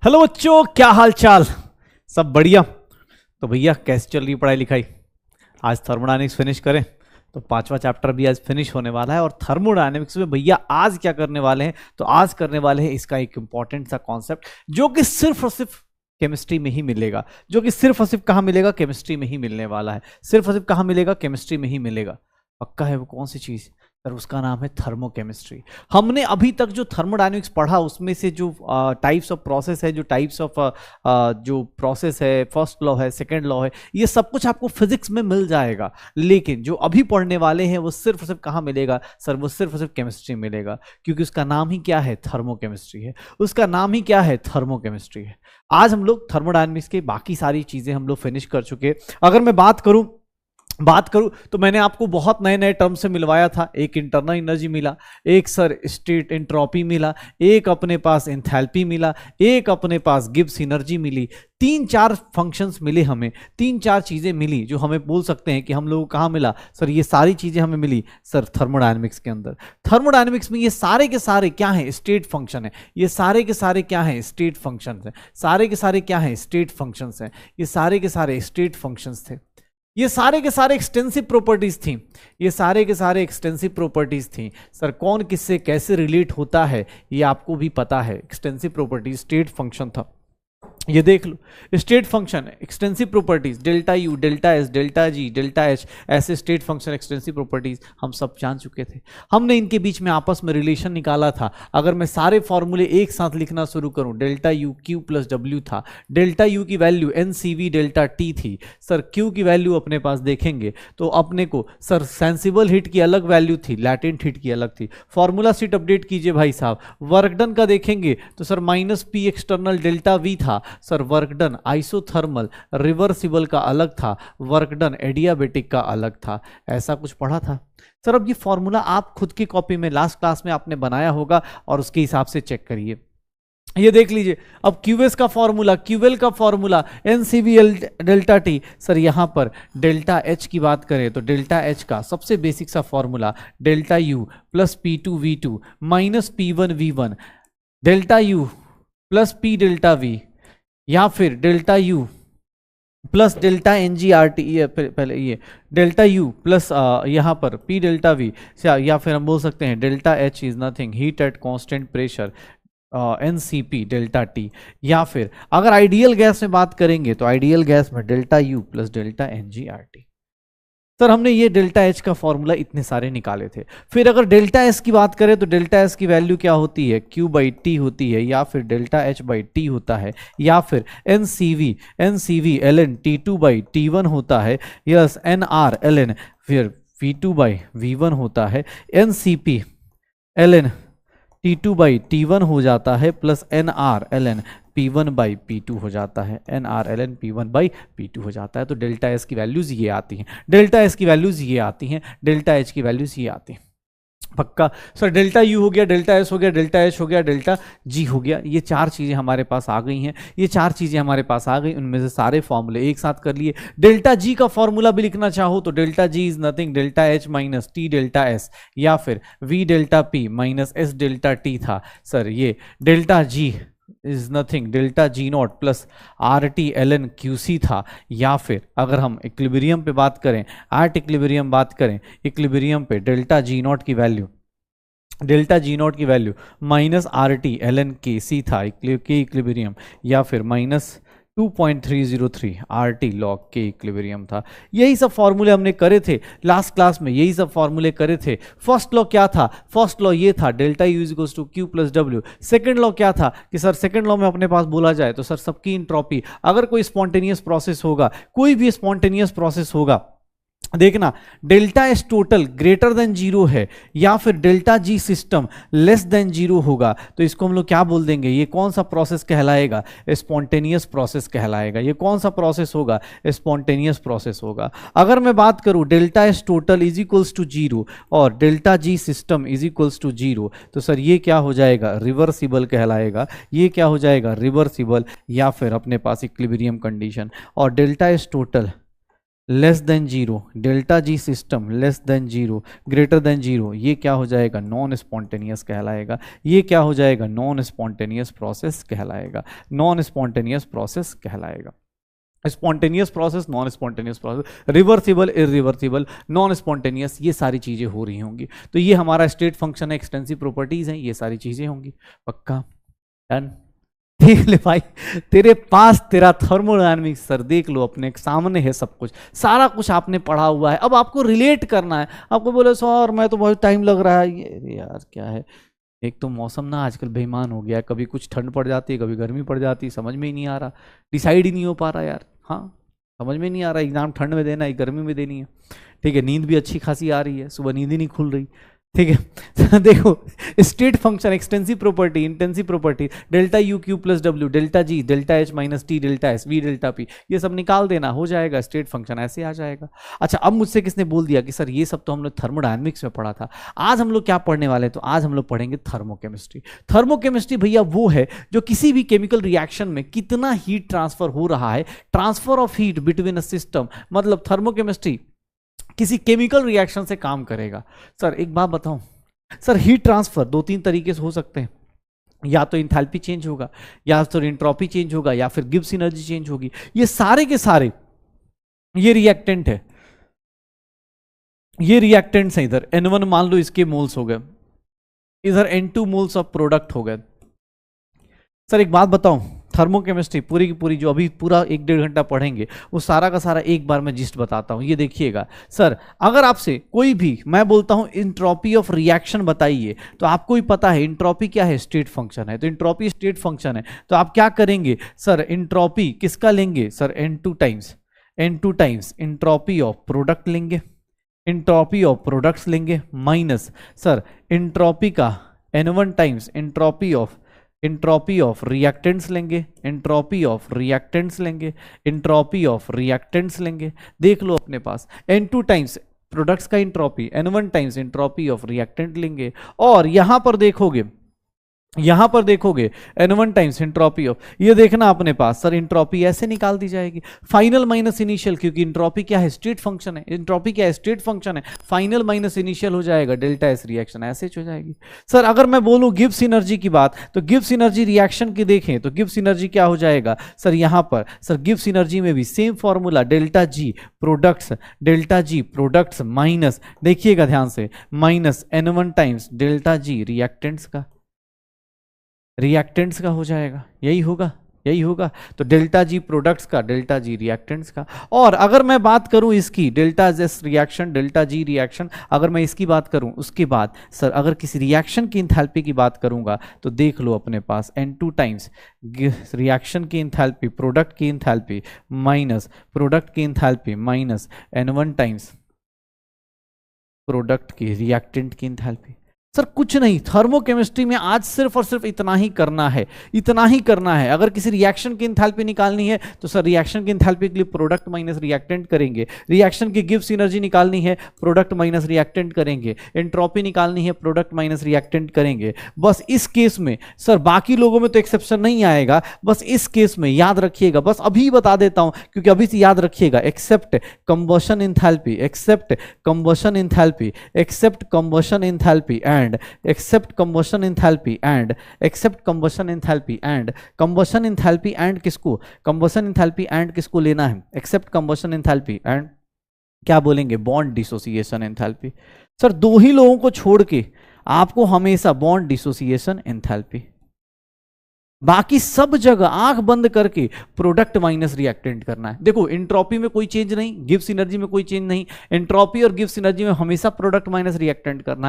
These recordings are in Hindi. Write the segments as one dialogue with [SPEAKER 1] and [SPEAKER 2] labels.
[SPEAKER 1] हेलो बच्चों, क्या हाल चाल। सब बढ़िया। तो भैया कैसे चल रही है पढ़ाई लिखाई। आज थर्मोडायनेमिक्स फिनिश करें तो पांचवा चैप्टर भी आज फिनिश होने वाला है। और थर्मोडायनेमिक्स में भैया आज क्या करने वाले हैं, तो आज करने वाले हैं इसका एक इंपॉर्टेंट सा कॉन्सेप्ट जो कि सिर्फ और सिर्फ केमिस्ट्री में ही मिलेगा। जो कि सिर्फ और सिर्फ कहाँ मिलेगा, केमिस्ट्री में ही मिलने वाला है। सिर्फ और सिर्फ कहाँ मिलेगा, केमिस्ट्री में ही मिलेगा। पक्का है वो कौन सी चीज सर? उसका नाम है थर्मोकेमिस्ट्री। हमने अभी तक जो थर्मोडायनेमिक्स पढ़ा उसमें से जो टाइप्स ऑफ प्रोसेस है, जो टाइप्स ऑफ जो प्रोसेस है, फर्स्ट लॉ है, सेकंड लॉ है, ये सब कुछ आपको फिजिक्स में मिल जाएगा। लेकिन जो अभी पढ़ने वाले हैं वो सिर्फ और सिर्फ कहाँ मिलेगा सर? वो सिर्फ और सिर्फ केमिस्ट्री मिलेगा, क्योंकि उसका नाम ही क्या है, थर्मोकेमिस्ट्री है। उसका नाम ही क्या है, थर्मोकेमिस्ट्री है। आज हम लोग थर्मोडायनेमिक्स के बाकी सारी चीजें हम लोग फिनिश कर चुके। अगर मैं बात करूं तो मैंने आपको बहुत नए नए टर्म से मिलवाया था। एक इंटरनल एनर्जी मिला, एक सर स्टेट एंट्रोपी मिला, एक अपने पास एंथैल्पी मिला, एक अपने पास गिब्स एनर्जी मिली। तीन चार फंक्शंस मिले हमें, तीन चार चीजें मिली जो हमें बोल सकते हैं कि हम लोगों को कहाँ मिला सर? ये सारी चीजें हमें मिली सर थर्मोडायनेमिक्स के अंदर। थर्मोडायनेमिक्स में ये सारे के सारे क्या हैं, स्टेट फंक्शन है। ये सारे के सारे क्या हैं, स्टेट फंक्शन है। सारे के सारे क्या हैं, स्टेट फंक्शन है। ये सारे के सारे स्टेट फंक्शन थे। ये सारे के सारे एक्सटेंसिव प्रॉपर्टीज थी। ये सारे के सारे एक्सटेंसिव प्रॉपर्टीज थी। सर कौन किससे कैसे रिलेट होता है ये आपको भी पता है। एक्सटेंसिव प्रॉपर्टीज स्टेट फंक्शन था। ये देख लो, state function extensive properties delta U, delta S, delta G, delta H, ऐसे स्टेट फंक्शन एक्सटेंसिव प्रॉपर्टीज हम सब जान चुके थे। हमने इनके बीच में आपस में रिलेशन निकाला था। अगर मैं सारे फॉर्मूले एक साथ लिखना शुरू करूं, delta U Q plus W था। डेल्टा यू की value N C V delta T थी। सर क्यू की वैल्यू अपने पास देखेंगे तो अपने को सर सेंसिबल हीट की अलग वैल्यू थी, लैटेंट हीट की अलग थी। फॉर्मूला सीट अपडेट कीजिए भाई साहब। वर्क डन का देखेंगे तो sir minus P external delta V था। Sir work done isothermal reversible का अलग था, वर्क डन एडियाबेटिक का अलग था। ऐसा कुछ पढ़ा था सर। अब ये फॉर्मूला आप खुद की कॉपी में लास्ट क्लास में आपने बनाया होगा और उसके हिसाब से चेक करिए। ये देख लीजिए, अब क्यूएस का फॉर्मूला, क्यूएल का फॉर्मूला, एनसीवीएल डेल्टा टी। सर यहां पर डेल्टा एच की बात करें तो डेल्टा एच का सबसे बेसिक सा formula delta U plus P two V two minus P one V one, delta U plus P delta V, या फिर delta U plus delta N G R T. पहले ये डेल्टा यू प्लस यहाँ पर पी डेल्टा वी, या फिर हम बोल सकते हैं delta H is nothing heat at constant pressure N C P delta T. या फिर अगर आइडियल गैस में बात करेंगे तो आइडियल गैस में delta U plus delta N G R T. Sir हमने ये डेल्टा एच का फॉर्मूला इतने सारे निकाले थे। फिर अगर डेल्टा एस की बात करें तो डेल्टा एस की वैल्यू क्या होती है, क्यू बाई टी होती है, या फिर डेल्टा एच बाई टी होता है, या फिर N C V L N T two by T one होता है, yes N R L N फिर V two by V one होता है, N C P L N T two by T one हो जाता है, plus N R L N P one by P two हो जाता है, N R L N P one by P two हो जाता है। तो डेल्टा एस की वैल्यूज ये आती हैं, डेल्टा एस की वैल्यूज ये आती हैं, डेल्टा एच की वैल्यूज ये आती हैं। पक्का सर? डेल्टा यू हो गया, डेल्टा एस हो गया, डेल्टा एच हो गया, डेल्टा जी हो गया। ये चार चीजें हमारे पास आ गई हैं। ये चार चीजें हमारे पास आ गई, उनमें से सारे फॉर्मूले एक साथ कर लिए। डेल्टा जी का फॉर्मूला भी लिखना चाहो तो delta G is nothing delta H minus T delta S, या फिर V delta P minus S delta T था। सर ये delta G is nothing delta G naught plus R T L N Q C था। या फिर अगर हम इक्विलिब्रियम पे बात करें, एट इक्विलिब्रियम बात करें, इक्विलिब्रियम पे डेल्टा जी नॉट की value minus R T L N K C था के इक्विलिब्रियम, या फिर minus 2.303 R T log K equilibrium था। यही सब फॉर्मूले हमने करे थे लास्ट क्लास में, यही सब फॉर्मूले करे थे। फर्स्ट लॉ क्या था? फर्स्ट लॉ ये था delta U equals to Q plus W. Second law क्या था कि सर सेकंड लॉ में अपने पास बोला जाए तो सर सबकी इंट्रोपी, अगर कोई स्पॉन्टेनियस प्रोसेस होगा, कोई भी स्पॉन्टेनियस प्रोसेस होगा, देखना delta S total greater than zero है या फिर delta G system less than zero होगा, तो इसको हम लोग क्या बोल देंगे? ये कौन सा प्रोसेस कहलाएगा? स्पॉन्टेनियस प्रोसेस कहलाएगा। ये कौन सा प्रोसेस होगा? स्पॉन्टेनियस प्रोसेस होगा। अगर मैं बात करूं delta S total is equals to zero और delta G system is equals to zero, तो सर ये क्या हो जाएगा? रिवर्सिबल कहलाएगा। ये क्या हो जाएगा? रिवर्सिबल, या फिर अपने पास इक्विलिब्रियम कंडीशन। और delta S total less than zero, delta G system less than zero, greater than zero, ये क्या हो जाएगा? नॉन स्पॉन्टेनियस कहलाएगा। ये क्या हो जाएगा? नॉन स्पॉन्टेनियस प्रोसेस कहलाएगा। नॉन स्पॉन्टेनियस प्रोसेस कहलाएगा। Spontaneous process, non spontaneous process, reversible, irreversible, non spontaneous, ये सारी चीजें हो रही होंगी। तो ये हमारा स्टेट फंक्शन है, एक्सटेंसिव प्रॉपर्टीज हैं, ये सारी चीजें होंगी। पक्का? डन? देख ले भाई, तेरे पास तेरा थर्मोडायनामिक्स सर, देख लो अपने सामने है सब कुछ, सारा कुछ आपने पढ़ा हुआ है। अब आपको रिलेट करना है। आपको बोले सर मैं तो बहुत टाइम लग रहा है, ये यार क्या है, एक तो मौसम ना आजकल बेईमान हो गया है, कभी कुछ ठंड पड़ जाती है, कभी गर्मी पड़ जाती है, समझ में ही नहीं आ रहा, डिसाइड ही नहीं हो पा रहा यार। हाँ, समझ में नहीं आ रहा एग्जाम ठंड में देना है गर्मी में देनी है। ठीक है, नींद भी अच्छी खासी आ रही है, सुबह नींद ही नहीं खुल रही। ठीक है देखो, state function, extensive property, intensive property, delta U Q plus W, delta G, delta H minus T, delta S, we delta P, ये सब निकाल देना, हो जाएगा स्टेट फंक्शन, ऐसे आ जाएगा। अच्छा, अब मुझसे किसने बोल दिया कि सर ये सब तो हम लोग थर्मोडायनेमिक्स में पढ़ा था, आज हम लोग क्या पढ़ने वाले हैं? तो आज हम लोग पढ़ेंगे थर्मोकेमिस्ट्री। थर्मोकेमिस्ट्री भैया वो है जो किसी भी केमिकल रिएक्शन में कितना हीट ट्रांसफर हो रहा है, transfer of heat between a system, मतलब थर्मोकेमिस्ट्री किसी केमिकल रिएक्शन से काम करेगा। सर एक बात बताऊं सर, हीट ट्रांसफर दो तीन तरीके से हो सकते हैं, या तो इंथैल्पी चेंज होगा, या तो एंट्रोपी चेंज होगा, या फिर गिब्स एनर्जी चेंज होगी। ये सारे के सारे ये रिएक्टेंट है, ये रिएक्टेंट्स हैं। इधर N1 मान लो इसके मोल्स हो गए, इधर N2 मोल्स ऑफ प्रोडक्ट हो गए। सर एक बात बताऊं, थर्मोकेमिस्ट्री पूरी की पूरी जो अभी पूरा 1-1.5 घंटा पढ़ेंगे वो सारा का सारा एक बार मैं जिस्ट बताता हूं। ये देखिएगा सर, अगर आपसे कोई भी मैं बोलता हूं इंट्रोपी ऑफ रिएक्शन बताइए, तो आपको ही पता है इंट्रोपी क्या है, स्टेट फंक्शन है। तो इंट्रोपी स्टेट फंक्शन है, तो आप क्या करेंगे सर, इंट्रोपी किसका लेंगे sir, N2 times entropy of product लेंगे, इंट्रोपी ऑफ प्रोडक्ट्स लेंगे, माइनस सर इंट्रोपी का N1 times entropy of reactants लेंगे, इंट्रोपी ऑफ रिएक्टेंट्स लेंगे, इंट्रोपी ऑफ रिएक्टेंट्स लेंगे। देख लो अपने पास N2 टाइम्स प्रोडक्ट्स का entropy, N1 times entropy of reactant लेंगे, और यहां पर देखोगे N1 टाइम्स इंट्रोपी ऑफ, ये देखना अपने पास सर इंट्रोपी ऐसे निकाल दी जाएगी, फाइनल माइनस इनिशियल, क्योंकि इंट्रोपी क्या है, स्टेट फंक्शन है, इंट्रोपी क्या है, स्टेट फंक्शन है, फाइनल माइनस इनिशियल हो जाएगा, डेल्टा एस रिएक्शन ऐसे हो जाएगी। सर अगर मैं बोलूं गिब्स एनर्जी की बात, तो गिब्स एनर्जी रिएक्शन की देखें तो गिब्स एनर्जी क्या हो जाएगा सर, यहां पर सर गिब्स एनर्जी में भी same formula, delta G products minus, देखिएगा ध्यान से, minus N1 times delta G reactants का हो जाएगा, यही होगा। तो डेल्टा जी प्रोडक्ट्स का, डेल्टा जी रिएक्टेंट्स का। और अगर मैं बात करूं इसकी delta S reaction, delta G reaction, अगर मैं इसकी बात करूं, उसके बाद सर अगर किसी रिएक्शन की इंथैल्पी की बात करूंगा, तो देख लो अपने पास N2 टाइम्स रिएक्शन की इंथैल्पी, प्रोडक्ट की इंथैल्पी माइनस प्रोडक्ट की enthalpy minus N1 times product की रिएक्टेंट की इंथैल्पी। सर कुछ नहीं, थर्मोकेमिस्ट्री में आज सिर्फ और सिर्फ इतना ही करना है। अगर किसी रिएक्शन की इंथैल्पी निकालनी है तो सर रिएक्शन की इंथैल्पी के लिए प्रोडक्ट माइनस रिएक्टेंट करेंगे, रिएक्शन की गिब्स एनर्जी निकालनी है प्रोडक्ट माइनस रिएक्टेंट करेंगे, एंट्रोपी निकालनी है प्रोडक्ट माइनस रिएक्टेंट करेंगे। बस इस केस में सर, बाकी लोगों में तो एक्सेप्शन नहीं आएगा, बस इस केस में याद रखिएगा, बस अभी बता देता हूं क्योंकि अभी से याद रखिएगा, except combustion enthalpy and except combustion enthalpy and किसको लेना है, एक्सेप्ट कंबशन इंथैल्पी एंड क्या बोलेंगे, बॉन्ड डिसोसिएशन एंथैल्पी। सर दो ही लोगों को छोड़ के आपको हमेशा बॉन्ड डिसोसिएशन एंथैल्पी, बाकी सब जगह आंख बंद करके प्रोडक्ट माइनस रिएक्टेंट करना है। देखो एंट्रोपी में कोई चेंज नहीं, गिब्स एनर्जी में कोई चेंज नहीं, एंट्रोपी और गिब्स एनर्जी में हमेशा प्रोडक्ट माइनस रिएक्टेंट करना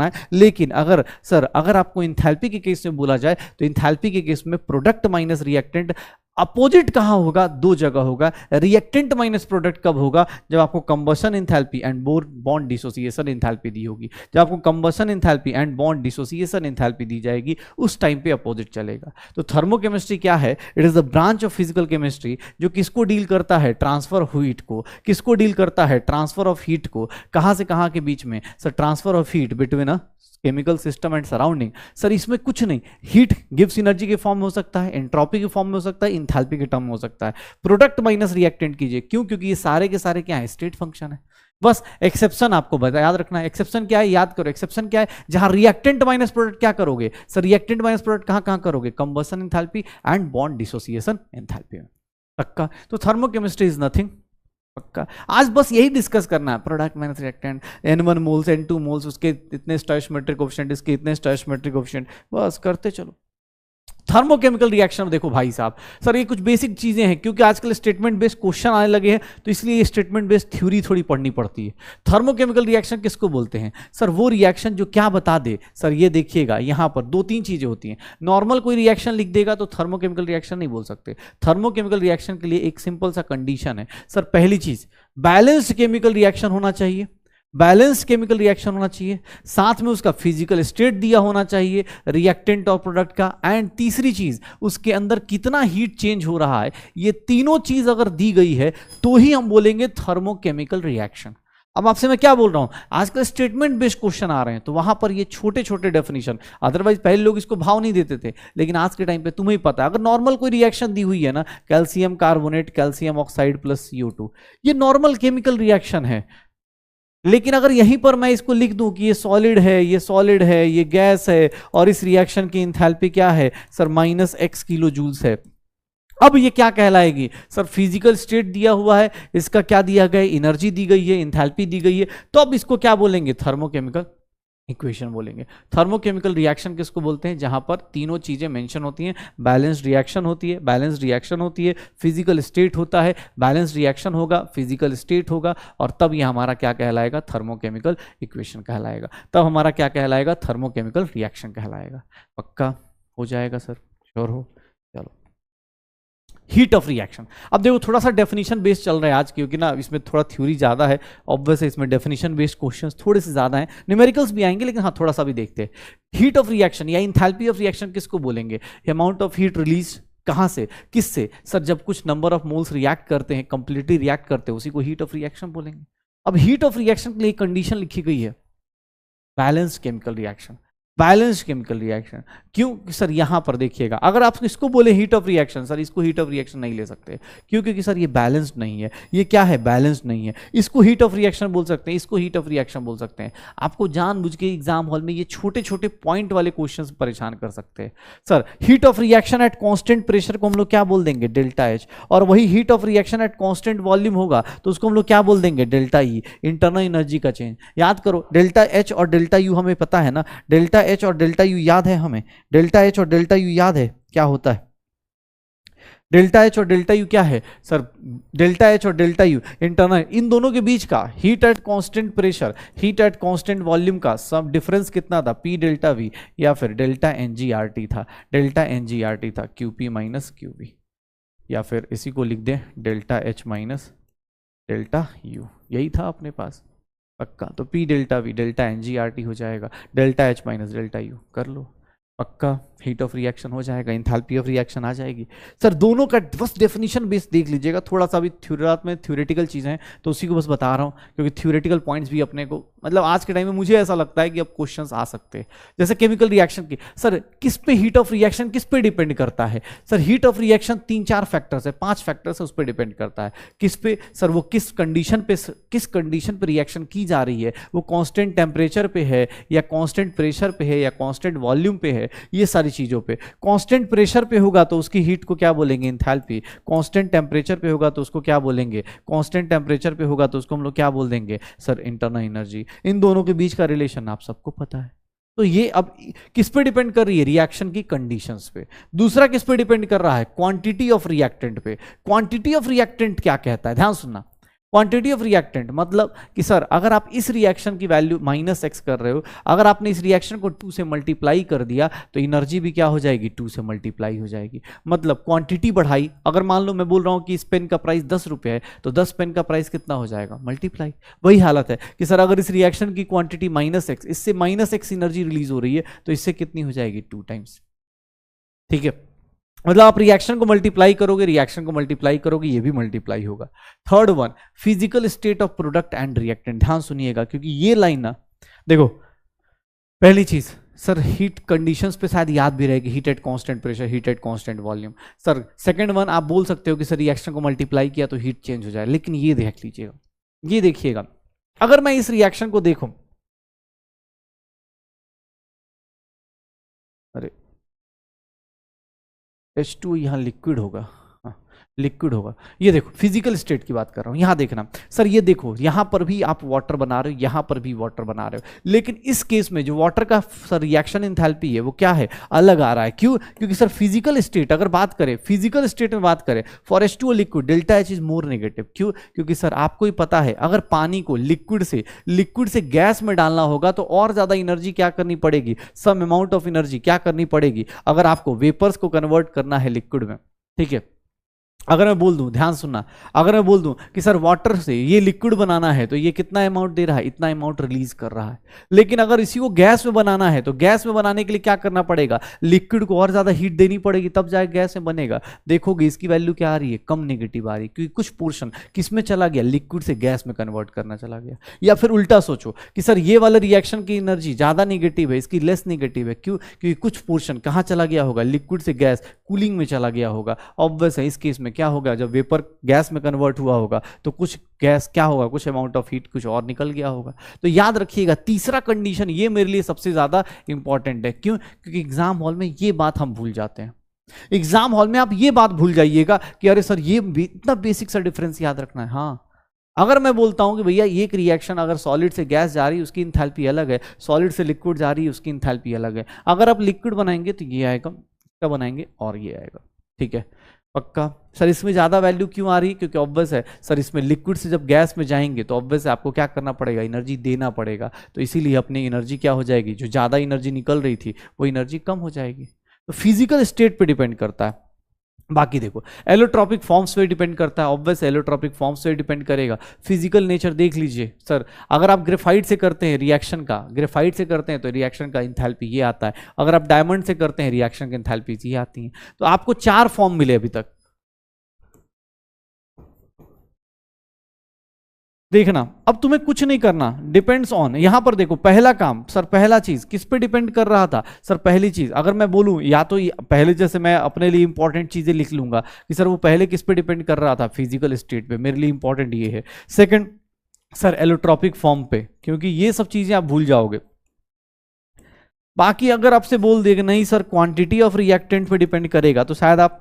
[SPEAKER 1] है, लेकिन अगर आपको इंथैल्पी के केस में बोला जाए तो इंथैल्पी के केस में प्रोडक्ट माइनस रिएक्टेंट अपोजिट कहां होगा, दो जगह होगा। रिएक्टेंट माइनस प्रोडक्ट कब होगा, जब आपको combustion enthalpy and bond dissociation enthalpy दी होगी। जब आपको combustion enthalpy and bond dissociation enthalpy दी जाएगी, उस टाइम पे अपोजिट चलेगा। तो थर्मोकेमिस्ट्री क्या है, it is the branch of physical chemistry जो किसको डील करता है, ट्रांसफर हीट को, किसको डील करता है, ट्रांसफर ऑफ हीट को, कहां से कहां के बीच में sir, transfer of heat between a chemical system and surrounding. Sir इसमें कुछ नहीं, हीट गिव्स एनर्जी के फॉर्म में हो सकता है, एंट्रोपी के फॉर्म में हो सकता है, इंथैल्पी के टर्म में हो सकता है। प्रोडक्ट माइनस रिएक्टेंट कीजिए, क्यों? क्योंकि ये सारे के सारे क्या है, स्टेट फंक्शन है। बस एक्सेप्शन आपको बता याद रखना है, एक्सेप्शन क्या है याद करो। एक्सेप्शन क्या है, जहां रिएक्टेंट माइनस प्रोडक्ट क्या करोगे सर, रिएक्टेंट माइनस प्रोडक्ट कहां कहां करोगे, combustion enthalpy and bond dissociation enthalpy में। पक्का? तो थर्मोकेमिस्ट्री इज नथिंग, पक्का। आज बस यही डिस्कस करना है, product minus reactant, N1 moles N2 moles, उसके इतने स्टोइचियोमेट्रिक कोएफिशिएंट, इसके इतने स्टोइचियोमेट्रिक कोएफिशिएंट, बस करते चलो। थर्मोकेमिकल रिएक्शन देखो भाई साहब, सर ये कुछ बेसिक चीजें हैं, क्योंकि आजकल स्टेटमेंट बेस्ड क्वेश्चन आने लगे हैं, तो इसलिए ये स्टेटमेंट बेस्ड थ्योरी थोड़ी पढ़नी पड़ती है। थर्मोकेमिकल रिएक्शन किसको बोलते हैं सर, वो रिएक्शन जो क्या बता दे। सर ये देखिएगा यहां पर दो तीन चीजें होती हैं। नॉर्मल कोई रिएक्शन लिख देगा तो थर्मोकेमिकल रिएक्शन नहीं बोल सकते। थर्मोकेमिकल रिएक्शन के लिए एक सिंपल सा कंडीशन है सर, पहली चीज बैलेंस्ड केमिकल रिएक्शन होना चाहिए, बैलेंस केमिकल रिएक्शन होना चाहिए, साथ में उसका फिजिकल स्टेट दिया होना चाहिए रिएक्टेंट और प्रोडक्ट का, एंड तीसरी चीज उसके अंदर कितना हीट चेंज हो रहा है। ये तीनों चीज अगर दी गई है तो ही हम बोलेंगे थर्मोकेमिकल रिएक्शन। अब आपसे मैं क्या बोल रहा हूं, आजकल स्टेटमेंट बेस्ड क्वेश्चन आ रहे हैं तो वहां पर ये छोटे छोटे डेफिनेशन, अदरवाइज पहले लोग इसको भाव नहीं देते थे, लेकिन आज के टाइम पे तुम्हें ही पता है, अगर नॉर्मल कोई रिएक्शन दी हुई है ना, calcium carbonate calcium oxide plus CO2, ये नॉर्मल केमिकल रिएक्शन है। लेकिन अगर यहीं पर मैं इसको लिख दूं कि ये सॉलिड है, ये सॉलिड है, ये गैस है, और इस रिएक्शन की इंथैल्पी क्या है सर, -X किलो जूल्स है, अब ये क्या कहलाएगी सर, फिजिकल स्टेट दिया हुआ है, इसका क्या दिया गया, एनर्जी दी गई है, इंथैल्पी दी गई है, तो अब इसको क्या बोलेंगे, थर्मोकेमिकल इक्वेशन बोलेंगे। थर्मोकेमिकल रिएक्शन किसको बोलते हैं, जहां पर तीनों चीजें मेंशन होती हैं, बैलेंस्ड रिएक्शन होती है, बैलेंस्ड रिएक्शन होती है, फिजिकल स्टेट होता है, बैलेंस्ड रिएक्शन होगा, फिजिकल स्टेट होगा, और तब ये हमारा क्या कहलाएगा, थर्मोकेमिकल इक्वेशन कहलाएगा, तब हमारा क्या कहलाएगा, थर्मोकेमिकल रिएक्शन कहलाएगा। पक्का हो जाएगा सर, श्योर हो? चलो, हीट ऑफ रिएक्शन। अब देखो थोड़ा सा डेफिनेशन बेस्ड चल रहा है आज, क्योंकि ना इसमें थोड़ा थ्योरी ज्यादा है, ऑब्वियस है, इसमें डेफिनेशन बेस्ड क्वेश्चंस थोड़े से ज्यादा हैं, न्यूमेरिकल्स भी आएंगे, लेकिन हाँ थोड़ा सा भी देखते हैं। हीट ऑफ रिएक्शन या इंथैल्पी ऑफ रिएक्शन किसको बोलेंगे, अमाउंट ऑफ हीट रिलीज कहां से, किससे सर, जब कुछ नंबर ऑफ मोल्स रिएक्ट करते हैं, कंप्लीटली रिएक्ट करते हैं, उसी को हीट ऑफ रिएक्शन बोलेंगे। अब हीट ऑफ रिएक्शन के लिए कंडीशन लिखी गई है, balanced chemical reaction, balanced chemical reaction. क्यों सर, यहां पर देखिएगा, अगर आप इसको बोले हीट ऑफ रिएक्शन, सर इसको हीट ऑफ रिएक्शन नहीं ले सकते, क्यों? क्योंकि सर ये बैलेंस्ड नहीं है, ये क्या है, बैलेंस्ड नहीं है। इसको हीट ऑफ रिएक्शन बोल सकते हैं, इसको हीट ऑफ रिएक्शन बोल सकते हैं। आपको जानबूझ के एग्जाम हॉल में ये छोटे छोटे पॉइंट वाले क्वेश्चंस परेशान कर सकते हैं। Sir heat of reaction at constant pressure को हम लोग क्या बोल देंगे, ΔH, और वही heat of reaction at constant volume होगा तो उसको हम लोग क्या बोल देंगे, ΔE, इंटरनल एनर्जी का चेंज। याद करो, ΔH और ΔU हमें पता है ना, ΔH और ΔU याद है हमें, ΔH और ΔU याद है क्या होता है, ΔH और ΔU क्या है सर, ΔH और ΔU इंटरनल, इन दोनों के बीच का heat at constant pressure, heat at constant volume का सब डिफरेंस कितना था, P ΔV, या फिर ΔNGRT था, ΔNGRT था QP माइनस QV, या फिर इसी को लिख दें ΔH माइनस ΔU, यही था अपने पास। पक्का, तो P ΔV ΔNGRT हो जाएगा, ΔH माइनस ΔU कर लो, पक्का हीट ऑफ रिएक्शन हो जाएगा, इंथैल्पी ऑफ रिएक्शन आ जाएगी। सर दोनों का बस डेफिनेशन बेस देख लीजिएगा, थोड़ा सा भी थ्योरी में थ्योरेटिकल चीज़ें हैं तो उसी को बस बता रहा हूँ, क्योंकि थ्योरेटिकल पॉइंट्स भी अपने को, मतलब आज के टाइम में मुझे ऐसा लगता है कि अब क्वेश्चंस आ सकते हैं। जैसे केमिकल रिएक्शन की, सर किस पे हीट ऑफ रिएक्शन किस पे डिपेंड करता है, sir heat of reaction 3-4 factors है, 5 फैक्टर्स है, उस पर डिपेंड करता है। किस पे सर, वो किस कंडीशन पे रिएक्शन की जा रही है, वो कांस्टेंट टेम्परेचर पे है या कांस्टेंट प्रेशर पे है या कांस्टेंट वॉल्यूम पे है, ये सारी चीजों पे। कांस्टेंट प्रेशर पे होगा तो उसकी हीट को क्या बोलेंगे, एंथैल्पी। कांस्टेंट टेम्परेचर पे होगा तो उसको क्या बोलेंगे, कांस्टेंट टेम्परेचर पे होगा तो उसको हम लोग क्या बोल देंगे सर, इंटरनल एनर्जी। इन दोनों के बीच का रिलेशन आप सबको पता है। तो ये अब किस पे डिपेंड कर रही है, रिएक्शन की कंडीशंस पे। दूसरा किस पे डिपेंड कर रहा है, क्वांटिटी ऑफ रिएक्टेंट पे। क्वांटिटी ऑफ रिएक्टेंट क्या कहता है, ध्यान सुनना। क्वांटिटी ऑफ रिएक्टेंट मतलब कि सर अगर आप इस रिएक्शन की वैल्यू -X कर रहे हो, अगर आपने इस रिएक्शन को 2 से मल्टीप्लाई कर दिया तो एनर्जी भी क्या हो जाएगी, 2 से मल्टीप्लाई हो जाएगी। मतलब क्वांटिटी बढ़ाई, अगर मान लो मैं बोल रहा हूं कि इस पेन का प्राइस 10 रुपये है तो 10 पेन का प्राइस कितना हो जाएगा, मल्टीप्लाई। वही हालत है कि सर अगर इस रिएक्शन की क्वांटिटी -X, इससे -X एनर्जी रिलीज हो रही है तो इससे कितनी हो जाएगी, 2 टाइम्स। ठीक है, मतलब आप रिएक्शन को मल्टीप्लाई करोगे, रिएक्शन को मल्टीप्लाई करोगे, ये भी मल्टीप्लाई होगा। Third one, physical state of product and reactant. ध्यान सुनिएगा क्योंकि ये लाइन ना, देखो पहली चीज सर हीट कंडीशंस पे शायद याद भी रहेगी, heat at constant pressure, heat at constant volume. Sir second one आप बोल सकते हो कि सर रिएक्शन को मल्टीप्लाई किया तो हीट चेंज हो जाए, लेकिन ये देख लीजिएगा, ये देखिएगा, अगर मैं इस रिएक्शन को देखूं, अरे H2 यहां लिक्विड होगा, लिक्विड होगा, ये देखो फिजिकल स्टेट की बात कर रहा हूं, यहां देखना सर, ये देखो यहां पर भी आप वाटर बना रहे हो, यहां पर भी वाटर बना रहे हो, लेकिन इस केस में जो वाटर का सर रिएक्शन एंथैल्पी है वो क्या है, अलग आ रहा है। क्यों? क्योंकि सर फिजिकल स्टेट अगर बात करें, फिजिकल स्टेट में बात करें for H2O liquid delta H is more negative. क्यों? क्योंकि सर आपको ही पता है अगर पानी को लिक्विड से गैस में डालना होगा तो और ज्यादा एनर्जी क्या करनी पड़ेगी, सम अमाउंट ऑफ एनर्जी क्या करनी पड़ेगी, अगर आपको वेपर्स को कन्वर्ट करना है लिक्विड में। ठीक है, अगर मैं बोल दूं, ध्यान सुनना, अगर मैं बोल दूं कि सर वाटर से ये लिक्विड बनाना है तो ये कितना अमाउंट दे रहा है, इतना अमाउंट रिलीज कर रहा है, लेकिन अगर इसी को गैस में बनाना है तो गैस में बनाने के लिए क्या करना पड़ेगा, लिक्विड को और ज्यादा हीट देनी पड़ेगी तब जाके गैस में बनेगा। देखोगे इसकी वैल्यू क्या आ रही है, कम नेगेटिव आ रही है, क्योंकि कुछ पोर्शन किस में चला गया, लिक्विड से गैस में कन्वर्ट करना चला गया। या फिर उल्टा सोचो कि सर ये वाला रिएक्शन की एनर्जी ज्यादा नेगेटिव है, इसकी लेस नेगेटिव है। क्यों? क्योंकि कुछ पोर्शन कहां चला गया होगा, लिक्विड से गैस कूलिंग में चला गया होगा। ऑब्वियस है इस केस में क्या होगा, जब वेपर गैस में कन्वर्ट हुआ होगा तो कुछ गैस क्या होगा, कुछ अमाउंट ऑफ हीट कुछ और निकल गया होगा। तो याद रखिएगा तीसरा कंडीशन ये मेरे लिए सबसे ज्यादा इंपॉर्टेंट है। क्यों? क्योंकि एग्जाम हॉल में ये बात हम भूल जाते हैं, एग्जाम हॉल में आप ये बात भूल जाइएगा कि अरे सर ये इतना बेसिक सा डिफरेंस याद रखना है। हाँ, अगर मैं बोलता हूं कि भैया एक रिएक्शन अगर सॉलिड से गैस जा रही है उसकी इंथैल्पी अलग है, सॉलिड से लिक्विड जा रही है उसकी इंथैल्पी अलग है, अगर आप लिक्विड बनाएंगे तो ये आएगा, क्या बनाएंगे और ये आएगा। ठीक है, पक्का? सर इसमें ज्यादा वैल्यू क्यों आ रही है? क्योंकि ऑब्वियस है सर इसमें लिक्विड से जब गैस में जाएंगे तो ऑब्वियस है आपको क्या करना पड़ेगा, एनर्जी देना पड़ेगा, तो इसीलिए अपनी एनर्जी क्या हो जाएगी, जो ज्यादा एनर्जी निकल रही थी वो एनर्जी कम हो जाएगी। तो फिजिकल स्टेट पे डिपेंड करता है। बाकी देखो एलोट्रॉपिक फॉर्म्स पे डिपेंड करता है, ऑब्वियस एलोट्रॉपिक फॉर्म्स पे डिपेंड करेगा। फिजिकल नेचर देख लीजिए सर, अगर आप ग्रेफाइट से करते हैं रिएक्शन का, ग्रेफाइट से करते हैं तो रिएक्शन का इंथैल्पी ये आता है, अगर आप डायमंड से करते हैं रिएक्शन की इंथैल्पी ये आती है। तो आपको 4 फॉर्म मिले अभी तक, देखना। अब तुम्हें कुछ नहीं करना, डिपेंड्स ऑन, यहां पर देखो पहला काम सर, पहला चीज किस पे डिपेंड कर रहा था सर, पहली चीज अगर मैं बोलूं या तो पहले जैसे मैं अपने लिए इंपॉर्टेंट चीजें लिख लूंगा कि सर वो पहले किस पे डिपेंड कर रहा था, फिजिकल स्टेट पे, मेरे लिए इंपॉर्टेंट ये है। सेकंड सर एलोट्रॉपिक फॉर्म पे, क्योंकि ये सब चीजें आप भूल जाओगे। बाकी अगर आपसे बोल देगा नहीं सर क्वांटिटी ऑफ रिएक्टेंट पे डिपेंड करेगा तो शायद आप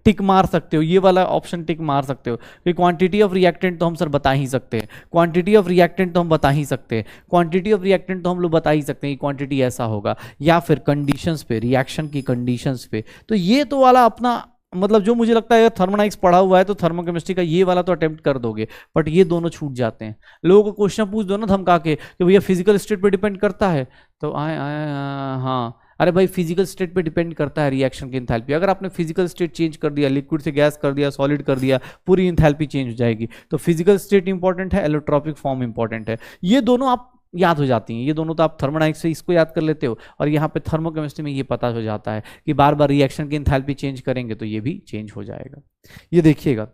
[SPEAKER 1] टिक मार सकते हो, ये वाला ऑप्शन टिक मार सकते हो कि क्वांटिटी ऑफ रिएक्टेंट तो हम सर बता ही सकते हैं, क्वांटिटी ऑफ रिएक्टेंट तो हम बता ही सकते हैं, क्वांटिटी ऑफ रिएक्टेंट तो हम लोग बता ही सकते हैं, क्वांटिटी ऐसा होगा। या फिर कंडीशंस पे, रिएक्शन की कंडीशंस पे, तो ये तो वाला अपना मतलब जो मुझे लगता है थर्मोडायनेमिक्स पढ़ा हुआ है तो थर्मोकेमिस्ट्री का ये वाला तो अटेम्प्ट कर दोगे, बट ये दोनों छूट जाते हैं। लोगों को क्वेश्चन पूछ दो ना धमका के कि भैया फिजिकल स्टेट पे डिपेंड करता है, तो आए आए हाँ, अरे भाई फिजिकल स्टेट पे डिपेंड करता है रिएक्शन की एंथैल्पी। अगर आपने फिजिकल स्टेट चेंज कर दिया, लिक्विड से गैस कर दिया, सॉलिड कर दिया, पूरी एंथैल्पी चेंज हो जाएगी। तो फिजिकल स्टेट इंपॉर्टेंट है, एलोट्रॉपिक फॉर्म इंपॉर्टेंट है, ये दोनों आप याद हो जाती हैं, ये दोनों तो आप थर्मोडायनेमिक्स से इसको याद कर लेते हो, और यहाँ पे थर्मोकेमिस्ट्री में ये पता हो जाता है कि बार बार रिएक्शन की एंथैल्पी चेंज करेंगे तो ये भी चेंज हो जाएगा। ये देखिएगा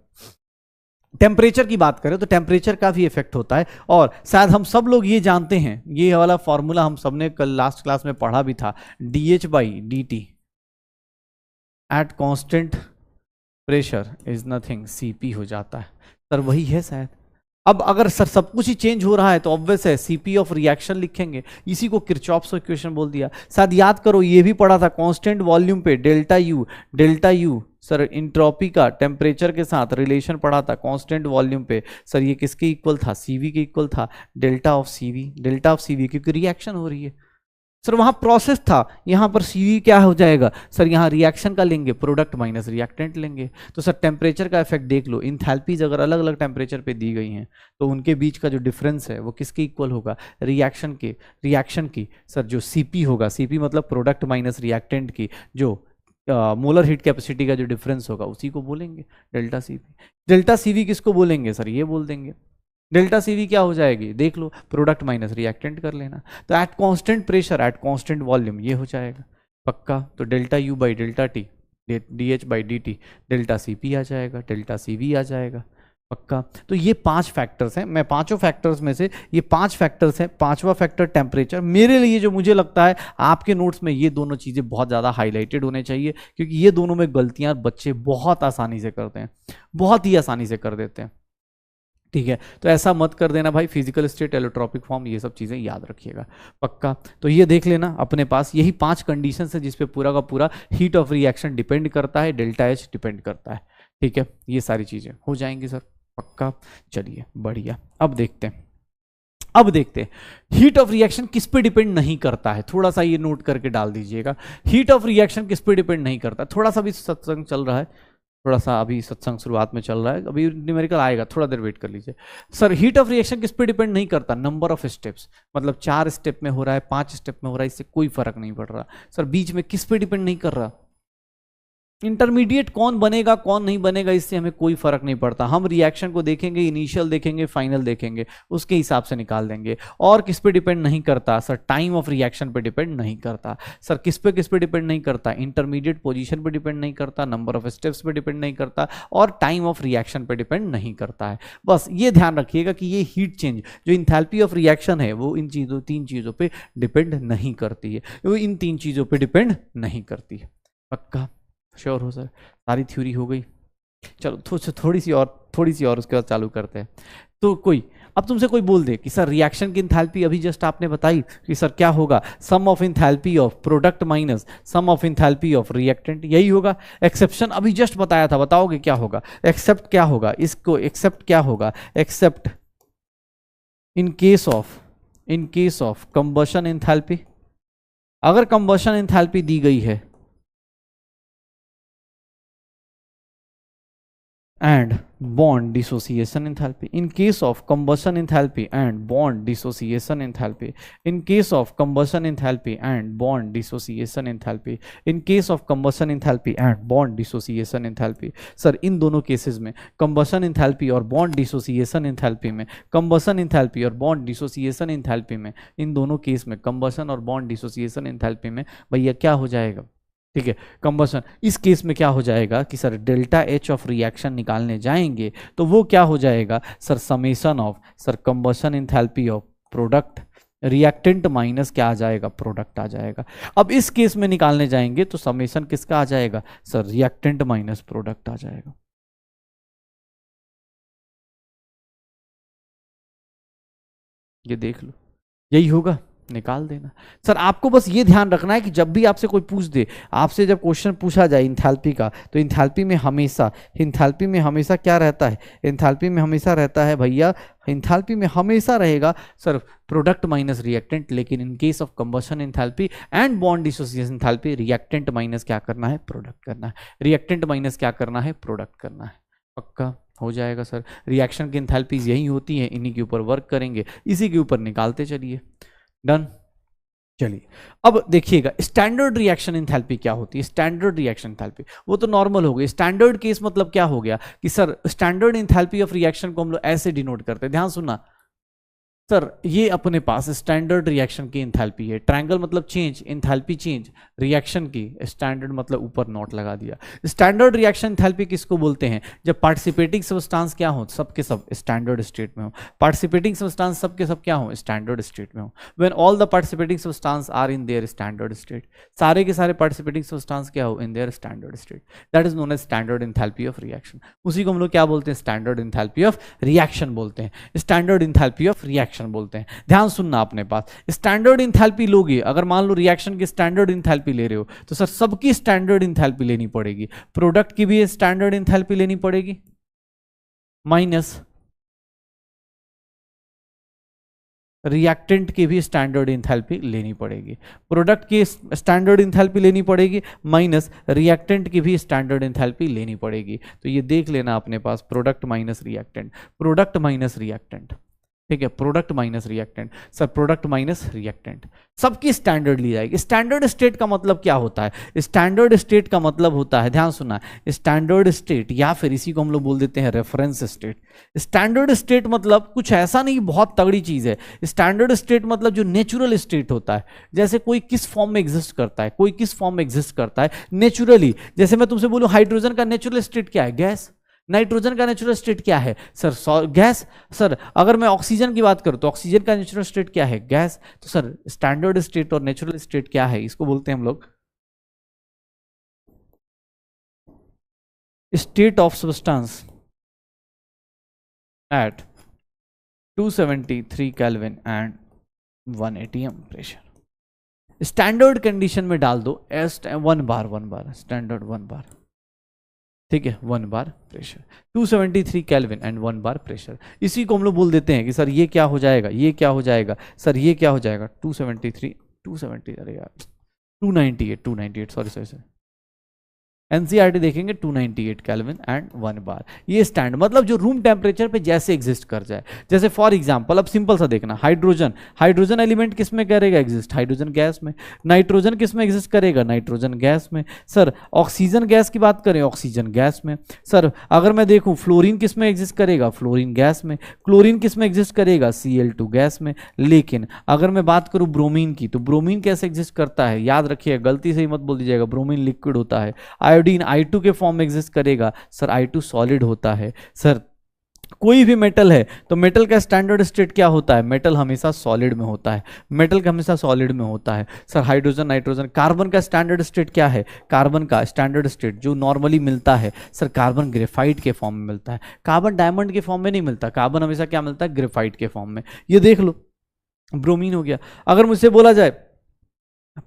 [SPEAKER 1] टेम्परेचर की बात करें तो टेम्परेचर का भी इफेक्ट होता है, और शायद हम सब लोग ये जानते हैं, ये वाला फॉर्मूला हम सबने कल लास्ट क्लास में पढ़ा भी था, dH/dt eight constant pressure is nothing, Cp हो जाता है सर, वही है शायद। अब अगर सर सब कुछ ही चेंज हो रहा है तो ऑब्वियस है Cp ऑफ रिएक्शन लिखेंगे, इसी को किरचॉफ्स इक्वेशन बोल दिया। शायद याद करो ये भी पढ़ा था, कांस्टेंट वॉल्यूम पे डेल्टा यू सर इंट्रोपी का टेम्परेचर के साथ रिलेशन पढ़ा था, कांस्टेंट वॉल्यूम पे सर ये किसके इक्वल था, Cv के इक्वल था, डेल्टा ऑफ Cv क्योंकि रिएक्शन हो रही है सर, वहां प्रोसेस था, यहां पर Cv क्या हो जाएगा सर, यहां रिएक्शन का लेंगे, प्रोडक्ट माइनस रिएक्टेंट लेंगे। तो सर टेम्परेचर का इफेक्ट देख लो, इंथैल्पीज अगर अलग अलग टेम्परेचर पे दी गई हैं तो उनके बीच का जो डिफरेंस है वो किसके इक्वल होगा, रिएक्शन की सर जो Cp होगा, Cp मतलब प्रोडक्ट माइनस रिएक्टेंट की जो मोलर हीट कैपेसिटी का जो डिफरेंस होगा उसी को बोलेंगे डेल्टा Cp। डेल्टा Cv किसको बोलेंगे सर, ये बोल देंगे। डेल्टा Cv क्या हो जाएगी देख लो, प्रोडक्ट माइनस रिएक्टेंट कर लेना, तो at constant pressure at constant volume ये हो जाएगा पक्का। तो डेल्टा U/डेल्टा T dH/dt डेल्टा Cp आ जाएगा, डेल्टा Cv आ जाएगा। पक्का। तो ये 5 फैक्टर्स हैं, मैं पांचों फैक्टर्स में से ये 5 फैक्टर्स हैं। पांचवा फैक्टर टेम्परेचर, मेरे लिए जो मुझे लगता है आपके नोट्स में ये दोनों चीजें बहुत ज्यादा हाईलाइटेड होने चाहिए, क्योंकि ये दोनों में गलतियां बच्चे बहुत आसानी से करते हैं, बहुत ही आसानी से कर देते हैं। ठीक है, तो ऐसा मत कर देना भाई। फिजिकल स्टेट, एलोट्रॉपिक फॉर्म, ये सब चीजें याद रखिएगा पक्का। तो ये देख लेना अपने पास यही 5 कंडीशन है जिसपे पूरा का पूरा हीट ऑफ रिएक्शन डिपेंड करता है, डेल्टा एच डिपेंड करता है। ठीक है, ये सारी चीजें हो जाएंगी सर पक्का। चलिए बढ़िया, अब देखते हैं हीट ऑफ रिएक्शन किस पे डिपेंड नहीं करता है। थोड़ा सा ये नोट करके डाल दीजिएगा, हीट ऑफ रिएक्शन किस पे डिपेंड नहीं करता। थोड़ा सा भी सत्संग चल रहा है, थोड़ा सा अभी सत्संग शुरुआत में चल रहा है, अभी न्यूमेरिकल आएगा, थोड़ा देर वेट कर लीजिए। सर हीट ऑफ रिएक्शन किस पे डिपेंड नहीं करता, नंबर ऑफ स्टेप्स, मतलब 4 स्टेप में हो रहा है, 5 स्टेप में हो रहा है, इससे कोई फर्क नहीं पड़ रहा। सर बीच में किस पे डिपेंड नहीं कर रहा, इंटरमीडिएट कौन बनेगा कौन नहीं बनेगा इससे हमें कोई फर्क नहीं पड़ता। हम रिएक्शन को देखेंगे, इनिशियल देखेंगे, फाइनल देखेंगे, उसके हिसाब से निकाल देंगे। और किस पे डिपेंड नहीं करता सर, टाइम ऑफ रिएक्शन पे डिपेंड नहीं करता। सर किस पे डिपेंड नहीं करता, इंटरमीडिएट पोजीशन पे डिपेंड नहीं करता, नंबर ऑफ स्टेप्स पे डिपेंड नहीं करता, और टाइम ऑफ रिएक्शन पे डिपेंड नहीं करता है। बस ये ध्यान रखिएगा कि ये हीट चेंज जो इंथैल्पी ऑफ रिएक्शन है वो इन चीजों 3 चीजों पे डिपेंड नहीं करती है, वो इन 3 चीजों पे डिपेंड नहीं करती है पक्का। श्योर हो सर, सारी थ्योरी हो गई। चलो थोड़ी सी और उसके बाद चालू करते हैं। तो अब तुमसे कोई बोल दे कि सर रिएक्शन की इंथैल्पी अभी जस्ट आपने बताई कि सर क्या होगा, sum of enthalpy of product minus sum of enthalpy of reactant, यही होगा। एक्सेप्शन अभी जस्ट बताया था, बताओगे क्या होगा, एक्सेप्ट क्या होगा, इसको एक्सेप्ट क्या होगा, accept in case of combustion enthalpy. अगर कंबशन इंथैल्पी दी गई है and bond dissociation enthalpy, in case of combustion enthalpy and bond dissociation enthalpy, in case of combustion enthalpy and bond dissociation enthalpy, in case of combustion enthalpy and bond dissociation enthalpy। Sir इन दोनों केसेस में combustion enthalpy और bond dissociation enthalpy में, combustion enthalpy और bond dissociation enthalpy में, इन दोनों केस में combustion और bond dissociation enthalpy में भैया क्या हो जाएगा, ठीक है कंबशन। इस केस में क्या हो जाएगा कि sir delta H of reaction निकालने जाएंगे तो वो क्या हो जाएगा sir, summation of sir combustion enthalpy of product reactant minus क्या आ जाएगा, प्रोडक्ट आ जाएगा। अब इस केस में निकालने जाएंगे तो समेशन किसका आ जाएगा सर, रिएक्टेंट माइनस प्रोडक्ट आ जाएगा। ये देख लो, यही होगा, निकाल देना। सर आपको बस ये ध्यान रखना है कि जब भी आपसे कोई पूछ दे, आपसे जब क्वेश्चन पूछा जाए इंथैल्पी का, तो इंथैल्पी में हमेशा क्या रहता है, इंथैल्पी में हमेशा रहता है भैया, इंथैल्पी में हमेशा रहेगा सर प्रोडक्ट माइनस रिएक्टेंट। लेकिन in case of combustion enthalpy and bond dissociation enthalpy, reactant minus क्या करना है, प्रोडक्ट करना है, रिएक्टेंट माइनस क्या करना है, प्रोडक्ट करना है। पक्का हो जाएगा सर। रिएक्शन की इंथैल्पीज यही होती है, इन्हीं के ऊपर वर्क करेंगे, इसी के ऊपर निकालते चलिए। डन। चलिए अब देखिएगा स्टैंडर्ड रिएक्शन इंथैल्पी क्या होती है। स्टैंडर्ड रिएक्शन इंथैल्पी वो तो नॉर्मल हो गई, स्टैंडर्ड केस मतलब क्या हो गया कि sir standard enthalpy of reaction को हम लोग ऐसे डिनोट करते हैं, ध्यान सुनना सर, ये अपने पास स्टैंडर्ड रिएक्शन की इंथैल्पी है। ट्रायंगल मतलब चेंज, इंथैल्पी चेंज, रिएक्शन की स्टैंडर्ड मतलब ऊपर नोट लगा दिया। स्टैंडर्ड रिएक्शन इंथैल्पी किसको बोलते हैं, जब पार्टिसिपेटिंग सब्सटेंस क्या हो, सबके सब स्टैंडर्ड स्टेट में हो। पार्टिसिपेटिंग सब्सटेंस सबके सब क्या हो, स्टैंडर्ड स्टेट में हो। When all the participating substance are in their standard state, सारे के सारे पार्टिसिपेटिंग सब्सटेंस क्या हो, in their standard state, that is known as standard enthalpy of reaction. उसी को हम लोग क्या बोलते हैं, स्टैंडर्ड इंथैल्पी ऑफ रिएक्शन बोलते हैं, स्टैंडर्ड इंथैल्पी ऑफ रिएक्शन बोलते हैं। ध्यान सुनना, अपने पास स्टैंडर्ड इंथैल्पी लोगे, अगर मान लो रिएक्शन की स्टैंडर्ड इंथैल्पी ले रहे हो तो सर सबकी स्टैंडर्ड इंथैल्पी लेनी पड़ेगी, प्रोडक्ट की भी स्टैंडर्ड इंथैल्पी लेनी पड़ेगी माइनस रिएक्टेंट की भी स्टैंडर्ड इंथैल्पी लेनी पड़ेगी, प्रोडक्ट की स्टैंडर्ड इंथैल्पी लेनी पड़ेगी माइनस रिएक्टेंट की भी स्टैंडर्ड इंथैल्पी लेनी पड़ेगी। तो ये देख लेना अपने पास, product minus reactant, product minus reactant, ठीक है, product minus reactant. Sir product minus reactant सबकी स्टैंडर्ड ली जाएगी। स्टैंडर्ड स्टेट का मतलब क्या होता है, स्टैंडर्ड स्टेट का मतलब होता है, ध्यान सुना, स्टैंडर्ड स्टेट या फिर इसी को हम लोग बोल देते हैं रेफरेंस स्टेट। स्टैंडर्ड स्टेट मतलब कुछ ऐसा नहीं, बहुत तगड़ी चीज है। स्टैंडर्ड स्टेट मतलब जो नेचुरल स्टेट होता है, जैसे कोई किस फॉर्म में एग्जिस्ट करता है, कोई किस फॉर्म में एग्जिस्ट करता है नेचुरली। जैसे मैं तुमसे बोलूं हाइड्रोजन का नेचुरल स्टेट क्या है, गैस, नाइट्रोजन का नेचुरल स्टेट क्या है सर? गैस। सर अगर मैं ऑक्सीजन की बात करूं तो ऑक्सीजन का नेचुरल स्टेट क्या है? गैस। तो सर स्टैंडर्ड स्टेट और नेचुरल स्टेट क्या है? इसको बोलते हैं हम लोग state of substance eight 273 kelvin and 1 atm pressure. Standard condition में डाल दो एस 1 बार स्टैंडर्ड 1 बार, ठीक है, 1 bar pressure, 273 kelvin and 1 bar pressure. इसी को हम लोग बोल देते हैं कि सर ये क्या हो जाएगा, ये क्या हो जाएगा सर, ये क्या हो जाएगा 270 अरे यार 298 सॉरी एनसीईआरटी देखेंगे 298 केल्विन एंड 1 बार। ये स्टैंड मतलब जो रूम टेम्परेचर पे जैसे एग्जिस्ट कर जाए। जैसे फॉर एग्जांपल अब सिंपल सा देखना, हाइड्रोजन एलिमेंट किस में करेगा एग्जिस्ट? हाइड्रोजन गैस में। नाइट्रोजन किस में एग्जिस्ट करेगा? नाइट्रोजन गैस में। सर ऑक्सीजन गैस की बात करें, ऑक्सीजन गैस में। सर अगर मैं देखूं फ्लोरीन किस में एग्जिस्ट करेगा? फ्लोरीन गैस में। क्लोरीन किस में एग्जिस्ट करेगा? Cl2 गैस में। लेकिन अगर मैं बात करूं ब्रोमीन की, तो ब्रोमीन कैसे एग्जिस्ट करता है? याद रखिएगा, गलती से ही मत बोल दीजिएगा, ब्रोमीन लिक्विड होता है। आयोडीन I2 के फॉर्म में एग्जिस्ट करेगा, सर I2 सॉलिड होता है। सर कोई भी मेटल है तो मेटल का स्टैंडर्ड स्टेट क्या होता है? मेटल हमेशा सॉलिड में होता है, मेटल का हमेशा सॉलिड में होता है। सर हाइड्रोजन, नाइट्रोजन, कार्बन का स्टैंडर्ड स्टेट क्या है? कार्बन का स्टैंडर्ड स्टेट जो नॉर्मली मिलता है सर, कार्बन ग्रेफाइट के फॉर्म में मिलता है, कार्बन डायमंड के फॉर्म में नहीं मिलता, कार्बन हमेशा क्या मिलता है? ग्रेफाइट के फॉर्म में। ये देख लो, ब्रोमीन हो गया। अगर मुझसे बोला जाए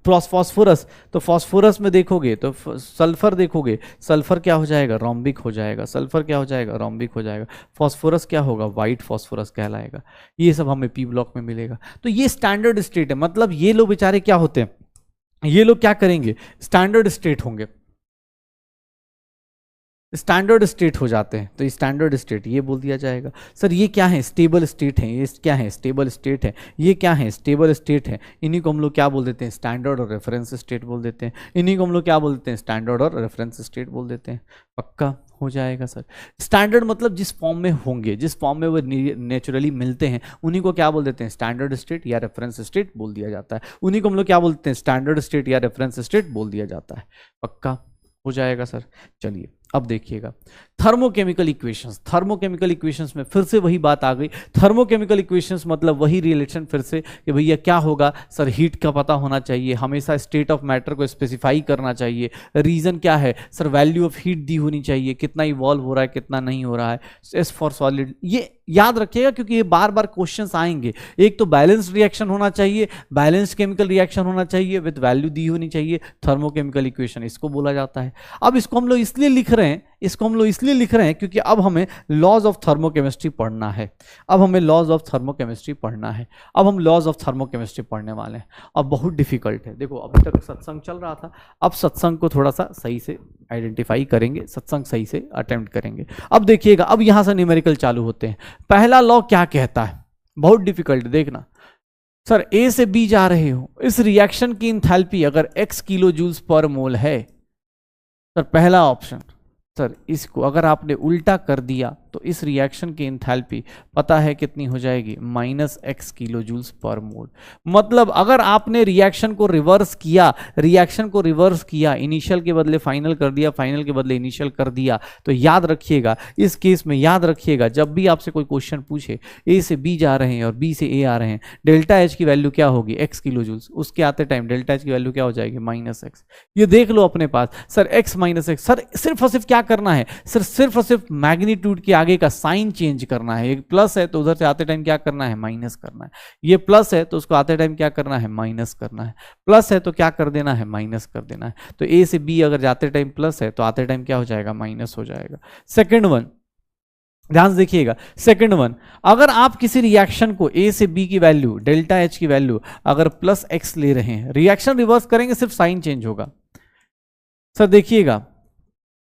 [SPEAKER 1] फॉस्फोरस, तो फॉस्फोरस में देखोगे तो सल्फर देखोगे, सल्फर क्या हो जाएगा? रोम्बिक हो जाएगा। सल्फर क्या हो जाएगा? रोम्बिक हो जाएगा। फॉस्फोरस क्या होगा? वाइट फॉस्फोरस कहलाएगा। ये सब हमें पी ब्लॉक में मिलेगा। तो ये स्टैंडर्ड स्टेट है, मतलब ये लोग बेचारे क्या होते हैं, ये लोग क्या करेंगे? स्टैंडर्ड स्टेट होंगे, स्टैंडर्ड स्टेट हो जाते हैं। तो स्टैंडर्ड स्टेट ये बोल दिया जाएगा। सर ये क्या है? स्टेबल स्टेट है। ये क्या है? स्टेबल स्टेट है। ये क्या है? स्टेबल स्टेट है। इन्हीं को हम लोग क्या बोल देते हैं? स्टैंडर्ड और रेफरेंस स्टेट बोल देते हैं। इन्हीं को हम लोग क्या बोल देते हैं? स्टैंडर्ड और रेफरेंस स्टेट बोल देते हैं। पक्का हो जाएगा सर। स्टैंडर्ड मतलब जिस फॉर्म में होंगे, जिस फॉर्म में वो नेचुरली मिलते हैं, उन्हीं को क्या बोल देते हैं? स्टैंडर्ड स्टेट या रेफरेंस स्टेट बोल दिया जाता है। उन्हीं को हम लोग क्या बोलते हैं? स्टैंडर्ड स्टेट या रेफरेंस स्टेट बोल दिया जाता है। पक्का हो जाएगा सर। चलिए अब देखिएगा थर्मोकेमिकल इक्वेशंस। थर्मोकेमिकल इक्वेशंस में फिर से वही बात आ गई। थर्मोकेमिकल इक्वेशंस मतलब वही रिलेशन फिर से कि भैया क्या होगा सर? हीट का पता होना चाहिए, हमेशा स्टेट ऑफ मैटर को स्पेसिफाई करना चाहिए। रीजन क्या है सर? वैल्यू ऑफ हीट दी होनी चाहिए, कितना इवॉल्व हो रहा है, कितना नहीं हो रहा है। एस फॉर सॉलिड, ये याद रखिएगा क्योंकि ये बार बार क्वेश्चंस आएंगे। एक तो बैलेंस्ड रिएक्शन होना चाहिए, बैलेंस्ड केमिकल रिएक्शन होना चाहिए, विद वैल्यू दी होनी चाहिए। थर्मोकेमिकल इक्वेशन इसको बोला जाता है। अब इसको हम लोग इसलिए लिख रहे हैं, क्योंकि अब हमें लॉज ऑफ थर्मोकेमिस्ट्री पढ़ना है। अब हम लॉज ऑफ थर्मोकेमिस्ट्री पढ़ने वाले हैं। अब बहुत डिफिकल्ट है। देखो अभी तक सत्संग चल रहा था, अब सत्संग को थोड़ा सा सही से आइडेंटिफाई करेंगे, सत्संग सही से अटेम्प्ट करेंगे। अब देखिएगा, अब यहां से न्यूमेरिकल चालू होते हैं। पहला लॉ क्या कहता है? बहुत डिफिकल्ट, देखना सर। ए से बी जा रहे हो, इस रिएक्शन की इंथैल्पी अगर x किलो जूल्स पर मोल है, सर पहला ऑप्शन। सर इसको अगर आपने उल्टा कर दिया तो इस रिएक्शन की इंथैल्पी पता है कितनी हो जाएगी? -x किलो जूल्स पर मोल। मतलब अगर आपने रिएक्शन को रिवर्स किया, इनिशियल के बदले फाइनल कर दिया, फाइनल के बदले इनिशियल कर दिया, तो याद रखिएगा इस केस में, याद रखिएगा जब भी आपसे कोई क्वेश्चन पूछे ए से बी जा रहे हैं और बी से ए आ रहे हैं, डेल्टा एच की वैल्यू क्या होगी? x kilo joules. उसके आते टाइम डेल्टा एच की वैल्यू क्या हो जाएगी? -x। ये देख लो अपने पास सर, x -x। सर सिर्फ और सिर्फ क्या करना है सर? सिर्फ और सिर्फ मैग्नीट्यूड के आगे का साइन चेंज करना है। एक प्लस है तो उधर से आते टाइम क्या करना है? माइनस करना है। ये प्लस है तो उसको आते टाइम क्या करना है? माइनस करना है। प्लस है तो क्या कर देना है? माइनस कर देना है। तो ए से बी अगर जाते टाइम प्लस है तो आते टाइम क्या हो जाएगा? माइनस हो जाएगा। सेकेंड वन, ध्यान से देखिएगा। सेकेंड वन, अगर आप किसी रिएक्शन को ए से बी की वैल्यू, डेल्टा एच की वैल्यू अगर +x ले रहे हैं, रिएक्शन रिवर्स करेंगे सिर्फ साइन चेंज होगा। सर देखिएगा,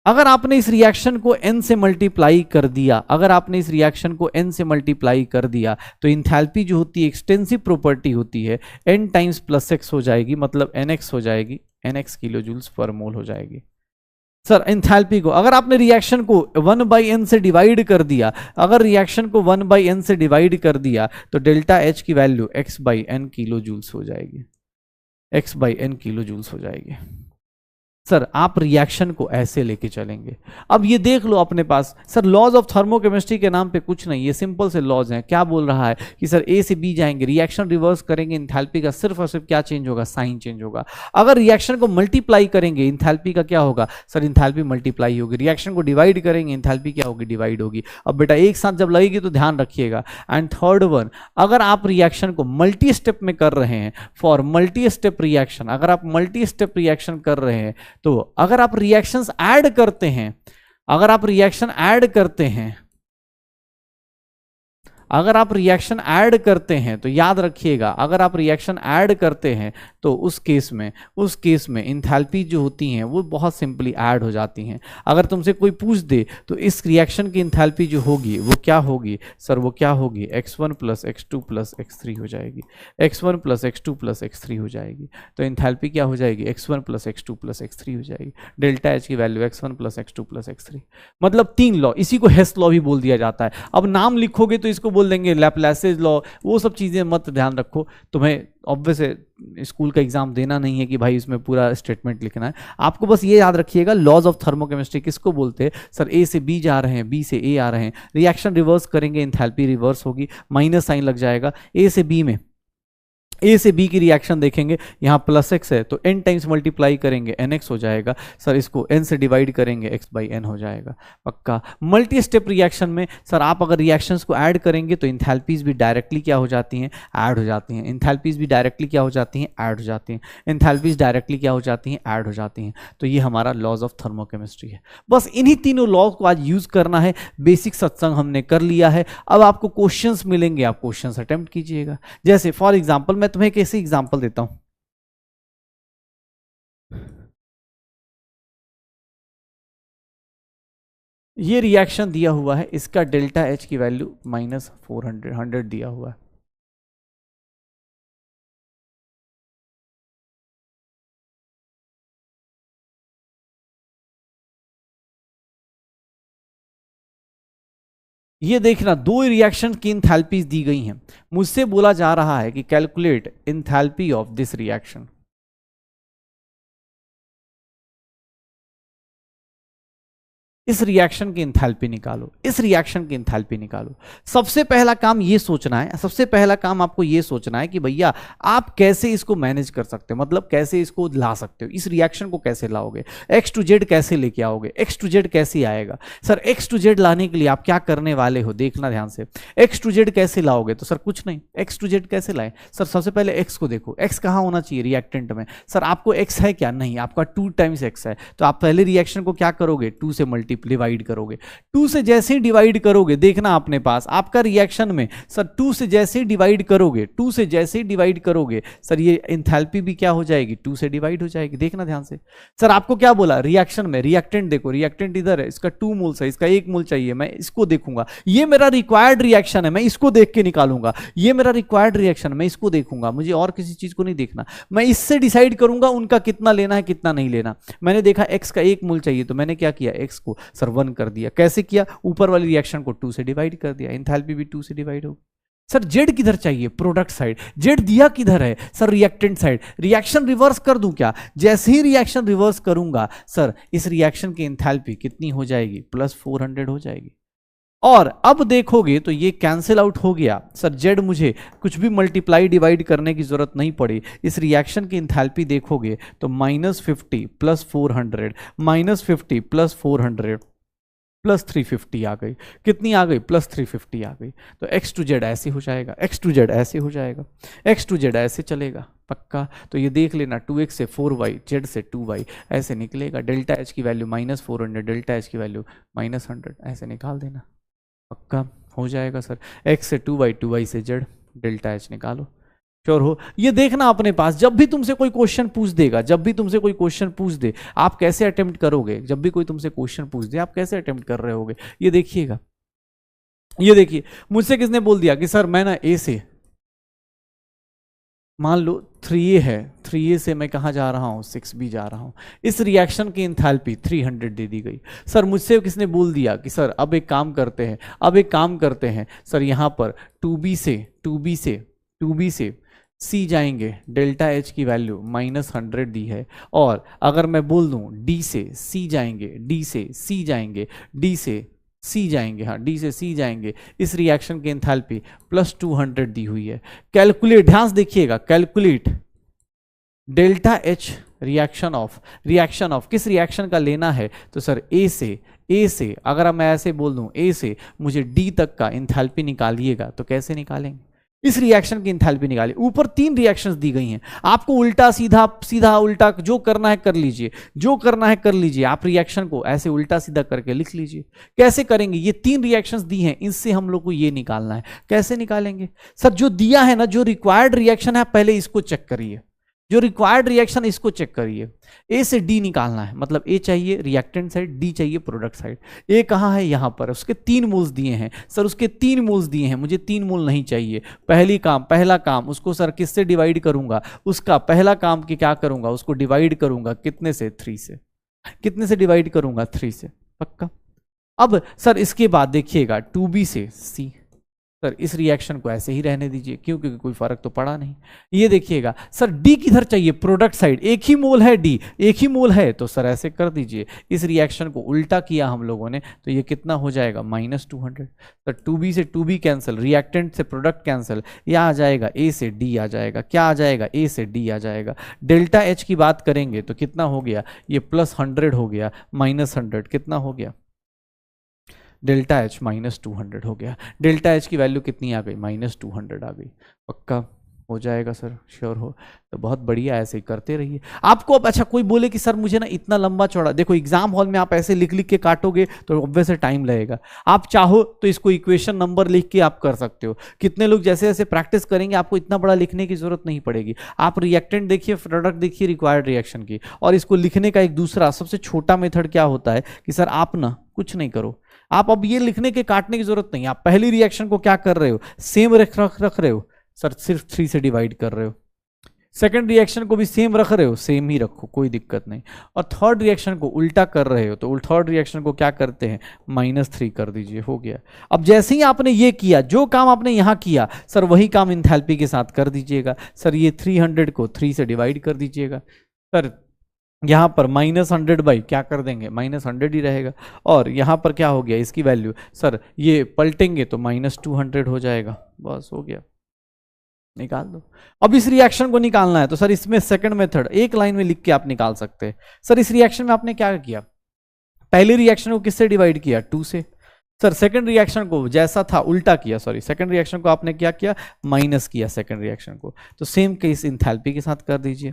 [SPEAKER 1] अगर आपने इस रिएक्शन को n से मल्टीप्लाई कर दिया, तो इंथैल्पी जो होती है, एक्सटेंसिव प्रॉपर्टी होती है, n टाइम्स +x हो जाएगी, मतलब nx हो जाएगी, nx किलो जूल्स पर मोल हो जाएगी। सर इंथैल्पी को अगर आपने रिएक्शन को 1/n से डिवाइड कर दिया, तो डेल्टा एच की वैल्यू x/n किलो जूल्स हो जाएगी, सर आप रिएक्शन को ऐसे लेके चलेंगे। अब ये देख लो अपने पास, सर लॉज ऑफ थर्मोकेमिस्ट्री के नाम पे कुछ नहीं, ये सिंपल से लॉज हैं। क्या बोल रहा है कि सर ए से बी जाएंगे, रिएक्शन रिवर्स करेंगे, इंथैल्पी का सिर्फ और सिर्फ क्या चेंज होगा, साइन चेंज होगा। अगर रिएक्शन को मल्टीप्लाई करेंगे इंथैल्पी का क्या होगा, सर इंथैल्पी मल्टीप्लाई होगी। रिएक्शन को डिवाइड करेंगे इंथैल्पी क्या होगी, डिवाइड होगी। अब बेटा एक साथ जब लगेगी तो ध्यान रखिएगा। एंड थर्ड वन, अगर आप रिएक्शन को मल्टी स्टेप में कर रहे हैं, फॉर मल्टी स्टेप रिएक्शन, अगर आप मल्टी स्टेप रिएक्शन कर रहे हैं, तो अगर आप रिएक्शंस ऐड करते हैं, अगर आप रिएक्शन ऐड करते हैं, अगर आप रिएक्शन ऐड करते हैं तो याद रखिएगा, अगर आप रिएक्शन ऐड करते हैं तो उस केस में इंथैल्पी जो होती हैं वो बहुत सिंपली ऐड हो जाती हैं। अगर तुमसे कोई पूछ दे तो इस रिएक्शन की इंथैल्पी जो होगी वो क्या होगी, सर वो क्या होगी, x1 plus x2 plus x3 हो जाएगी, x1 plus x2 plus x3 हो जाएगी। तो इंथैल्पी क्या हो जाएगी, x1 plus x2 plus x3 हो जाएगी। डेल्टा एच की value x1 plus x2 plus x3, मतलब 3 लॉ, इसी को हेस लॉ भी बोल दिया जाता है। अब नाम लिखोगे तो इसको बोल देंगे लैप्लासेस लॉ, वो सब चीजें मत ध्यान रखो, तुम्हें ऑब्वियसली स्कूल का एग्जाम देना नहीं है कि भाई इसमें पूरा स्टेटमेंट लिखना है। आपको बस ये याद रखिएगा लॉज ऑफ थर्मोकेमिस्ट्री किसको बोलते हैं, सर ए से बी जा रहे हैं, बी से ए आ रहे हैं, रिएक्शन रिवर्स करेंगे इंथैल्पी रिवर्स होगी, माइनस साइन लग जाएगा। ए से बी में, ए से बी की रिएक्शन देखेंगे, यहाँ प्लस एक्स है तो n टाइम्स मल्टीप्लाई करेंगे nx हो जाएगा। सर इसको n से डिवाइड करेंगे x बाई n हो जाएगा, पक्का। मल्टी स्टेप रिएक्शन में सर आप अगर रिएक्शंस को ऐड करेंगे तो इंथैल्पीज भी डायरेक्टली क्या हो जाती हैं, ऐड हो जाती हैं। इंथैल्पीज भी डायरेक्टली क्या हो जाती हैं, ऐड हो जाती हैं। इंथैल्पीज डायरेक्टली क्या हो जाती हैं, ऐड हो जाती हैं। तो ये हमारा लॉज ऑफ थर्मोकेमिस्ट्री है। बस इन्हीं तीनों लॉज को आज यूज करना है। बेसिक सत्संग हमने कर लिया है। अब आपको क्वेश्चंस मिलेंगे, आप क्वेश्चंस अटेम्प्ट कीजिएगा। जैसे फॉर एग्जांपल मैं तुम्हें कैसे एग्जांपल देता हूं, ये रिएक्शन दिया हुआ है, इसका डेल्टा एच की वैल्यू माइनस 400 दिया हुआ है। ये देखना दो रिएक्शन की इंथैल्पीज दी गई हैं। मुझसे बोला जा रहा है कि calculate enthalpy of this reaction. इस रिएक्शन की इंथैल्पी निकालो, इस रिएक्शन की इंथैल्पी निकालो। सबसे पहला काम ये सोचना है, सबसे पहला काम आपको ये सोचना है कि भैया आप कैसे इसको मैनेज कर सकते हो, मतलब कैसे इसको ला सकते हो, इस रिएक्शन को कैसे लाओगे, x टू जेड कैसे लेके आओगे, x टू जेड कैसे आएगा। सर x टू जेड लाने के लिए आप क्या करने वाले हो, देखना ध्यान से। x टू जेड कैसे लाओगे, तो सर कुछ नहीं, x टू जेड कैसे लाए, सर सबसे पहले x को देखो, x कहाँ होना चाहिए रिएक्टेंट में। सर आपको x है क्या, नहीं, आपका 2 टाइम्स x है, तो आप पहले रिएक्शन को क्या करोगे, 2 से डिवाइड करोगे। 2 से जैसे ही डिवाइड करोगे, देखना अपने पास आपका रिएक्शन में सर 2 से जैसे ही डिवाइड करोगे, 2 से जैसे ही डिवाइड करोगे सर ये एंथैल्पी भी क्या हो जाएगी, 2 से डिवाइड हो जाएगी। देखना ध्यान से। सर आपको क्या बोला, रिएक्शन में रिएक्टेंट देखो, रिएक्टेंट इधर है, इसका 2 मोल्स है, इसका 1 मोल चाहिए, मैं इसको देखूंगा, ये मेरा रिक्वायर्ड रिएक्शन है, मैं इसको देख के निकालूंगा। ये मेरा रिक्वायर्ड रिएक्शन, मैं इसको देखूंगा, मुझे और किसी चीज को नहीं देखना। मैं इससे डिसाइड करूंगा उनका कितना लेना है कितना नहीं लेना। मैंने देखा x का 1 मोल चाहिए, तो मैंने क्या किया, x को सर 1 कर दिया। कैसे किया, ऊपर वाली रिएक्शन को 2 से डिवाइड कर दिया, एंथैल्पी भी 2 से डिवाइड हो। सर जेड किधर चाहिए, प्रोडक्ट साइड, जेड दिया किधर है, sir reactant side. Reaction reverse कर दूं क्या, जैसे ही रिएक्शन रिवर्स करूंगा सर इस रिएक्शन की एंथैल्पी कितनी हो जाएगी, प्लस 400 हो जाएगी। और अब देखोगे तो ये कैंसिल आउट हो गया। सर जेड मुझे कुछ भी मल्टीप्लाई डिवाइड करने की जरूरत नहीं पड़ी। इस रिएक्शन की इंथैल्पी देखोगे तो -50 प्लस 400, -50 प्लस 400 प्लस 350 आ गई। कितनी आ गई, प्लस 350 आ गई। तो x टू जेड ऐसे हो जाएगा, x टू जेड ऐसे हो जाएगा, x टू जेड ऐसे चलेगा, पक्का। तो ये देख लेना 2x से 4y, z से 2y ऐसे निकलेगा। डेल्टा h की वैल्यू -400, डेल्टा h की वैल्यू -100 ऐसे निकाल देना, पक्का हो जाएगा सर। x से 2y, 2y से z, डेल्टा h निकालो, श्योर हो। ये देखना अपने पास, जब भी तुमसे कोई क्वेश्चन पूछ देगा, जब भी तुमसे कोई क्वेश्चन पूछ दे, आप कैसे अटेम्प्ट करोगे। जब भी कोई तुमसे क्वेश्चन पूछ दे आप कैसे अटेम्प्ट कर रहे होगे, ये देखिएगा। ये देखिए मुझसे किसने बोल दिया कि सर मैं ना ए से, मान लो 3a है, 3a से मैं कहाँ जा रहा हूँ, 6b जा रहा हूँ। इस रिएक्शन की एंथैल्पी 300 दे दी गई। सर मुझसे किसने बोल दिया कि सर अब एक काम करते हैं, अब एक काम करते हैं सर यहाँ पर 2b से सी जाएंगे, डेल्टा एच की वैल्यू -100 दी है। और अगर मैं बोल दूं डी से सी जाएंगे, डी से सी जाएंगे, डी से सी जाएंगे, हाँ डी से सी जाएंगे, इस रिएक्शन की एंथैल्पी +200 दी हुई है। कैलकुलेट, ध्यान से देखिएगा, calculate delta H reaction of किस रिएक्शन का लेना है, तो सर ए से अगर मैं ऐसे बोल दूं ए से मुझे डी तक का इंथैल्पी निकालिएगा, तो कैसे निकालेंगे, इस रिएक्शन की इंथैल्पी निकालिए। ऊपर 3 रिएक्शंस दी गई हैं, आपको उल्टा सीधा सीधा उल्टा जो करना है कर लीजिए, जो करना है कर लीजिए। आप रिएक्शन को ऐसे उल्टा सीधा करके लिख लीजिए। कैसे करेंगे, ये 3 रिएक्शंस दी हैं, इनसे हम लोग को ये निकालना है। कैसे निकालेंगे सर, जो दिया है ना, जो रिक्वायर्ड रिएक्शन है पहले इसको चेक करिए, जो रिक्वायर्ड रिएक्शन इसको चेक करिए। ए से डी निकालना है, मतलब ए चाहिए रिएक्टेंट साइड, डी चाहिए प्रोडक्ट साइड। ए कहाँ है, यहां पर, उसके 3 मोल्स दिए हैं सर, उसके 3 मोल्स दिए हैं, मुझे 3 मोल नहीं चाहिए। पहला काम उसको सर किससे डिवाइड करूंगा, उसका पहला काम की क्या करूंगा, उसको डिवाइड करूंगा कितने से, 3 से। कितने से डिवाइड करूंगा, 3 से, पक्का। अब सर इसके बाद देखिएगा 2b से c, सर इस रिएक्शन को ऐसे ही रहने दीजिए, क्योंकि कोई फर्क तो पड़ा नहीं। ये देखिएगा सर डी किधर चाहिए, प्रोडक्ट साइड, एक ही मोल है डी, एक ही मोल है, तो सर ऐसे कर दीजिए। इस रिएक्शन को उल्टा किया हम लोगों ने, तो ये कितना हो जाएगा, -200। सर 2b से 2b कैंसिल, रिएक्टेंट से प्रोडक्ट कैंसिल, यह आ जाएगा ए से डी आ जाएगा, क्या आ जाएगा, ए से डी आ जाएगा। डेल्टा एच की बात करेंगे तो कितना हो गया, ये +100 हो गया, -100 कितना हो गया, डेल्टा एच -200 हो गया। डेल्टा एच की वैल्यू कितनी आ गई, -200 आ गई। पक्का हो जाएगा सर, श्योर हो तो बहुत बढ़िया, ऐसे ही करते रहिए। आपको अब अच्छा कोई बोले कि सर मुझे ना इतना लंबा चौड़ा, देखो एग्जाम हॉल में आप ऐसे लिख लिख के काटोगे तो ऑब्वियसली टाइम लगेगा। आप चाहो तो इसको इक्वेशन नंबर लिख के आप कर सकते हो। कितने लोग जैसे जैसे प्रैक्टिस करेंगे आपको इतना बड़ा लिखने की जरूरत नहीं पड़ेगी। आप रिएक्टेंट देखिए, प्रोडक्ट देखिए रिक्वायर्ड रिएक्शन की, और इसको लिखने का एक दूसरा सबसे छोटा मेथड क्या होता है कि सर आप ना कुछ नहीं करो, आप अब ये लिखने के काटने की जरूरत नहीं, आप पहली रिएक्शन को क्या कर रहे हो, सेम रख रहे हो सर, सिर्फ 3 से डिवाइड कर रहे हो। सेकंड रिएक्शन को भी सेम रख रहे हो, सेम ही रखो, कोई दिक्कत नहीं। और थर्ड रिएक्शन को उल्टा कर रहे हो, तो थर्ड रिएक्शन को क्या करते हैं, -3 कर दीजिए, हो गया। अब जैसे ही आपने ये किया, जो काम आपने यहां किया सर वही काम इंथैल्पी के साथ कर दीजिएगा। सर ये 300 को 3 से डिवाइड कर दीजिएगा, सर यहां पर -100 बाई क्या कर देंगे, -100 ही रहेगा। और यहां पर क्या हो गया, इसकी वैल्यू सर ये पलटेंगे तो -200 हो जाएगा, बस हो गया, निकाल दो। अब इस रिएक्शन को निकालना है तो सर इसमें सेकंड मेथड एक लाइन में लिख के आप निकाल सकते हैं। सर इस रिएक्शन में आपने क्या किया, पहले रिएक्शन को किससे डिवाइड किया, 2 से। सर सेकंड रिएक्शन को जैसा था उल्टा किया, सॉरी सेकंड रिएक्शन को आपने क्या किया, माइनस किया सेकंड रिएक्शन को, तो सेम केस इंथैल्पी के साथ कर दीजिए।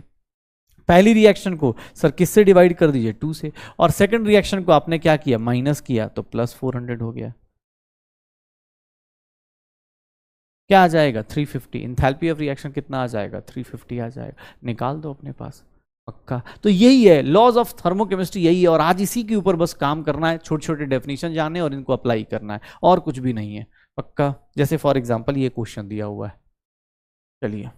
[SPEAKER 1] पहली रिएक्शन को सर किससे डिवाइड कर दीजिए, 2 से, और सेकंड रिएक्शन को आपने क्या किया, माइनस किया, तो +400 हो गया। क्या आ जाएगा, 350। इंथैल्पी ऑफ रिएक्शन कितना आ जाएगा, 350 आ जाएगा, निकाल दो अपने पास, पक्का। तो यही है लॉज ऑफ थर्मोकेमिस्ट्री, यही है, और आज इसी के ऊपर बस काम करना है, छोटे छोटे डेफिनेशन जानने और इनको अप्लाई करना है, और कुछ भी नहीं है, पक्का। जैसे फॉर एग्जांपल ये क्वेश्चन दिया हुआ है, चलिए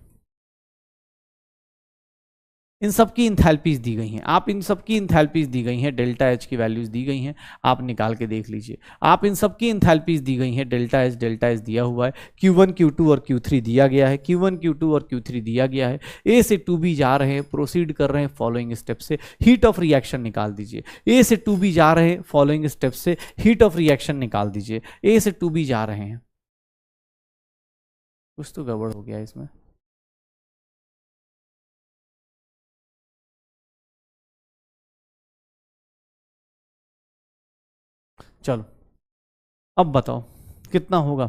[SPEAKER 1] इन सब की इंथैल्पीज दी गई हैं, आप इन सब की इंथैल्पीज दी गई हैं, डेल्टा एच की वैल्यूज दी गई हैं, आप निकाल के देख लीजिए। आप इन सब की इंथैल्पीज दी गई हैं, डेल्टा एच दिया हुआ है, Q1 Q2 और Q3 दिया गया है, Q1 Q2 और Q3 दिया गया है। ए से 2B जा रहे हैं, प्रोसीड कर रहे हैं फॉलोइंग स्टेप से, हीट ऑफ रिएक्शन निकाल दीजिए। ए से 2B जा रहे हैं, फॉलोइंग स्टेप से हीट ऑफ रिएक्शन निकाल दीजिए। ए से 2B जा रहे हैं, कुछ तो गड़बड़ हो गया इसमें, चलो अब बताओ कितना होगा,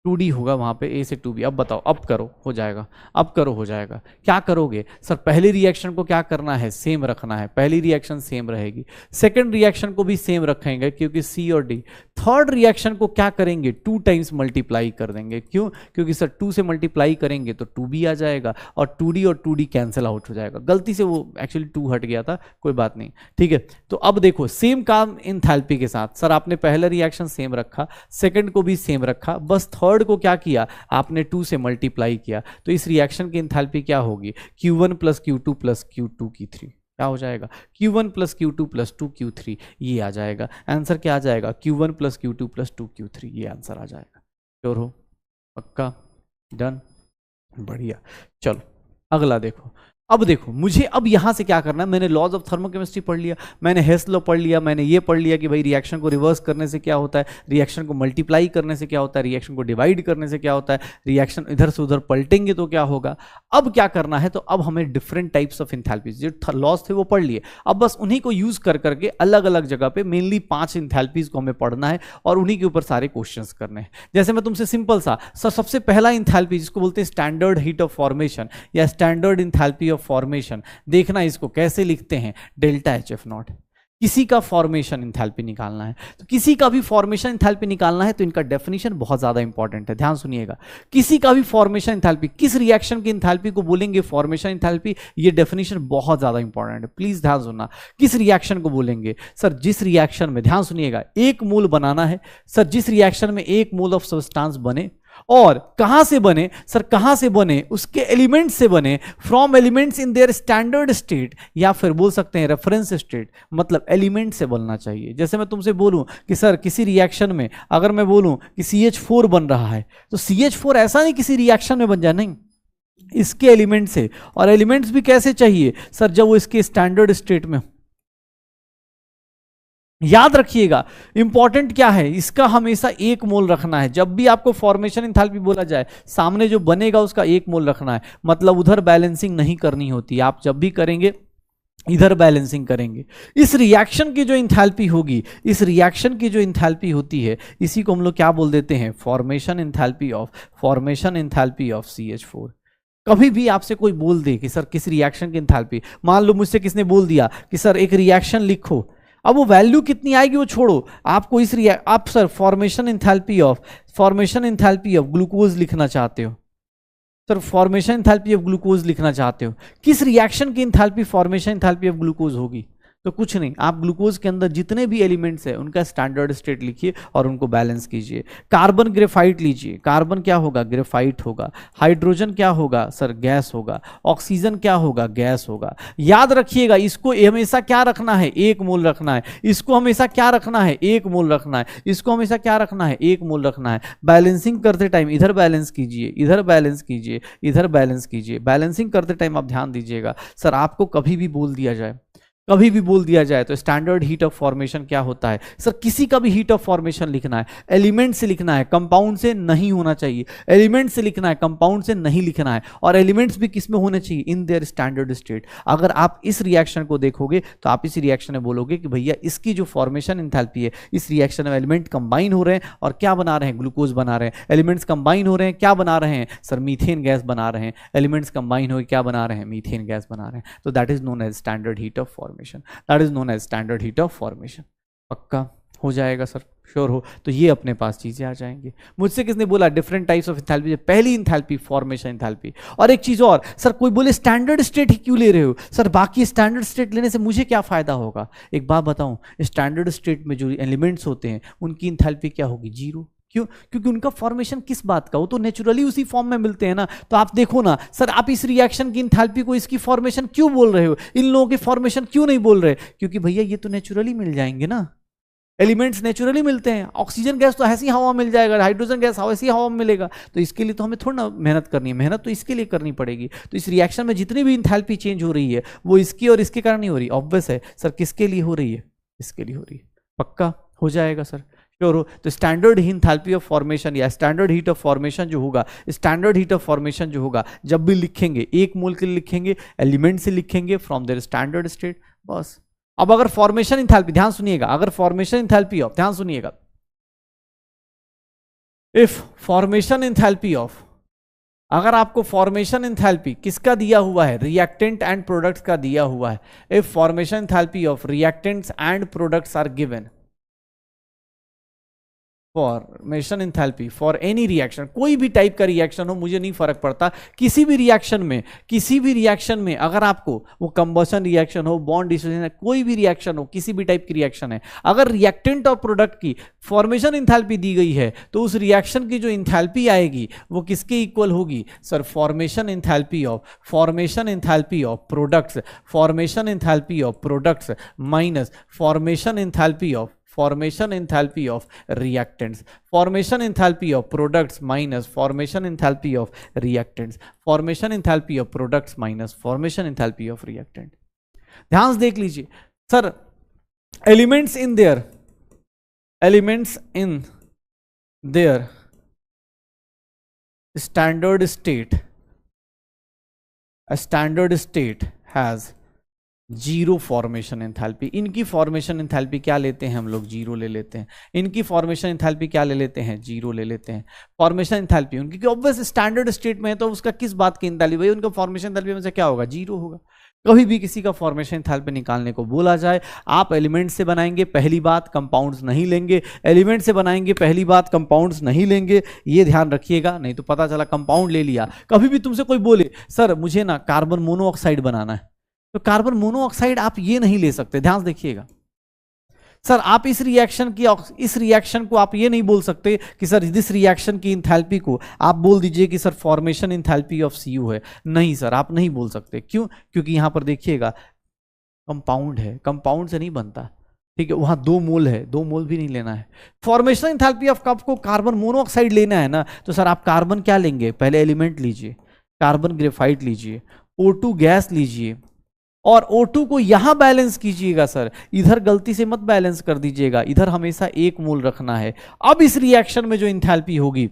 [SPEAKER 1] 2D होगा वहां पे, ए से 2B। अब बताओ, अब करो हो जाएगा, अब करो हो जाएगा। क्या करोगे सर, पहली रिएक्शन को क्या करना है, सेम रखना है, पहली रिएक्शन सेम रहेगी। सेकंड रिएक्शन को भी सेम रखेंगे क्योंकि C और D। थर्ड रिएक्शन को क्या करेंगे, 2 टाइम्स मल्टीप्लाई कर देंगे, क्यों, क्योंकि सर 2 से मल्टीप्लाई करेंगे तो 2B आ जाएगा, और 2D और 2D कैंसिल आउट हो जाएगा। गलती से वो एक्चुअली 2 हट गया था, कोई बात नहीं, ठीक है। तो अब देखो सेम काम इंथैल्पी के साथ, सर आपने पहला रिएक्शन सेम रखा, सेकंड को भी सेम रखा, बस थर्ड को क्या किया, आपने 2 से मल्टीप्लाई किया, तो इस रिएक्शन की एंथैल्पी क्या होगी, Q1 + Q2 + Q2 Q3, क्या हो जाएगा, Q1 + Q2 + 2 Q3, ये आ जाएगा आंसर। क्या आ जाएगा, Q1 + Q2 + 2 Q3, ये आंसर आ जाएगा। श्योर हो, पक्का, डन, बढ़िया। चलो अगला देखो। अब देखो मुझे अब यहां से क्या करना है, मैंने लॉज ऑफ थर्मोकेमिस्ट्री पढ़ लिया, मैंने हेस लॉ पढ़ लिया, मैंने ये पढ़ लिया कि भाई रिएक्शन को रिवर्स करने से क्या होता है, रिएक्शन को मल्टीप्लाई करने से क्या होता है, रिएक्शन को डिवाइड करने से क्या होता है, रिएक्शन इधर से उधर पलटेंगे तो क्या होगा। अब क्या करना है, तो अब हमें डिफरेंट टाइप्स ऑफ इंथैल्पीज जो लॉज थे वो पढ़ लिए, अब बस उन्हीं को यूज कर करके अलग अलग जगह पे मेनली 5 इंथैल्पीज को हमें पढ़ना है और उन्हीं के ऊपर सारे क्वेश्चंस करने हैं। जैसे मैं तुमसे सिंपल सा सबसे पहला इंथैल्पी जिसको बोलते हैं स्टैंडर्ड हीट ऑफ फॉर्मेशन या स्टैंडर्ड इंथैल्पी ऑफ फॉर्मेशन, देखना इसको कैसे लिखते हैं, डेल्टा एच एफ नॉट। किसी का फॉर्मेशन इंथैल्पी निकालना है, तो किसी का भी फॉर्मेशन इंथैल्पी निकालना है तो इनका डेफिनेशन बहुत ज्यादा इंपॉर्टेंट है, ध्यान सुनिएगा। किसी का भी फॉर्मेशन इंथैल्पी, किस रिएक्शन की इंथैल्पी को बोलेंगे फॉर्मेशन इंथैल्पी, ये डेफिनेशन बहुत ज्यादा इंपॉर्टेंट है, प्लीज ध्यान सुनना। किस रिएक्शन को बोलेंगे, सर जिस रिएक्शन में, ध्यान सुनिएगा, एक मोल बनाना है, सर जिस रिएक्शन में एक मोल ऑफ सब्सटेंस बने, और कहां से बने, सर कहां से बने, उसके एलिमेंट से बने, from elements in their standard state, या फिर बोल सकते हैं रेफरेंस स्टेट, मतलब एलिमेंट से बनना चाहिए। जैसे मैं तुमसे बोलूं कि सर किसी रिएक्शन में अगर मैं बोलूं कि CH4 बन रहा है, तो CH4 ऐसा नहीं किसी रिएक्शन में बन जाए, नहीं, इसके एलिमेंट से, और एलिमेंट्स भी कैसे चाहिए, सर जब वो इसके स्टैंडर्ड स्टेट में। याद रखिएगा इंपॉर्टेंट क्या है, इसका हमेशा 1 मोल रखना है। जब भी आपको फॉर्मेशन इंथैल्पी बोला जाए, सामने जो बनेगा उसका 1 मोल रखना है, मतलब उधर बैलेंसिंग नहीं करनी होती। आप जब भी करेंगे इधर बैलेंसिंग करेंगे। इस रिएक्शन की जो इंथैल्पी होगी, इस रिएक्शन की जो इंथैल्पी होती है, इसी को हम लोग क्या बोल देते हैं, फॉर्मेशन इंथैल्पी ऑफ CH4। कभी भी आपसे कोई बोल दे कि सर किस रिएक्शन की इंथैल्पी, मान लो मुझसे किसने बोल दिया कि सर एक रिएक्शन लिखो, अब वो वैल्यू कितनी आएगी वो छोड़ो, आपको इस आप sir formation enthalpy of glucose लिखना चाहते हो, sir formation enthalpy of glucose लिखना चाहते हो, किस रिएक्शन की enthalpy formation enthalpy of glucose होगी, तो कुछ नहीं, आप ग्लूकोज के अंदर जितने भी एलिमेंट्स हैं उनका स्टैंडर्ड स्टेट लिखिए और उनको बैलेंस कीजिए। कार्बन ग्रेफाइट लीजिए, कार्बन क्या होगा, ग्रेफाइट होगा। हाइड्रोजन क्या होगा, सर गैस होगा। ऑक्सीजन क्या होगा, गैस होगा। याद रखिएगा इसको हमेशा क्या रखना है, 1 मोल रखना है। इसको हमेशा क्या रखना है, 1 मोल रखना है। इसको हमेशा क्या रखना है, 1 मोल रखना है। बैलेंसिंग करते टाइम इधर बैलेंस कीजिए, इधर बैलेंस कीजिए, इधर बैलेंस कीजिए। बैलेंसिंग करते टाइम आप ध्यान दीजिएगा, सर आपको कभी भी बोल दिया जाए, कभी भी बोल दिया जाए तो स्टैंडर्ड हीट ऑफ फॉर्मेशन क्या होता है, सर किसी का भी हीट ऑफ फॉर्मेशन लिखना है, एलिमेंट से लिखना है, कंपाउंड से नहीं होना चाहिए। एलिमेंट से लिखना है, कंपाउंड से नहीं लिखना है, और एलिमेंट्स भी किस में होने चाहिए, इन देयर स्टैंडर्ड स्टेट। अगर आप इस रिएक्शन को देखोगे तो आप इस रिएक्शन में बोलोगे कि भैया इसकी जो फॉर्मेशन इंथैल्पी है, इस रिएक्शन में एलिमेंट कंबाइन हो रहे हैं और क्या बना रहे हैं, ग्लूकोज बना रहे हैं। एलिमेंट्स कंबाइन हो रहे हैं, क्या बना रहे हैं, सर मीथेन गैस बना रहे हैं। एलिमेंट्स कंबाइन हो क्या बना रहे हैं, मीथेन गैस बना रहे हैं। तो that is known as standard heat of formation, that is known as standard heat of formation. पक्का हो जाएगा सर, श्योर हो, तो ये अपने पास चीजें आ जाएंगी। मुझसे किसने बोला डिफरेंट टाइप्स ऑफ इंथैल्पी, पहली इंथैल्पी फॉर्मेशन इंथैल्पी। और एक चीज और, सर कोई बोले स्टैंडर्ड स्टेट ही क्यों ले रहे हो, सर बाकी स्टैंडर्ड स्टेट लेने से मुझे क्या फायदा होगा। एक बात बताऊं, स्टैंडर्ड स्टेट में जो एलिमेंट्स होते हैं उनकी इंथैल्पी क्या होगी, 0। क्यों, क्योंकि उनका फॉर्मेशन किस बात का, वो तो नेचुरली उसी फॉर्म में मिलते हैं ना। तो आप देखो ना, सर आप इस रिएक्शन की इंथैल्पी को इसकी फॉर्मेशन क्यों बोल रहे हो, इन लोगों की फॉर्मेशन क्यों नहीं बोल रहे, क्योंकि भैया ये तो नेचुरली मिल जाएंगे ना, एलिमेंट्स नेचुरली मिलते हैं। ऑक्सीजन गैस तो ऐसी हवा में मिल जाएगा, हाइड्रोजन गैस ऐसी हवा में मिलेगा, तो इसके लिए तो हमें थोड़ा ना मेहनत करनी है, मेहनत तो इसके लिए करनी पड़ेगी। तो इस रिएक्शन में जितनी भी इंथैल्पी चेंज हो रही है वो इसकी और इसके कारण नहीं हो रही, ऑब्वियस है सर, किसके लिए हो रही है, इसके लिए हो रही है। पक्का हो जाएगा सर, श्योर हो। तो स्टैंडर्ड इंथैल्पी ऑफ फॉर्मेशन या स्टैंडर्ड हीट ऑफ फॉर्मेशन जो होगा, स्टैंडर्ड हीट ऑफ फॉर्मेशन जो होगा, जब भी लिखेंगे 1 मोल के लिए लिखेंगे, एलिमेंट से लिखेंगे फ्रॉम देयर स्टैंडर्ड स्टेट, बस। अब अगर फॉर्मेशन इंथैल्पी, ध्यान सुनिएगा, अगर फॉर्मेशन इंथैल्पी ऑफ, ध्यान सुनिएगा, इफ फॉर्मेशन इंथैल्पी ऑफ, अगर आपको फॉर्मेशन इंथैल्पी किसका दिया हुआ है, रिएक्टेंट एंड प्रोडक्ट्स का दिया हुआ है, if formation enthalpy of reactants and products are given, formation enthalpy for any reaction, कोई भी टाइप का रिएक्शन हो, मुझे नहीं फर्क पड़ता, किसी भी रिएक्शन में अगर आपको वो कंबशन रिएक्शन हो, बॉन्ड डिसोसिएशन, कोई भी रिएक्शन हो, किसी भी टाइप की रिएक्शन है, अगर रिएक्टेंट और प्रोडक्ट की फॉर्मेशन इंथैल्पी दी गई है तो उस रिएक्शन की जो इंथैल्पी आएगी वो किसके इक्वल होगी, sir formation enthalpy of products, formation enthalpy of products minus formation enthalpy of formation enthalpy of reactants, formation enthalpy of products minus formation enthalpy of reactants, formation enthalpy of products minus formation enthalpy of reactant. ध्यान से देख लीजिए sir, elements in their standard state, a standard state has zero formation enthalpy. इनकी फॉर्मेशन एंथैल्पी क्या लेते हैं हम लोग, जीरो ले लेते हैं। इनकी फॉर्मेशन एंथैल्पी क्या ले लेते हैं, जीरो ले लेते हैं। फॉर्मेशन एंथैल्पी उनकी, क्योंकि ऑब्वियस स्टैंडर्ड स्टेट में है तो उसका किस बात की एंथैल्पी, भाई उनका फॉर्मेशन एंथैल्पी में से क्या होगा, जीरो होगा। कभी भी किसी का फॉर्मेशन एंथैल्पी निकालने को बोला जाए, आप एलिमेंट से बनाएंगे पहली बात, कंपाउंड्स नहीं लेंगे। एलिमेंट से बनाएंगे पहली बात, कंपाउंड्स नहीं लेंगे, ये ध्यान रखिएगा, नहीं तो पता चला कंपाउंड ले लिया। कभी भी तुमसे कोई बोले सर मुझे ना कार्बन मोनोऑक्साइड बनाना है, तो कार्बन मोनोऑक्साइड आप ये नहीं ले सकते, ध्यान से देखिएगा। सर आप इस रिएक्शन को आप ये नहीं बोल सकते कि सर इस रिएक्शन की इंथैल्पी को आप बोल दीजिए कि sir formation enthalpy of Cu है। नहीं सर, आप नहीं बोल सकते। क्यों? क्योंकि यहां पर देखिएगा कंपाउंड है, कंपाउंड से नहीं बनता, ठीक है। वहां 2 मोल है, 2 मोल भी नहीं लेना है। फॉर्मेशन इंथैल्पी ऑफ कप को कार्बन मोनोऑक्साइड लेना है ना, तो सर आप कार्बन क्या लेंगे, पहले एलिमेंट लीजिए, कार्बन ग्रेफाइट लीजिए, O2 गैस लीजिए और O2 को यहां बैलेंस कीजिएगा। सर इधर गलती से मत बैलेंस कर दीजिएगा, इधर हमेशा 1 मोल रखना है। अब इस रिएक्शन में जो इंथैल्पी होगी,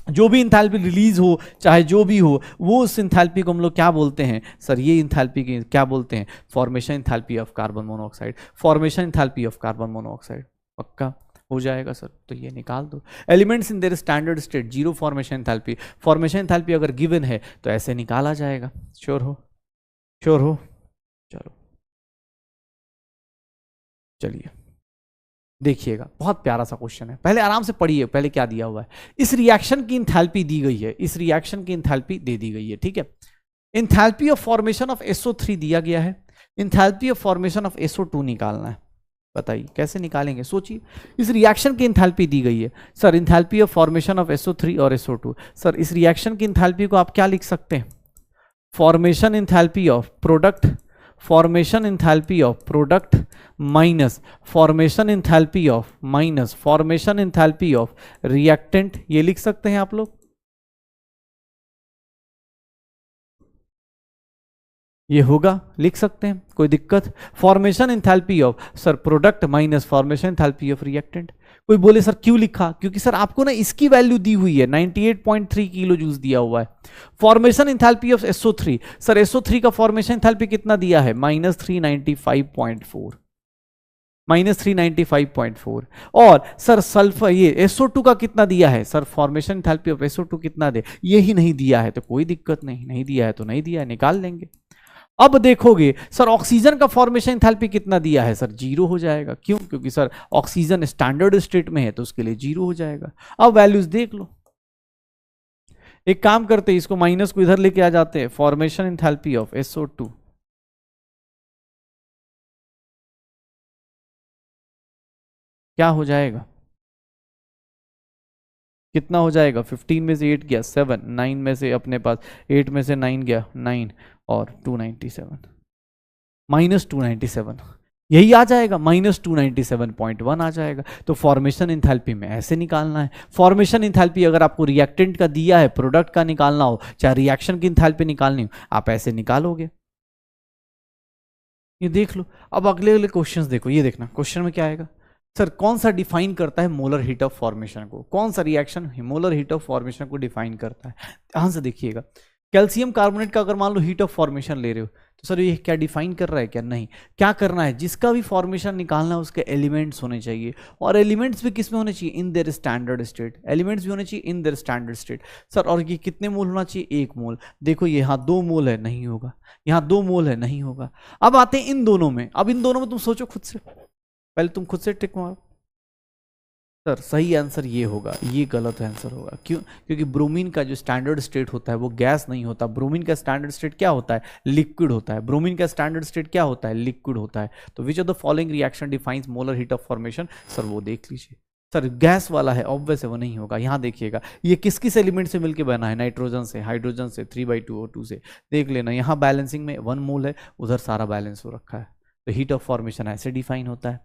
[SPEAKER 1] जो भी इंथैल्पी रिलीज हो चाहे जो भी हो, वो उस इंथैल्पी को हम लोग क्या बोलते हैं सर, ये इंथैल्पी की क्या बोलते हैं, formation enthalpy of carbon monoxide, formation enthalpy of carbon monoxide. पक्का हो जाएगा सर, तो ये निकाल दो। Elements in their standard state, zero formation enthalpy. Formation enthalpy अगर गिवन है तो ऐसे निकाला जाएगा। श्योर हो, श्योर हो, चलो चलिए देखिएगा, बहुत प्यारा सा क्वेश्चन है, पहले आराम से पढ़िए। पहले क्या दिया हुआ है, इस रिएक्शन की इंथैल्पी दी गई है, इस रिएक्शन की इंथैल्पी दे दी गई है, ठीक है। Enthalpy of formation of SO3 दिया गया है, enthalpy of formation of SO2 निकालना है। बताइए कैसे निकालेंगे, सोचिए। इस रिएक्शन की इंथैल्पी दी गई है sir, enthalpy of formation of SO3 और SO2। सर इस रिएक्शन की इंथैल्पी को आप क्या लिख सकते हैं, formation enthalpy of product, formation enthalpy of product minus formation enthalpy of reactant, ये लिख सकते हैं आप लोग। ये होगा, लिख सकते हैं, कोई दिक्कत। Formation enthalpy of sir product minus formation enthalpy of reactant. कोई बोले सर क्यों लिखा, क्योंकि सर आपको ना इसकी वैल्यू दी हुई है, 98.3 किलो जूस दिया हुआ है। Formation enthalpy of SO3, sir SO3 का फॉर्मेशन इंथैल्पी कितना दिया है, -395.4, -395.4। और सर सल्फर ये SO2 का कितना दिया है, sir formation enthalpy of SO2 कितना दे, ये ही नहीं दिया है तो कोई दिक्कत नहीं, नहीं दिया है तो नहीं दिया है, निकाल लेंगे। अब देखोगे सर ऑक्सीजन का फॉर्मेशन एंथैल्पी कितना दिया है, सर जीरो हो जाएगा। क्यों? क्योंकि सर ऑक्सीजन स्टैंडर्ड स्टेट में है तो उसके लिए जीरो हो जाएगा। अब वैल्यूज देख लो, एक काम करते हैं, इसको माइनस को इधर लेके आ जाते हैं, फॉर्मेशन एंथैल्पी ऑफ SO2 क्या हो जाएगा, कितना हो जाएगा, 15 में से 8 गया 7, 9 में से अपने पास 8 में से 9 गया 9 और 297, -297 यही आ जाएगा, -297.1 आ जाएगा। तो फॉर्मेशन इंथैल्पी में ऐसे निकालना है। फॉर्मेशन इंथैल्पी अगर आपको रिएक्टेंट का दिया है, प्रोडक्ट का निकालना हो, चाहे रिएक्शन की इंथैल्पी निकालनी हो, आप ऐसे निकालोगे। ये देख लो। अब अगले अगले क्वेश्चंस देखो, ये देखना क्वेश्चन में क्या आएगा, सर कौन सा डिफाइन करता है मोलर हीट ऑफ फॉर्मेशन को, कौन सा reaction molar heat of formation को डिफाइन करता है। ध्यान से देखिएगा, कैल्शियम कार्बोनेट का अगर मान लो हीट ऑफ फॉर्मेशन ले रहे हो तो सर ये क्या डिफाइन कर रहा है क्या, नहीं। क्या करना है, जिसका भी फॉर्मेशन निकालना है उसके एलिमेंट्स होने चाहिए, और एलिमेंट्स भी किस में होने चाहिए, इन देयर स्टैंडर्ड स्टेट। एलिमेंट्स भी होने चाहिए इन देयर स्टैंडर्ड स्टेट। सर और ये कितने मोल होना चाहिए, 1 मोल। देखो ये यहाँ 2 मोल है, नहीं होगा, यहाँ 2 मोल है, नहीं होगा। अब आते हैं इन दोनों में। अब इन दोनों में तुम सोचो खुद से, पहले तुम खुद से टिक मारो। सर सही आंसर ये होगा, ये गलत आंसर होगा। क्यों? क्योंकि ब्रोमीन का जो स्टैंडर्ड स्टेट होता है वो गैस नहीं होता। ब्रोमीन का स्टैंडर्ड स्टेट क्या होता है, लिक्विड होता है। ब्रोमीन का स्टैंडर्ड स्टेट क्या होता है, लिक्विड होता है। तो which of the following reaction defines molar heat of formation, sir वो देख लीजिए। सर गैस वाला है, ऑब्वियस है वो नहीं होगा। यहाँ देखिएगा ये किस किस एलिमेंट से मिलकर बना है, नाइट्रोजन से, हाइड्रोजन से, 3/2 O2 से। देख लेना यहाँ बैलेंसिंग में 1 मोल है, उधर सारा बैलेंस हो रखा है। तो हीट ऑफ फॉर्मेशन ऐसे डिफाइन होता है।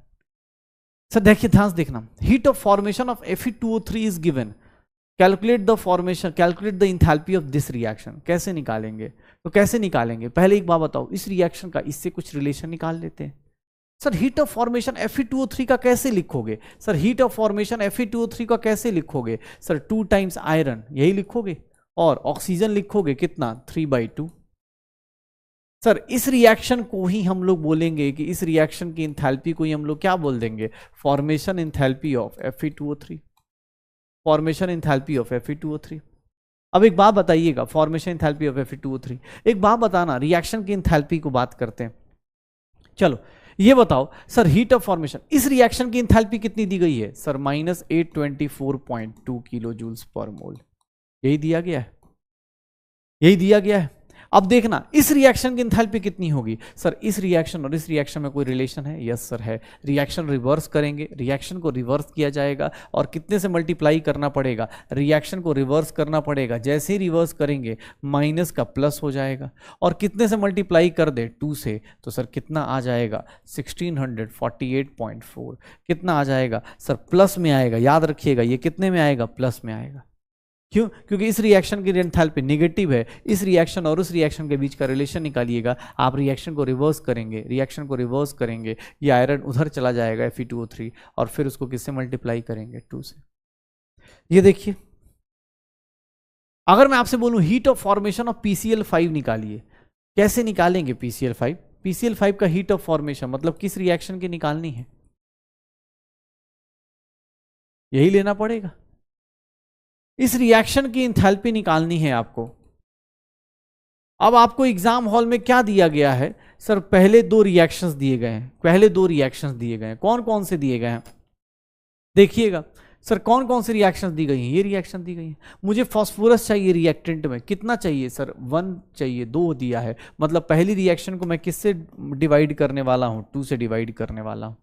[SPEAKER 1] सर देखिए ध्यान से देखना, heat of formation of Fe2O3 is given, calculate the formation, calculate the enthalpy of this reaction. कैसे निकालेंगे? तो कैसे निकालेंगे, पहले एक बात बताओ, इस रिएक्शन का इससे कुछ रिलेशन निकाल लेते हैं। Sir heat of formation Fe2O3 का कैसे लिखोगे? Sir heat of formation Fe2O3 का कैसे लिखोगे? सर 2 टाइम्स आयरन, यही लिखोगे, और ऑक्सीजन लिखोगे कितना, 3/2। सर इस रिएक्शन को ही हम लोग बोलेंगे कि इस रिएक्शन की इंथैल्पी को ही हम लोग क्या बोल देंगे, formation enthalpy of Fe2O3, formation enthalpy of Fe2O3। अब एक बात बताइएगा, फॉर्मेशन इंथैल्पी ऑफ Fe2O3, एक बात बताना, रिएक्शन की इंथैल्पी को बात करते हैं। चलो ये बताओ सर, हीट ऑफ फॉर्मेशन, इस रिएक्शन की इंथैल्पी कितनी दी गई है? सर -824.2 किलो जूल्स पर मोल, यही दिया गया है, यही दिया गया है। अब देखना इस रिएक्शन की एंथैल्पी कितनी होगी। सर इस रिएक्शन और इस रिएक्शन में कोई रिलेशन है? यस सर है। रिएक्शन रिवर्स करेंगे, रिएक्शन को रिवर्स किया जाएगा और कितने से मल्टीप्लाई करना पड़ेगा? रिएक्शन को रिवर्स करना पड़ेगा, जैसे ही रिवर्स करेंगे माइनस का प्लस हो जाएगा, और कितने से मल्टीप्लाई कर दे? 2 से, तो सर कितना आ जाएगा? 1648.4। कितना आ जाएगा सर? प्लस में आएगा, याद रखिएगा ये कितने में आएगा? प्लस में आएगा। क्यों? क्योंकि इस रिएक्शन की एंथैल्पी नेगेटिव है। इस रिएक्शन और उस रिएक्शन के बीच का रिलेशन निकालिएगा। आप रिएक्शन को रिवर्स करेंगे, रिएक्शन को रिवर्स करेंगे, ये आयरन उधर चला जाएगा Fe2O3, और फिर उसको किससे मल्टीप्लाई करेंगे? 2 से। ये देखिए, अगर मैं आपसे बोलूं heat of formation of PCl5 निकालिए, कैसे निकालेंगे PCl5? PCl5 का हीट ऑफ फॉर्मेशन मतलब किस रिएक्शन की निकालनी है? यही लेना पड़ेगा। इस रिएक्शन की एंथैल्पी निकालनी है आपको। अब आपको एग्जाम हॉल में क्या दिया गया है? सर पहले 2 रिएक्शंस दिए गए हैं, पहले 2 रिएक्शंस दिए गए हैं। कौन कौन से दिए गए हैं देखिएगा। सर कौन कौन सी रिएक्शंस दी गई हैं? ये रिएक्शन दी गई है। मुझे फास्फोरस चाहिए रिएक्टेंट में, कितना चाहिए? सर 1 चाहिए, 2 दिया है, मतलब पहली रिएक्शन को मैं किससे डिवाइड करने वाला हूं? 2 से डिवाइड करने वाला हूं।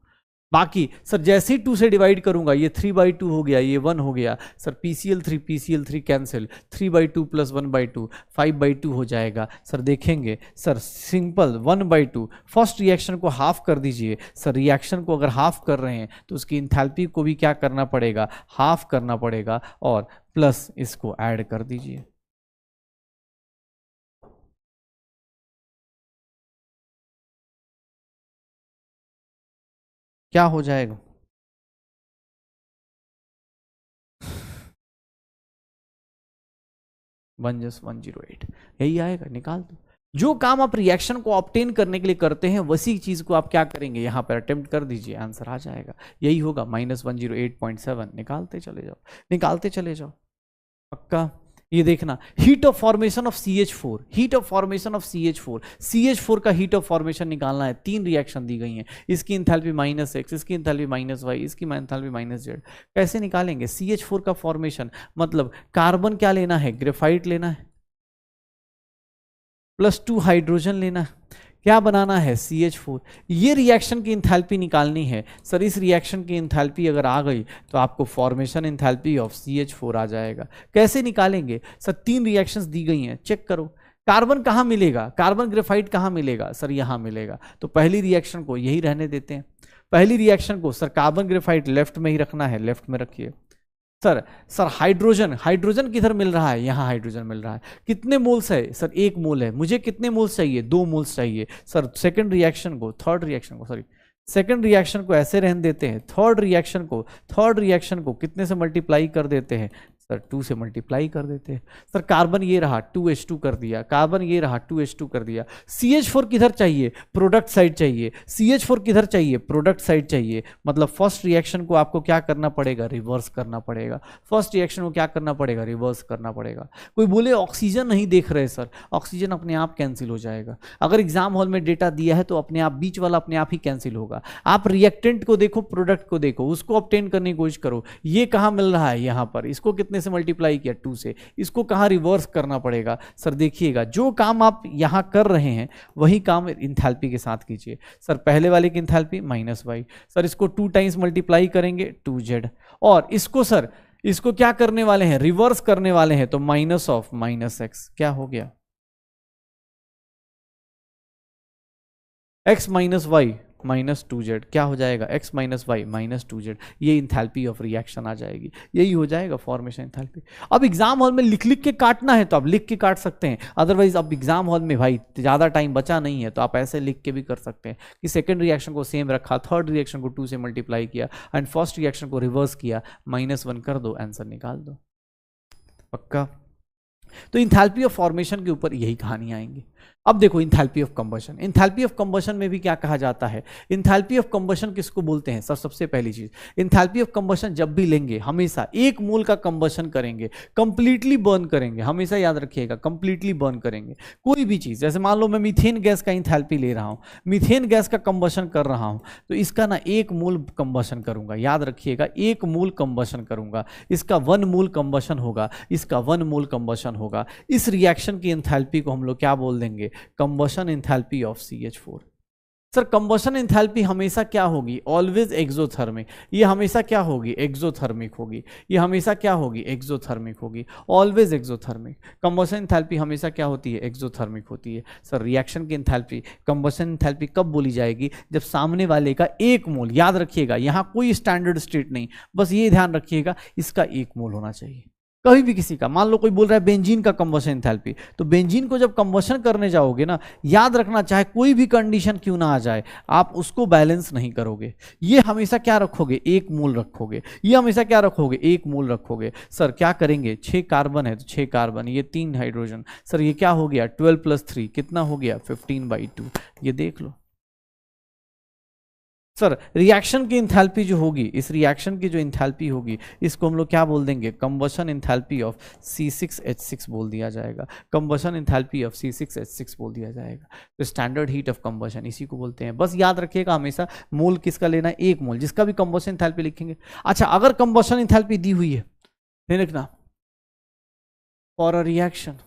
[SPEAKER 1] बाकी सर जैसे ही 2 से डिवाइड करूंगा, ये 3/2 हो गया, ये 1 हो गया। सर PCl3 कैंसिल, 3/2 + 1/2 5/2 हो जाएगा। सर देखेंगे सर सिंपल 1/2, फर्स्ट रिएक्शन को हाफ कर दीजिए। सर रिएक्शन को अगर हाफ कर रहे हैं तो उसकी इंथैल्पी को भी क्या करना पड़ेगा? हाफ करना पड़ेगा, और प्लस इसको ऐड कर दीजिए। क्या हो जाएगा? -108, यही आएगा, निकाल दो। जो काम आप रिएक्शन को ऑब्टेन करने के लिए करते हैं वैसी चीज को आप क्या करेंगे? यहां पर अटेम्प्ट कर दीजिए, आंसर आ जाएगा, यही होगा -108.7। निकालते चले जाओ, निकालते चले जाओ, पक्का। ये देखना, heat of formation of CH4, heat of formation of CH4, CH4 का हीट ऑफ फॉर्मेशन निकालना है। 3 रिएक्शन दी गई हैं, इसकी एंथैल्पी -x, इसकी एंथैल्पी -y, इसकी एंथैल्पी -z। कैसे निकालेंगे? CH4 का फॉर्मेशन मतलब कार्बन क्या लेना है? ग्रेफाइट लेना है, +2 हाइड्रोजन लेना है, क्या बनाना है? CH4। ये रिएक्शन की एंथैल्पी निकालनी है। सर इस रिएक्शन की एंथैल्पी अगर आ गई तो आपको फॉर्मेशन एंथैल्पी ऑफ CH4 आ जाएगा। कैसे निकालेंगे? सर 3 रिएक्शंस दी गई हैं, चेक करो। कार्बन कहाँ मिलेगा? कार्बन ग्रेफाइट कहाँ मिलेगा? सर यहाँ मिलेगा। तो पहली रिएक्शन को यही रहने देते हैं। पहली रिएक्शन को सर कार्बन ग्रेफाइट लेफ्ट में ही रखना है, लेफ्ट में रखिए। सर हाइड्रोजन, हाइड्रोजन किधर मिल रहा है? यहाँ हाइड्रोजन मिल रहा है। कितने मोल्स है? सर 1 मोल है। मुझे कितने मोल्स चाहिए? 2 मोल्स चाहिए। सर सेकंड रिएक्शन को, थर्ड रिएक्शन को, सॉरी सेकंड रिएक्शन को ऐसे रहने देते हैं। थर्ड रिएक्शन को कितने से मल्टीप्लाई कर देते हैं? सर 2 से मल्टीप्लाई कर देते हैं। सर कार्बन ये रहा 2H2 कर दिया, कार्बन ये रहा 2H2 कर दिया। CH4 किधर चाहिए? प्रोडक्ट साइड चाहिए। CH4 किधर चाहिए? प्रोडक्ट साइड चाहिए। मतलब फर्स्ट रिएक्शन को आपको क्या करना पड़ेगा? रिवर्स करना पड़ेगा। फर्स्ट रिएक्शन को क्या करना पड़ेगा? रिवर्स करना पड़ेगा। कोई बोले ऑक्सीजन नहीं देख रहे सर, ऑक्सीजन अपने आप कैंसिल हो जाएगा। अगर एग्जाम हॉल में डेटा दिया है तो अपने आप बीच वाला अपने आप ही कैंसिल होगा। आप रिएक्टेंट को देखो, प्रोडक्ट को देखो, उसको ऑब्टेन करने की कोशिश करो। ये कहाँ मिल रहा है? यहाँ पर। इसको कितने से मल्टीप्लाई किया? 2 से। इसको कहाँ रिवर्स करना पड़ेगा? सर देखिएगा, जो काम आप यहां कर रहे हैं वही काम इंथैल्पी के साथ कीजिए। सर पहले वाले की इंथैल्पी -y, सर इसको 2 टाइम्स मल्टीप्लाई करेंगे 2z, और इसको सर इसको क्या करने वाले हैं? रिवर्स करने वाले हैं, तो -(-x) क्या हो गया? x - y -2z क्या हो जाएगा, x - y -2z, ये इंथैल्पी ऑफ रिएक्शन आ जाएगी। यही हो जाएगा फॉर्मेशन इंथैल्पी। अब एग्जाम हॉल में लिख लिख के काटना है तो आप लिख के काट सकते हैं, अदरवाइज अब एग्जाम हॉल में भाई ज़्यादा टाइम बचा नहीं है तो आप ऐसे लिख के भी कर सकते हैं कि सेकेंड रिएक्शन को सेम रखा, थर्ड रिएक्शन को 2 से मल्टीप्लाई किया एंड फर्स्ट रिएक्शन को रिवर्स किया, -1 कर दो, आंसर निकाल दो। पक्का? तो इंथैल्पी ऑफ फॉर्मेशन के ऊपर यही कहानी आएंगी। अब देखो enthalpy of combustion, enthalpy of combustion में भी क्या कहा जाता है, इंथैल्पी ऑफ कंबशन किसको बोलते हैं सर? सबसे पहली चीज, इंथैल्पी ऑफ कंबशन जब भी लेंगे हमेशा एक मोल का कंबशन करेंगे, कंप्लीटली बर्न करेंगे, हमेशा याद रखिएगा कंप्लीटली बर्न करेंगे कोई भी चीज। जैसे मान लो मैं मीथेन गैस का इंथैल्पी ले रहा हूं, मीथेन गैस का कंबशन कर रहा हूं, तो इसका ना 1 मोल कंबशन करूंगा, याद रखिएगा 1 मोल कंबशन करूंगा, इसका 1 मोल कंबशन होगा, इसका 1 मोल कंबशन होगा। इस रिएक्शन की इंथैल्पी को हम लोग क्या बोल देंगे, combustion enthalpy of CH4। Sir combustion enthalpy हमेशा क्या होगी, ऑलवेज एक्सोथर्मिक। ये हमेशा क्या होगी, एक्सोथर्मिक होगी। ये हमेशा क्या होगी, एक्सोथर्मिक होगी, ऑलवेज एक्सोथर्मिक। कंबशन इंथैल्पी हमेशा क्या होती है, एक्सोथर्मिक होती है। सर रिएक्शन की इंथैल्पी, कंबशन इंथैल्पी कब बोली जाएगी, जब सामने वाले का 1 मोल, याद रखिएगा यहां कोई स्टैंडर्ड स्टेट नहीं, बस ये ध्यान रखिएगा इसका 1 मोल होना चाहिए। कभी भी किसी का, मान लो कोई बोल रहा है बेंजीन का कंबशन इंथैल्पी, तो बेंजीन को जब कंबशन करने जाओगे ना, याद रखना चाहे कोई भी कंडीशन क्यों ना आ जाए, आप उसको बैलेंस नहीं करोगे। ये हमेशा क्या रखोगे, 1 मोल रखोगे। ये हमेशा क्या रखोगे, 1 मोल रखोगे। सर क्या करेंगे, 6 कार्बन है तो 6 कार्बन, ये 3 हाइड्रोजन, सर ये क्या हो गया 12 + 3 कितना हो गया 15/2। ये देख लो सर, रिएक्शन की इंथैल्पी जो होगी, इस रिएक्शन की जो इंथैल्पी होगी, इसको हम लोग क्या बोल देंगे, कंबशन इंथैल्पी ऑफ C6H6 बोल दिया जाएगा। कंबशन इंथैल्पी ऑफ C6H6 बोल दिया जाएगा। तो स्टैंडर्ड हीट ऑफ कंबशन इसी को बोलते हैं। बस याद रखिएगा हमेशा मोल किसका लेना है, 1 मोल, जिसका भी कंबशन इंथैल्पी लिखेंगे। अच्छा अगर कंबशन इंथैल्पी दी हुई है, लिखना for a reaction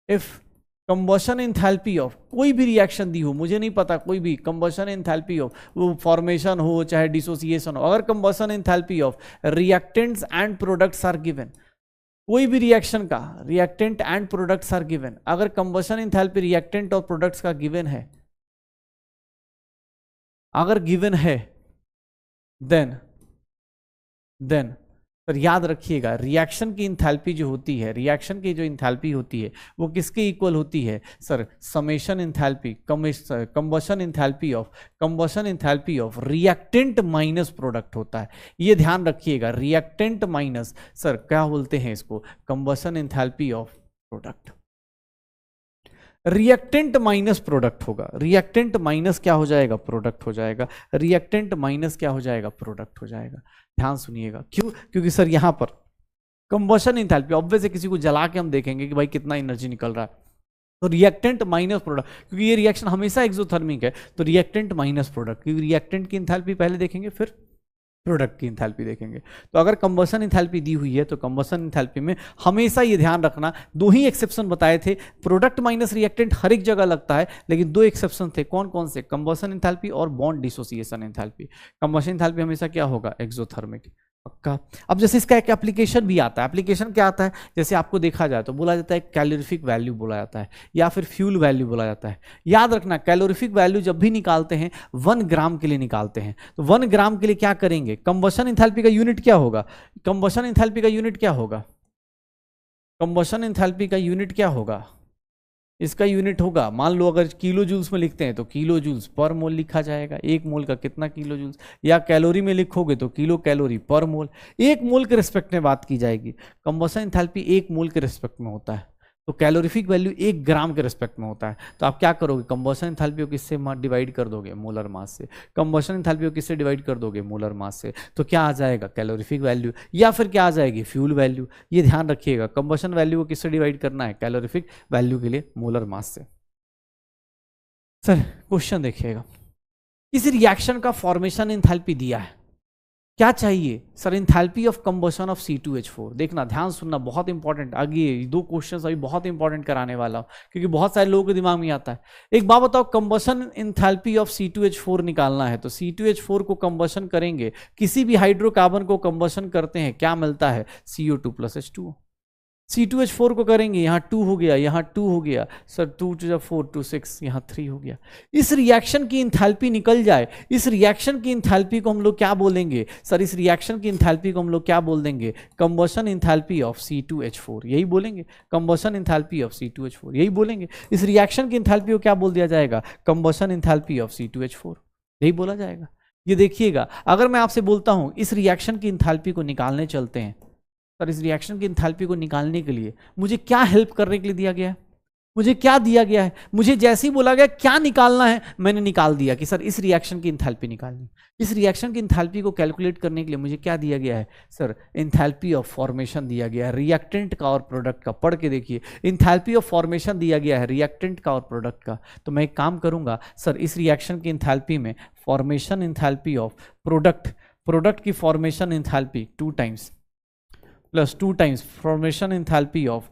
[SPEAKER 1] if combustion enthalpy of, कोई भी रिएक्शन दी हो, मुझे नहीं पता, कोई भी कंबशन इंथैल्पी ऑफ, वो फॉर्मेशन हो चाहे डिसोसिएशन हो, अगर combustion enthalpy of reactants and products are given, कोई भी रिएक्शन का reactant and products are given, अगर कंबशन इंथैल्पी रिएक्टेंट और प्रोडक्ट्स का गिवन है, अगर गिवन है देन पर याद रखिएगा रिएक्शन की इंथैल्पी जो होती है, रिएक्शन की जो इंथैल्पी होती है वो किसके इक्वल होती है sir, summation enthalpy, combustion enthalpy of reactant minus product होता है। ये ध्यान रखिएगा, रिएक्टेंट माइनस, सर क्या बोलते हैं इसको, combustion enthalpy of product. Reactant minus product होगा, रिएक्टेंट माइनस क्या हो जाएगा, प्रोडक्ट हो जाएगा, रिएक्टेंट माइनस क्या हो जाएगा, प्रोडक्ट हो जाएगा। ध्यान सुनिएगा, क्यों, क्योंकि सर यहां पर कंबशन इंथैल्पी ऑब्वियस है, किसी को जला के हम देखेंगे कि भाई कितना एनर्जी निकल रहा है, तो रिएक्टेंट माइनस प्रोडक्ट, क्योंकि ये रिएक्शन हमेशा एक्सोथर्मिक है, तो रिएक्टेंट माइनस प्रोडक्ट, क्योंकि रिएक्टेंट की इंथैल्पी पहले देखेंगे फिर प्रोडक्ट की इंथैल्पी देखेंगे। तो अगर कंबशन इंथैल्पी दी हुई है तो कंबशन इंथैल्पी में हमेशा ये ध्यान रखना, 2 ही एक्सेप्शन बताए थे, प्रोडक्ट माइनस रिएक्टेंट हर एक जगह लगता है, लेकिन 2 एक्सेप्शन थे, कौन कौन से, कंबशन इंथैल्पी और bond dissociation enthalpy. Combustion enthalpy हमेशा क्या होगा, एक्सोथर्मिक। पक्का। अब जैसे इसका एक एप्लीकेशन भी आता है, एप्लीकेशन क्या आता है, जैसे आपको देखा जाए तो बोला जाता है कैलोरीफिक वैल्यू बोला जाता है या फिर फ्यूल वैल्यू बोला जाता है। याद रखना कैलोरीफिक वैल्यू जब भी निकालते हैं 1 ग्राम के लिए निकालते हैं, तो 1 ग्राम के लिए क्या करेंगे, कंबशन इंथैल्पी का यूनिट क्या होगा, कंबशन इंथैल्पी का यूनिट क्या होगा, कंबशन इंथैल्पी का यूनिट क्या होगा, इसका यूनिट होगा, मान लो अगर किलो जूल्स में लिखते हैं तो किलो जूल्स पर मोल लिखा जाएगा, 1 मोल का कितना किलो जूल्स, या कैलोरी में लिखोगे तो किलो कैलोरी पर मोल, 1 मोल के रिस्पेक्ट में बात की जाएगी। कंबशन एंथैल्पी 1 मोल के रिस्पेक्ट में होता है, तो कैलोरीफिक वैल्यू 1 ग्राम के रिस्पेक्ट में होता है। तो आप क्या करोगे, कंबशन एंथैल्पी को किससे डिवाइड कर दोगे, मोलर मास से। कंबशन एंथैल्पी को किससे डिवाइड कर दोगे, मोलर मास से। तो क्या आ जाएगा, कैलोरीफिक वैल्यू, या फिर क्या आ जाएगी, फ्यूल वैल्यू। ये ध्यान रखिएगा, कंबशन वैल्यू को किससे डिवाइड करना है, कैलोरीफिक वैल्यू के लिए मोलर मास से। सर क्वेश्चन देखिएगा, इस रिएक्शन का फॉर्मेशन एंथैल्पी दिया है, क्या चाहिए sir, enthalpy of combustion of C2H4। देखना, ध्यान सुनना, बहुत इंपॉर्टेंट, आगे 2 क्वेश्चंस अभी बहुत इंपॉर्टेंट कराने वाला हूं, क्योंकि बहुत सारे लोगों के दिमाग में आता है। एक बात बताओ, कंबशन एंथैल्पी ऑफ C2H4 निकालना है तो C2H4 को कंबशन करेंगे, किसी भी हाइड्रोकार्बन को कंबशन करते हैं, क्या मिलता है, CO2 + H2O। C2H4 को करेंगे, यहाँ 2 हो गया, यहाँ 2 हो गया सर, 2 टू जा 4 2 6, यहाँ 3 हो गया। इस रिएक्शन की इंथैल्पी निकल जाए, इस रिएक्शन की इंथैल्पी को हम लोग क्या बोलेंगे सर, इस रिएक्शन की इंथैल्पी को हम लोग क्या बोल देंगे, कंबशन इंथैल्पी ऑफ C2H4, यही बोलेंगे, कंबशन इंथैल्पी ऑफ C2H4 यही बोलेंगे। इस रिएक्शन की इंथैल्पी को क्या बोल दिया जाएगा, कंबशन इंथैल्पी ऑफ C2H4 यही बोला जाएगा। ये देखिएगा, अगर मैं आपसे बोलता हूं इस रिएक्शन की इंथैल्पी को निकालने चलते हैं सर, इस रिएक्शन की इंथैल्पी को निकालने के लिए मुझे क्या हेल्प करने के लिए दिया गया है, मुझे क्या दिया गया है, मुझे जैसे ही बोला गया क्या निकालना है मैंने निकाल दिया कि सर इस रिएक्शन की इंथैल्पी निकालनी। इस रिएक्शन की इंथैल्पी को कैलकुलेट करने के लिए मुझे क्या दिया गया है सर, इंथैल्पी ऑफ फॉर्मेशन दिया गया है रिएक्टेंट का और प्रोडक्ट का। पढ़ के देखिए, इंथैल्पी ऑफ फॉर्मेशन दिया गया है रिएक्टेंट का और प्रोडक्ट का। तो मैं एक काम करूंगा सर, इस रिएक्शन की इंथैल्पी में फॉर्मेशन इंथैल्पी ऑफ प्रोडक्ट की formation enthalpy 2 times plus 2 times formation enthalpy of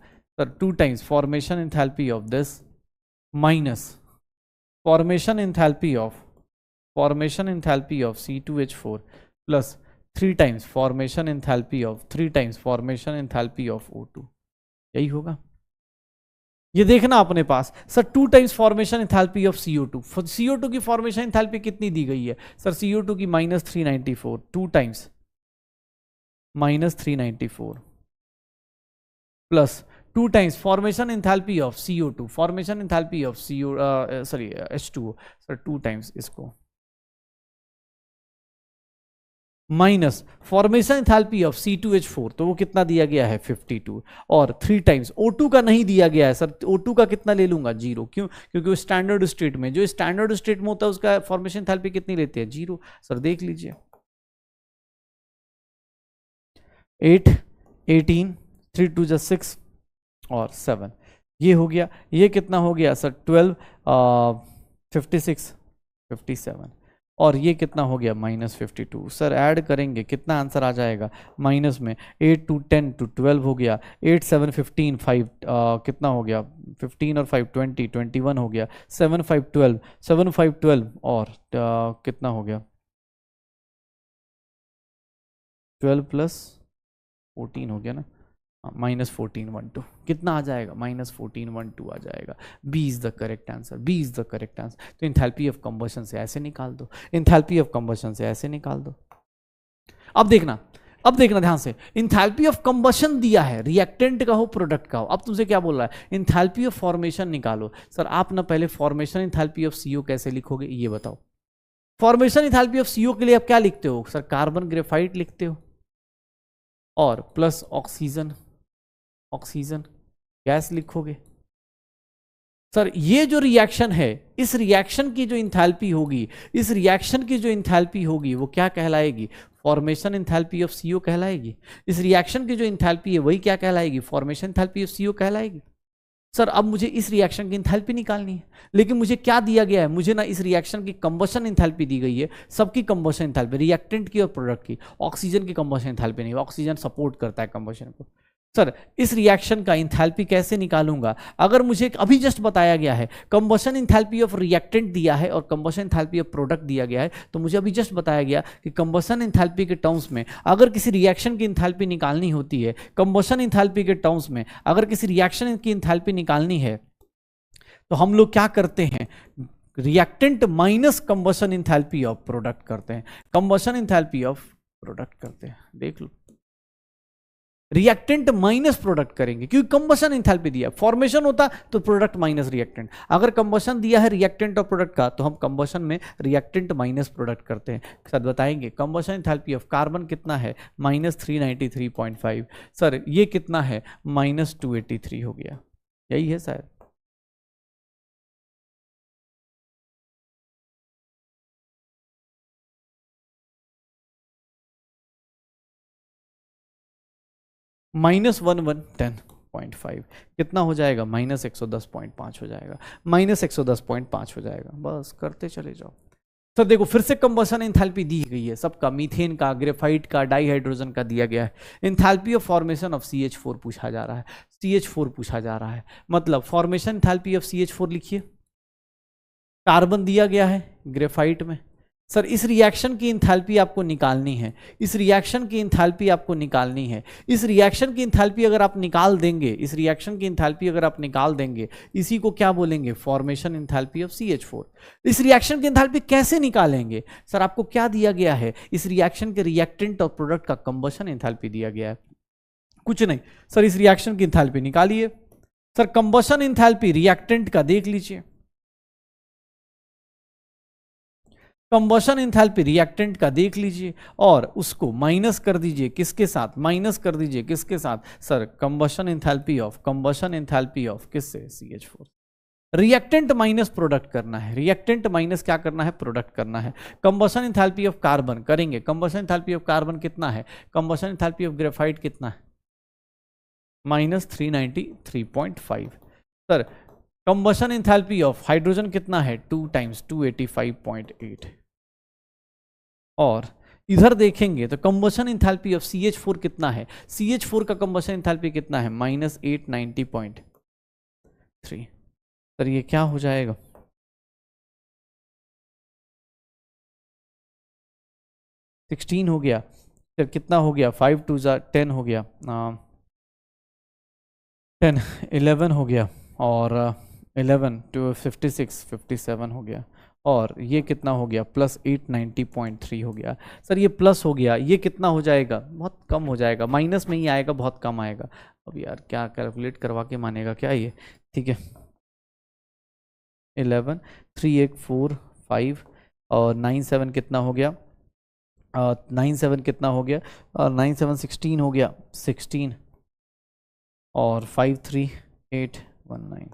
[SPEAKER 1] 2 times formation enthalpy of this minus formation enthalpy of C2H4 plus 3 times formation enthalpy of O2, यही होगा। ये देखना अपने पास sir, 2 times formation enthalpy of CO2, CO2 की फॉर्मेशन इंथैल्पी कितनी दी गई है सर, CO2 की -394, 2 times -394 plus 2 times formation enthalpy of CO2, formation enthalpy of H2O sir, 2 times इसको minus formation enthalpy of C2H4, तो वो कितना दिया गया है 52, और 3 टाइम्स O2 का नहीं दिया गया है सर, O2 का कितना ले लूंगा 0, क्यों, क्योंकि वो स्टैंडर्ड स्टेट में, जो स्टैंडर्ड स्टेट में होता है उसका फॉर्मेशन इंथैल्पी कितनी लेते हैं 0 सर, देख लीजिए 8 18 3 2 जा 6 और 7, ये हो गया। ये कितना हो गया सर 12 56 57, और ये कितना हो गया -52 सर, ऐड करेंगे कितना आंसर आ जाएगा, माइनस में 8 टू 10 टू 12 हो गया, 8 7 15 5 कितना हो गया 15 और 5 20 21 हो गया, 7 5 12 7 5 12 और कितना हो गया 12 प्लस 14 हो गया ना, -14 12 कितना आ जाएगा -14 12 आ जाएगा। B is the correct answer, B is the correct answer. तो इंथैल्पी ऑफ कंबशन से ऐसे निकाल दो, इंथैल्पी ऑफ कंबशन से ऐसे निकाल दो। अब देखना ध्यान से, इंथैल्पी ऑफ कंबशन दिया है, रिएक्टेंट का हो प्रोडक्ट का हो। अब तुमसे क्या बोल रहा है, इंथैल्पी ऑफ फॉर्मेशन निकालो। सर आप ना पहले फॉर्मेशन इंथैल्पी ऑफ CO कैसे लिखोगे ये बताओ। फॉर्मेशन इंथैल्पी ऑफ CO के लिए आप क्या लिखते हो सर, कार्बन ग्रेफाइट लिखते हो और प्लस ऑक्सीजन गैस लिखोगे। सर ये जो रिएक्शन है, इस रिएक्शन की जो इंथैल्पी होगी, वो क्या कहलाएगी, फॉर्मेशन इंथैल्पी ऑफ CO कहलाएगी। इस रिएक्शन की जो इंथैल्पी है वही क्या कहलाएगी, फॉर्मेशन इंथैल्पी ऑफ CO कहलाएगी। सर अब मुझे इस रिएक्शन की इंथैल्पी निकालनी है, लेकिन मुझे क्या दिया गया है, मुझे ना इस रिएक्शन की कंबशन इंथैल्पी दी गई है, सबकी कंबशन इंथैल्पी, रिएक्टेंट की और प्रोडक्ट की। ऑक्सीजन की कंबशन इंथैल्पी नहीं, ऑक्सीजन सपोर्ट करता है कंबशन को। सर इस रिएक्शन का इंथैल्पी कैसे निकालूंगा, अगर मुझे अभी जस्ट बताया गया है कंबशन इंथैल्पी ऑफ रिएक्टेंट दिया है और कंबशन इंथैल्पी ऑफ प्रोडक्ट दिया गया है, तो मुझे अभी जस्ट बताया गया कि कंबशन इंथैल्पी के टर्म्स में अगर किसी रिएक्शन की इंथैल्पी निकालनी होती है, कंबशन इंथैल्पी के टर्म्स में अगर किसी रिएक्शन की इंथैल्पी निकालनी है, तो हम लोग क्या करते हैं, reactant minus combustion enthalpy of product करते हैं, कंबशन इंथैल्पी ऑफ प्रोडक्ट करते हैं। देख लो, रिएक्टेंट माइनस प्रोडक्ट करेंगे क्योंकि कंबशन इंथैल्पी दिया, फॉर्मेशन होता तो प्रोडक्ट माइनस रिएक्टेंट, अगर कंबशन दिया है रिएक्टेंट और प्रोडक्ट का तो हम कंबशन में रिएक्टेंट माइनस प्रोडक्ट करते हैं। सर बताएंगे कंबशन इंथैल्पी ऑफ कार्बन कितना है -393.5, सर ये कितना है -283 हो गया, यही है शायद। -1110.5 कितना हो जाएगा, -110.5 हो जाएगा, -110.5 हो जाएगा। बस करते चले जाओ। सर देखो फिर से कंबशन इंथैल्पी दी गई है सबका, मीथेन का, ग्रेफाइट का, डाइहाइड्रोजन का दिया गया है। Enthalpy of formation of CH4 पूछा जा रहा है, CH4 पूछा जा रहा है, मतलब फॉर्मेशन इंथैल्पी ऑफ CH4 लिखिए। कार्बन दिया गया है ग्रेफाइट में, सर इस रिएक्शन की इंथैल्पी आपको निकालनी है, इस रिएक्शन की इंथैल्पी आपको निकालनी है। इस रिएक्शन की इंथैल्पी अगर आप निकाल देंगे, इस रिएक्शन की इंथैल्पी अगर आप निकाल देंगे, इसी को क्या बोलेंगे, फॉर्मेशन इंथैल्पी ऑफ CH4। इस रिएक्शन की इंथैल्पी कैसे निकालेंगे? सर आपको क्या दिया गया है, इस रिएक्शन के रिएक्टेंट और प्रोडक्ट का कंबशन इंथैल्पी दिया गया है, कुछ नहीं। सर इस रिएक्शन की इंथैल्पी निकालिए। सर कंबशन इंथैल्पी रिएक्टेंट का देख लीजिए, कंबशन इंथैल्पी रिएक्टेंट का देख लीजिए और उसको माइनस कर दीजिए, किसके साथ, माइनस कर दीजिए किसके साथ, सर कंबशन इंथैल्पी ऑफ किससे, CH4। रिएक्टेंट माइनस प्रोडक्ट करना है, रिएक्टेंट माइनस क्या करना है, प्रोडक्ट करना है। कंबशन इंथैल्पी ऑफ कार्बन करेंगे, कंबशन इंथैल्पी ऑफ कार्बन कितना है, कंबशन इंथैल्पी ऑफ ग्रेफाइट कितना है, -393.5। Sir combustion enthalpy of hydrogen कितना है, 2 × 285.8। और इधर देखेंगे तो कंबशन इंथैल्पी ऑफ CH4 कितना है, CH4 का कंबशन इंथैल्पी कितना है, -890.3। सर ये क्या हो जाएगा, सिक्सटीन हो गया, फिर कितना हो गया, 5 × 2 = 10 हो गया, 10 11 हो गया, और 11 × 2 = 56 57 हो गया, और ये कितना हो गया, +890.3 हो गया। सर ये प्लस हो गया, ये कितना हो जाएगा, बहुत कम हो जाएगा, माइनस में ही आएगा, बहुत कम आएगा। अब यार क्या कैलकुलेट करवा के मानेगा क्या ये, ठीक है, 11 3 1 4 5 और 9 7 कितना हो गया, 9 7 कितना हो गया, 9 7 16 हो गया, 16 और 5 3 8 1 9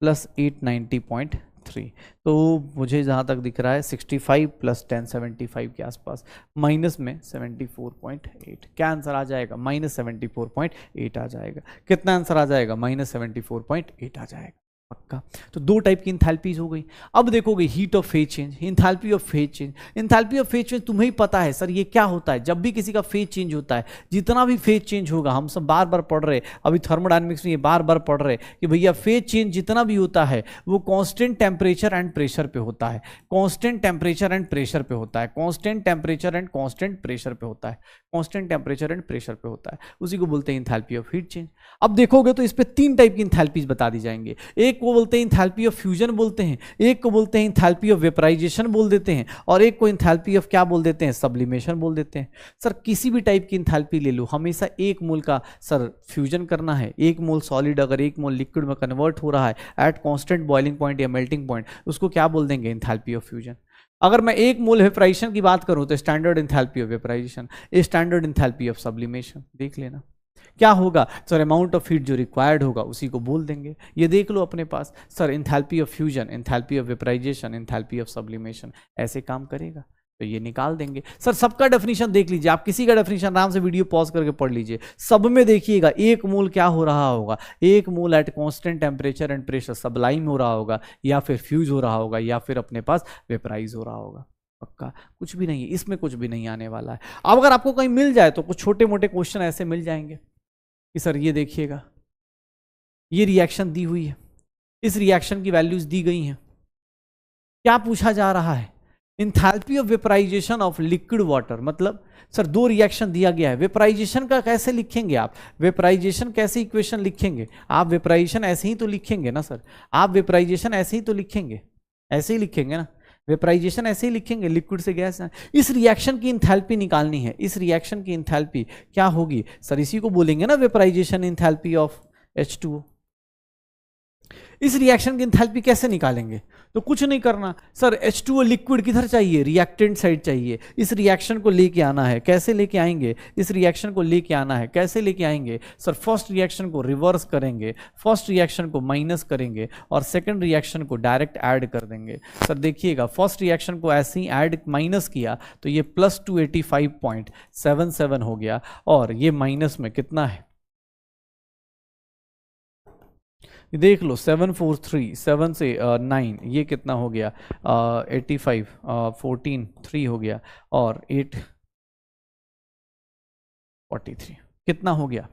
[SPEAKER 1] +890.3। तो मुझे जहाँ तक दिख रहा है 65 + 10 75 के आसपास, माइनस में 74.8। क्या आंसर आ जाएगा, -74.8 आ जाएगा। कितना आंसर आ जाएगा, -74.8 आ जाएगा, पक्का। तो दो टाइप की इंथैल्पीज हो गई। अब देखोगे heat of phase change, enthalpy of phase change. Enthalpy of phase change तुम्हें ही पता है सर ये क्या होता है, जब भी किसी का फेज चेंज होता है, जितना भी फेज चेंज होगा, हम सब बार बार पढ़ रहे, अभी थर्मोडायनेमिक्स में ये बार बार पढ़ रहे कि भैया फेज चेंज जितना भी होता है वो कांस्टेंट टेम्परेचर एंड प्रेशर पे होता है, कांस्टेंट टेम्परेचर एंड प्रेशर पे होता है, constant temperature and constant pressure पे होता है, कांस्टेंट टेम्परेचर एंड प्रेशर पे होता है, उसी को बोलते हैं इंथैल्पी ऑफ हीट चेंज। अब देखोगे तो इस पे तीन टाइप की इंथैल्पीज बता दी जाएंगे, एक को बोलते हैं इंथैल्पी ऑफ फ्यूजन बोलते हैं, एक को बोलते हैं इंथैल्पी ऑफ वेपराइजेशन बोल देते हैं, और एक को इंथैल्पी ऑफ क्या बोल देते हैं, सब्लिमेशन बोल देते हैं। सर किसी भी टाइप की इंथैल्पी ले लो, हमेशा एक मोल का सर फ्यूजन करना है, एक मोल सॉलिड अगर एक मोल लिक्विड में कन्वर्ट हो रहा है एट कांस्टेंट बॉइलिंग पॉइंट या मेल्टिंग पॉइंट, उसको क्या बोल देंगे, इंथैल्पी ऑफ फ्यूजन। अगर मैं एक मोल वेपराइजेशन की बात करूं तो standard enthalpy of vaporisation, standard enthalpy of sublimation. देख लेना क्या होगा सर, अमाउंट ऑफ हीट जो रिक्वायर्ड होगा उसी को बोल देंगे। ये देख लो अपने पास, sir enthalpy of fusion, enthalpy of vaporisation, enthalpy of sublimation, ऐसे काम करेगा तो ये निकाल देंगे। सर सबका डेफिनेशन देख लीजिए, आप किसी का डेफिनेशन आराम से वीडियो पॉज करके पढ़ लीजिए, सब में देखिएगा एक मोल क्या हो रहा होगा, एक mole at constant temperature and pressure sublime हो रहा होगा, या फिर फ्यूज हो रहा होगा, या फिर अपने पास वेपराइज हो रहा होगा। पक्का कुछ भी नहीं है इसमें, कुछ भी नहीं आने वाला है। अब अगर आपको कहीं मिल जाए तो कुछ छोटे मोटे क्वेश्चन ऐसे मिल जाएंगे कि सर ये देखिएगा, ये रिएक्शन दी हुई है, इस रिएक्शन की वैल्यूज दी गई हैं, क्या पूछा जा रहा है, enthalpy of vaporization of liquid water. मतलब सर दो रिएक्शन दिया गया है, वेपराइजेशन का कैसे लिखेंगे आप, वेपराइजेशन कैसे इक्वेशन लिखेंगे आप, वेपराइजेशन ऐसे ही तो लिखेंगे ना सर, आप वेपराइजेशन ऐसे ही तो लिखेंगे, ऐसे ही लिखेंगे ना, वेपराइजेशन ऐसे ही लिखेंगे, लिक्विड से गैस। इस रिएक्शन की इंथैल्पी निकालनी है, इस रिएक्शन की इंथैल्पी क्या होगी सर, इसी को बोलेंगे ना वेपराइजेशन इंथैल्पी ऑफ H2O। इस रिएक्शन की इंथैल्पी कैसे निकालेंगे, तो कुछ नहीं करना सर, H2O लिक्विड किधर चाहिए, रिएक्टेंट साइड चाहिए, इस रिएक्शन को लेके आना है, कैसे लेके आएंगे, इस रिएक्शन को लेके आना है, कैसे लेके आएंगे सर, फर्स्ट रिएक्शन को रिवर्स करेंगे, फर्स्ट रिएक्शन को माइनस करेंगे और सेकंड रिएक्शन को डायरेक्ट ऐड कर देंगे। सर देखिएगा फर्स्ट रिएक्शन को ऐसे ही ऐड माइनस किया तो ये +285.77 हो गया, और ये माइनस में कितना है देख लो, 743 7 से 9, ये कितना हो गया 85 14 3 हो गया, और 8 43 कितना हो गया,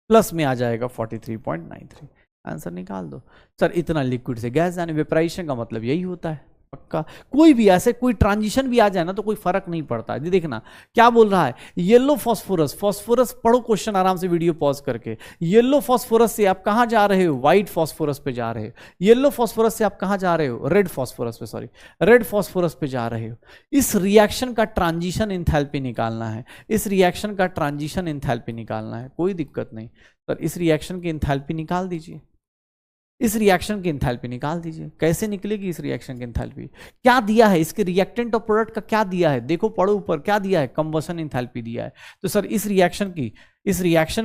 [SPEAKER 1] प्लस में आ जाएगा 43.93। आंसर निकाल दो। सर इतना लिक्विड से गैस जाने, वेपराइजेशन का मतलब यही होता है, पक्का। कोई भी ऐसे कोई ट्रांजिशन भी आ जाए ना तो कोई फर्क नहीं पड़ता। ये देखना क्या बोल रहा है, येलो फॉस्फोरस, फॉस्फोरस पढ़ो क्वेश्चन आराम से वीडियो पॉज करके। येलो फॉस्फोरस से आप कहां जा रहे हो, व्हाइट फॉस्फोरस पे जा रहे हो। येलो फॉस्फोरस से आप कहां जा रहे हो, रेड फॉस्फोरस पे, सॉरी रेड फॉस्फोरस पे जा रहे हो। इस रिएक्शन का ट्रांजिशन एंथैल्पी निकालना है, इस रिएक्शन का ट्रांजिशन एंथैल्पी निकालना है, कोई दिक्कत नहीं सर। इस रिएक्शन की एंथैल्पी निकाल दीजिए, इस रिएक्शन की एंथैल्पी निकाल दीजिए। कैसे निकलेगी इस रिएक्शन की एंथैल्पी, क्या दिया है इसके रिएक्टेंट और प्रोडक्ट का, क्या दिया है देखो, पढ़ो ऊपर क्या दिया है, कंबशन एंथैल्पी दिया है। तो सर इस रिएक्शन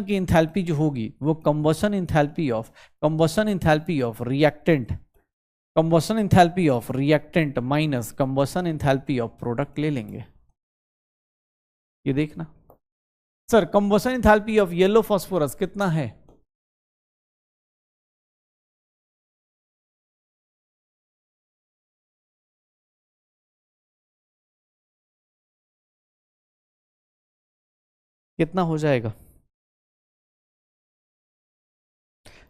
[SPEAKER 1] की एंथैल्पी जो होगी वो combustion enthalpy of reactant, combustion enthalpy of reactant minus combustion enthalpy of product ले लेंगे। ये देखना sir, combustion enthalpy of yellow phosphorus कितना है, कितना हो जाएगा,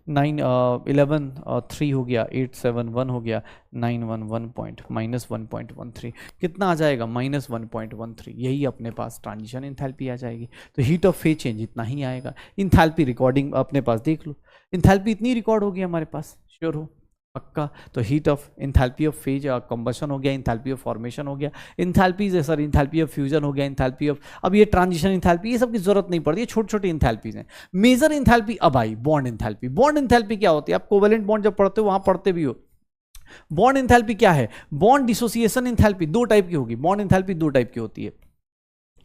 [SPEAKER 1] 9 11 3 हो गया, 8 7 1 हो गया, 9 1 1 पॉइंट माइनस 1.13, कितना आ जाएगा माइनस 1.13। यही अपने पास ट्रांजिशन एंथैल्पी आ जाएगी। तो हीट ऑफ फेज चेंज इतना ही आएगा। एंथैल्पी रिकॉर्डिंग अपने पास देख लो, एंथैल्पी इतनी रिकॉर्ड होगी हमारे पास, श्योर हो पक्का। तो heat of enthalpy of phase combustion हो गया, एंथैल्पी ऑफ फॉर्मेशन हो गया, enthalpy sir enthalpy of fusion हो गया, एंथैल्पी ऑफ, अब ये ट्रांजिशन एंथैल्पी ये सब की जरूरत नहीं पड़ती, ये छोटी छोटी एंथैल्पीज हैं। मेजर एंथैल्पी अब आई बॉन्ड एंथैल्पी। बॉन्ड एंथैल्पी क्या होती है, आप कोवेलेंट बॉन्ड जब पढ़ते हो वहां पढ़ते भी हो। बॉन्ड एंथैल्पी क्या है, बॉन्ड डिसोसिएशन एंथैल्पी दो टाइप की होगी, बॉन्ड एंथैल्पी दो टाइप की होती है।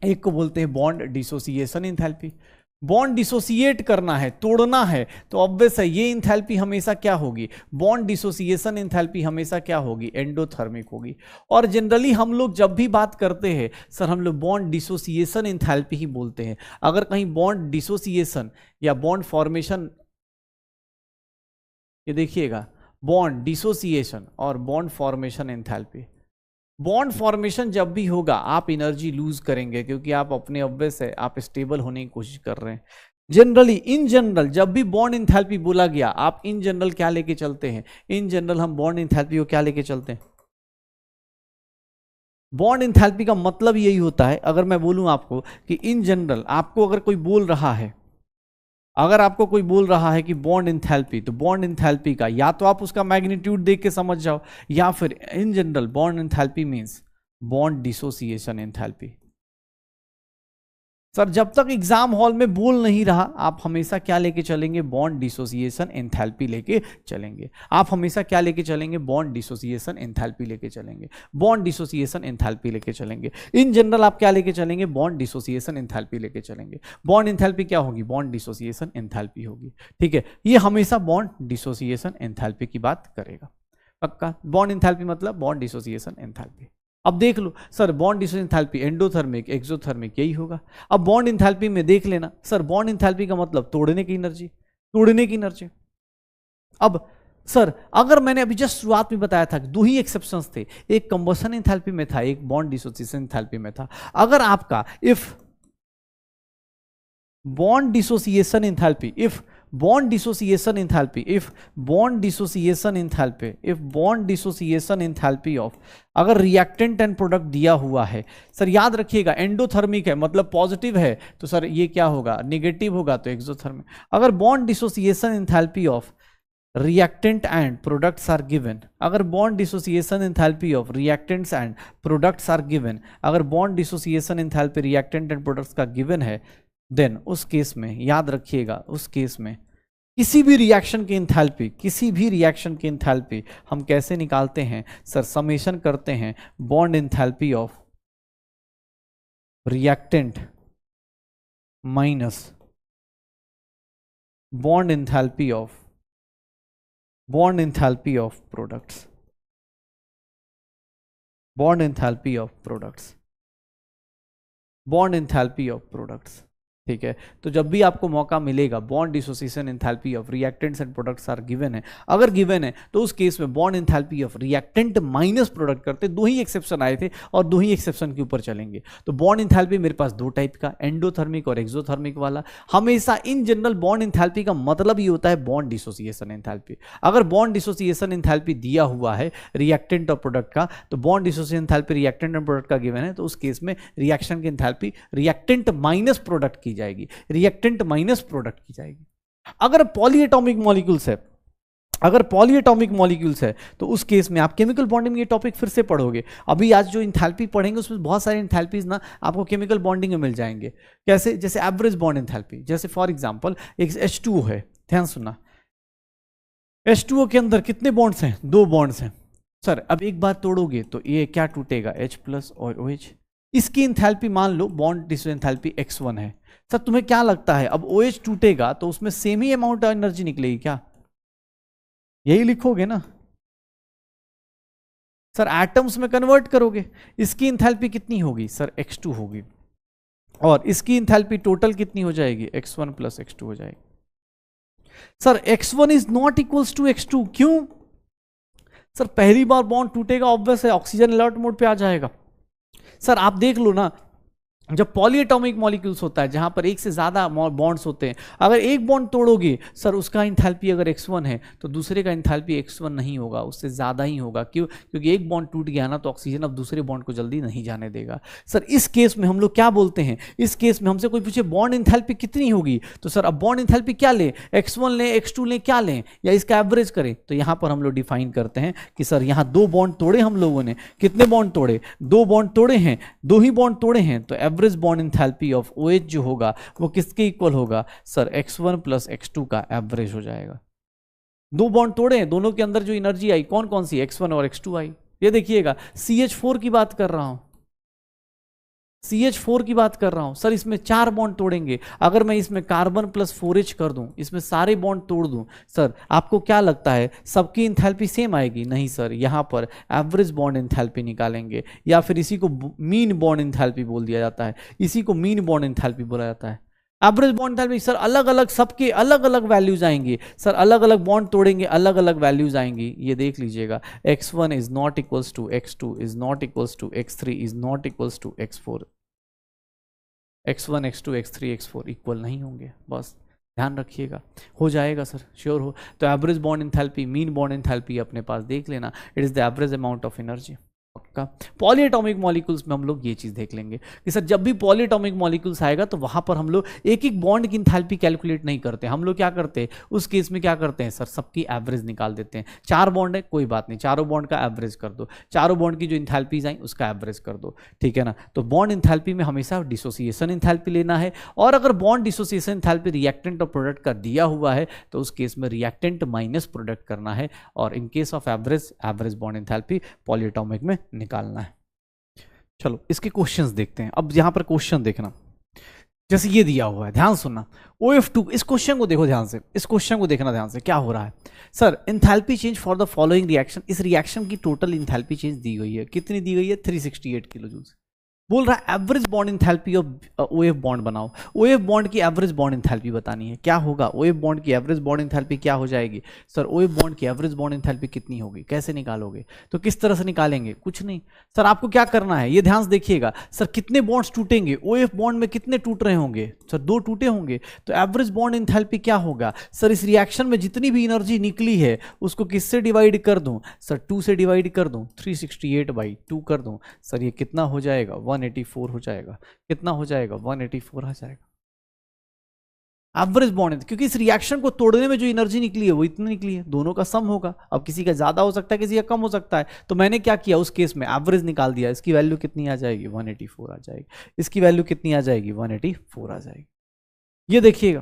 [SPEAKER 1] एक को बोलते हैं bond dissociation enthalpy, bond dissociate करना है, तोड़ना है, तो ऑब्वियस है ये एंथैल्पी हमेशा क्या होगी, बॉन्ड डिसोसिएशन एंथैल्पी हमेशा क्या होगी, एंडोथर्मिक होगी। और जनरली हम लोग जब भी बात करते हैं सर हम लोग बॉन्ड डिसोसिएशन एंथैल्पी ही बोलते हैं। अगर कहीं बॉन्ड डिसोसिएशन या बॉन्ड फॉर्मेशन, ये देखिएगा बॉन्ड डिसोसिएशन और bond formation enthalpy, bond formation जब भी होगा आप एनर्जी लूज करेंगे क्योंकि आप अपने ऑब्वियस है आप स्टेबल होने की कोशिश कर रहे हैं। जनरली इन जनरल जब भी बॉन्ड एंथैल्पी बोला गया आप इन जनरल क्या लेके चलते हैं, इन जनरल हम बॉन्ड एंथैल्पी को क्या लेके चलते हैं, बॉन्ड एंथैल्पी का मतलब यही होता है। अगर मैं बोलूं आपको कि इन जनरल आपको अगर कोई बोल रहा है, अगर आपको कोई बोल रहा है कि बॉन्ड एंथैल्पी, तो बॉन्ड एंथैल्पी का या तो आप उसका मैग्नीट्यूड देख के समझ जाओ या फिर in general bond enthalpy means bond dissociation enthalpy. Sir जब तक एग्जाम हॉल में बोल नहीं रहा आप हमेशा क्या लेके चलेंगे, बॉन्ड डिसोसिएशन एंथैल्पी लेके चलेंगे। आप हमेशा क्या लेके चलेंगे, बॉन्ड डिसोसिएशन एंथैल्पी लेके चलेंगे, बॉन्ड डिसोसिएशन एंथैल्पी लेके चलेंगे। इन जनरल आप क्या लेके चलेंगे, बॉन्ड डिसोसिएशन एंथैल्पी लेके चलेंगे। बॉन्ड एंथैल्पी क्या होगी, बॉन्ड डिसोसिएशन एंथैल्पी होगी। ठीक है, ये हमेशा बॉन्ड डिसोसिएशन एंथैल्पी की बात करेगा पक्का। बॉन्ड एंथैल्पी मतलब बॉन्ड डिसोसिएशन एंथैल्पी। अब देख लो sir bond dissociation enthalpy endothermic exothermic यही होगा। अब बॉन्ड एंथैल्पी में देख लेना सर, बॉन्ड एंथैल्पी का मतलब तोड़ने की एनर्जी, तोड़ने की एनर्जी। अब सर अगर मैंने अभी जस्ट शुरुआत में बताया था कि दो ही एक्सेप्शंस थे, एक कंबशन एंथैल्पी में था, एक बॉन्ड डिसोसिएशन एंथैल्पी में था। अगर आपका if bond dissociation enthalpy, if bond dissociation enthalpy, if bond dissociation enthalpy, if bond dissociation enthalpy of, अगर रिएक्टेंट एंड प्रोडक्ट दिया हुआ है सर, याद रखिएगा एंडोथर्मिक है मतलब पॉजिटिव है, तो सर ये क्या होगा, नेगेटिव होगा तो एक्सोथर्मिक। अगर bond dissociation enthalpy of reactant and products are given, अगर bond dissociation enthalpy of reactants and products are given, अगर bond dissociation enthalpy reactant and products का given है, देन उस केस में याद रखिएगा, उस केस में किसी भी रिएक्शन की एंथैल्पी, किसी भी रिएक्शन की एंथैल्पी हम कैसे निकालते हैं सर, समेशन करते हैं bond enthalpy of reactant minus bond enthalpy of products, bond enthalpy of products, bond enthalpy of products. ठीक है, तो जब भी आपको मौका मिलेगा bond dissociation enthalpy of reactants and products are given है, अगर गिवन है तो उस केस में bond enthalpy of reactant minus product करते, दो ही एक्सेप्शन आए थे और दो ही एक्सेप्शन के ऊपर चलेंगे। तो बॉन्ड एंथैल्पी मेरे पास दो टाइप का, एंडोथर्मिक और एक्सोथर्मिक वाला। हमेशा इन जनरल बॉन्ड एंथैल्पी का मतलब ये होता है बॉन्ड डिसोसिएशन एंथैल्पी। अगर बॉन्ड डिसोसिएशन एंथैल्पी दिया हुआ है रिएक्टेंट और प्रोडक्ट का, तो बॉन्ड डिसोसिएशन एंथैल्पी रिएक्टेंट और प्रोडक्ट का गिवन है, तो उस केस में रिएक्शन की एंथैल्पी रिएक्टेंट माइनस प्रोडक्ट की जाएगी, रिएक्टेंट माइनस प्रोडक्ट की जाएगी। अगर पॉलीएटॉमिक मॉलिक्यूल्स है, अगर पॉलीएटॉमिक मॉलिक्यूल्स है तो उस केस में आप केमिकल बॉन्डिंग में ये टॉपिक फिर से पढ़ोगे। अभी आज जो इंथैल्पी पढ़ेंगे उसमें बहुत सारे इंथैल्पीज ना आपको केमिकल बॉन्डिंग में मिल जाएंगे। कैसे? जैसे एवरेज बॉन्ड इंथैल्पी, जैसे फॉर एग्जांपल एक H2O है, ध्यान सुनना, H2O के अंदर कितने बॉन्ड्स हैं? दो बॉन्ड्स हैं। सर अब एक बार तोड़ोगे तो ये क्या टूटेगा? H+ और OH। इसकी इंथैल्पी मान लो बॉन्ड डिसोसिएशन एंथैल्पी x1 है। सर तुम्हें क्या लगता है अब OH टूटेगा तो उसमें same he amount of energy निकलेगी क्या? यही लिखोगे ना सर, एटम्स में कन्वर्ट करोगे। इसकी इंथैल्पी कितनी होगी? सर x2 होगी, और इसकी इंथैल्पी टोटल कितनी हो जाएगी? x1 + x2 हो जाएगी। Sir x1 is not equals to x2, क्यों? सर पहली बार बॉन्ड टूटेगा, ऑब्वियस है ऑक्सीजन अलर्ट मोड पे आ जाएगा। सर आप देख लो ना, जब पॉलीएटॉमिक मॉलिक्यूल्स होता है जहां पर एक से ज्यादा बॉन्ड्स होते हैं, अगर एक बॉन्ड तोड़ोगे सर उसका इंथैल्पी अगर x1 है तो दूसरे का इंथैल्पी x1 नहीं होगा, उससे ज्यादा ही होगा। क्यों? क्योंकि एक बॉन्ड टूट गया ना तो ऑक्सीजन अब दूसरे बॉन्ड को जल्दी नहीं जाने देगा। सर इस केस में हम लोग क्या बोलते हैं, इस केस में हमसे कोई पूछे बॉन्ड इंथैल्पी कितनी होगी, तो सर अब बॉन्ड इंथैल्पी क्या लें? x1 लें, x2 लें, क्या लें, या इसका एवरेज करें? तो यहां पर हम लोग डिफाइन करते हैं कि सर यहां दो बॉन्ड तोड़े हम लोगों ने, कितने बॉन्ड तोड़े? दो बॉन्ड तोड़े हैं, दो ही बॉन्ड तोड़े हैं, तो average bond enthalpy of OH जो होगा वो किसके इक्वल होगा? सर x1 + x2 का एवरेज हो जाएगा। दो बॉन्ड तोड़े हैं, दोनों के अंदर जो एनर्जी आई कौन कौन सी? x1 और x2 आई। ये देखिएगा CH4 की बात कर रहा हूं, CH4 की बात कर रहा हूं। सर इसमें चार बॉन्ड तोड़ेंगे, अगर मैं इसमें कार्बन + 4H कर दूं, इसमें सारे बॉन्ड तोड़ दूं, सर आपको क्या लगता है सबकी इंथैल्पी सेम आएगी? नहीं सर, यहां पर एवरेज बॉन्ड इंथैल्पी निकालेंगे, या फिर इसी को मीन बॉन्ड इंथैल्पी बोल दिया जाता है, इसी को मीन बॉन्ड इंथैल्पी बोला जाता है। एवरेज बॉन्ड इंथैल्पी सर अलग अलग, सबके अलग अलग वैल्यूज आएंगे। सर अलग अलग बॉन्ड तोड़ेंगे, अलग अलग वैल्यूज आएंगी। ये देख लीजिएगा, x1 is not equals to x2 is not equals to x3 is not equals to x4। x1 x2 x3 x4 equal नहीं होंगे, बस ध्यान रखिएगा। हो जाएगा सर, श्योर हो। तो average bond enthalpy, mean bond enthalpy अपने पास देख लेना, it is the average amount of energy. पक्का। पॉलीएटॉमिक मॉलिक्यूल्स में हम लोग ये चीज देख लेंगे कि सर जब भी पॉलीएटॉमिक मॉलिक्यूल्स आएगा तो वहां पर हम लोग एक एक बॉन्ड की इंथैल्पी कैलकुलेट नहीं करते। हम लोग क्या करते हैं उस केस में, क्या करते हैं सर, सबकी एवरेज निकाल देते हैं। चार बॉन्ड है, कोई बात नहीं, चारों बॉन्ड का एवरेज कर दो, चारों बॉन्ड की जो इंथैल्पीज आई उसका एवरेज कर दो, ठीक है ना। तो बॉन्ड इंथैल्पी में हमेशा डिसोसिएशन इंथैल्पी लेना है, और अगर बॉन्ड डिसोसिएशन इंथैल्पी रिएक्टेंट और प्रोडक्ट का दिया हुआ है तो उस केस में रिएक्टेंट माइनस प्रोडक्ट करना है, और इन case of average, average bond enthalpy polyatomic में निकालना है। चलो इसके क्वेश्चंस देखते हैं। अब यहां पर क्वेश्चन देखना, जैसे ये दिया हुआ है, ध्यान सुनना। OF2, इस क्वेश्चन को देखो ध्यान से, इस क्वेश्चन को देखना ध्यान से, क्या हो रहा है sir, enthalpy change for the following reaction. इस रिएक्शन की टोटल एंथैल्पी चेंज दी गई है, कितनी दी गई है? 368 किलो जूल। बोल रहा है average bond enthalpy of OF bond बनाओ। OF बॉन्ड की एवरेज बॉन्ड इंथैल्पी बतानी है। क्या होगा OF बॉन्ड की एवरेज बॉन्ड इंथैल्पी, क्या हो जाएगी सर? OF बॉन्ड की एवरेज बॉन्ड इंथैल्पी कितनी होगी? कैसे निकालोगे? तो किस तरह से निकालेंगे? कुछ नहीं सर, आपको क्या करना है ये ध्यान से देखिएगा। सर कितने बॉन्ड्स टूटेंगे OF बॉन्ड में? कितने टूट रहे होंगे सर? दो टूटे होंगे। तो एवरेज बॉन्ड इंथैल्पी क्या होगा सर? इस रिएक्शन में जितनी भी एनर्जी निकली है उसको किससे डिवाइड कर दूं सर? 2 से डिवाइड कर दूं, 368/2 कर दूं सर, ये कितना हो जाएगा? 184 हो जाएगा। कितना हो जाएगा? 184 आ जाएगा एवरेज बॉन्ड, क्योंकि इस रिएक्शन को तोड़ने में जो एनर्जी निकली है वो इतनी निकली है, दोनों का सम होगा। अब किसी का ज्यादा हो सकता है, किसी का कम हो सकता है, तो मैंने क्या किया उस केस में एवरेज निकाल दिया। इसकी वैल्यू कितनी आ जाएगी? 184 आ जाएगी। इसकी वैल्यू कितनी आ जाएगी? 184 आ जाएगी। ये देखिएगा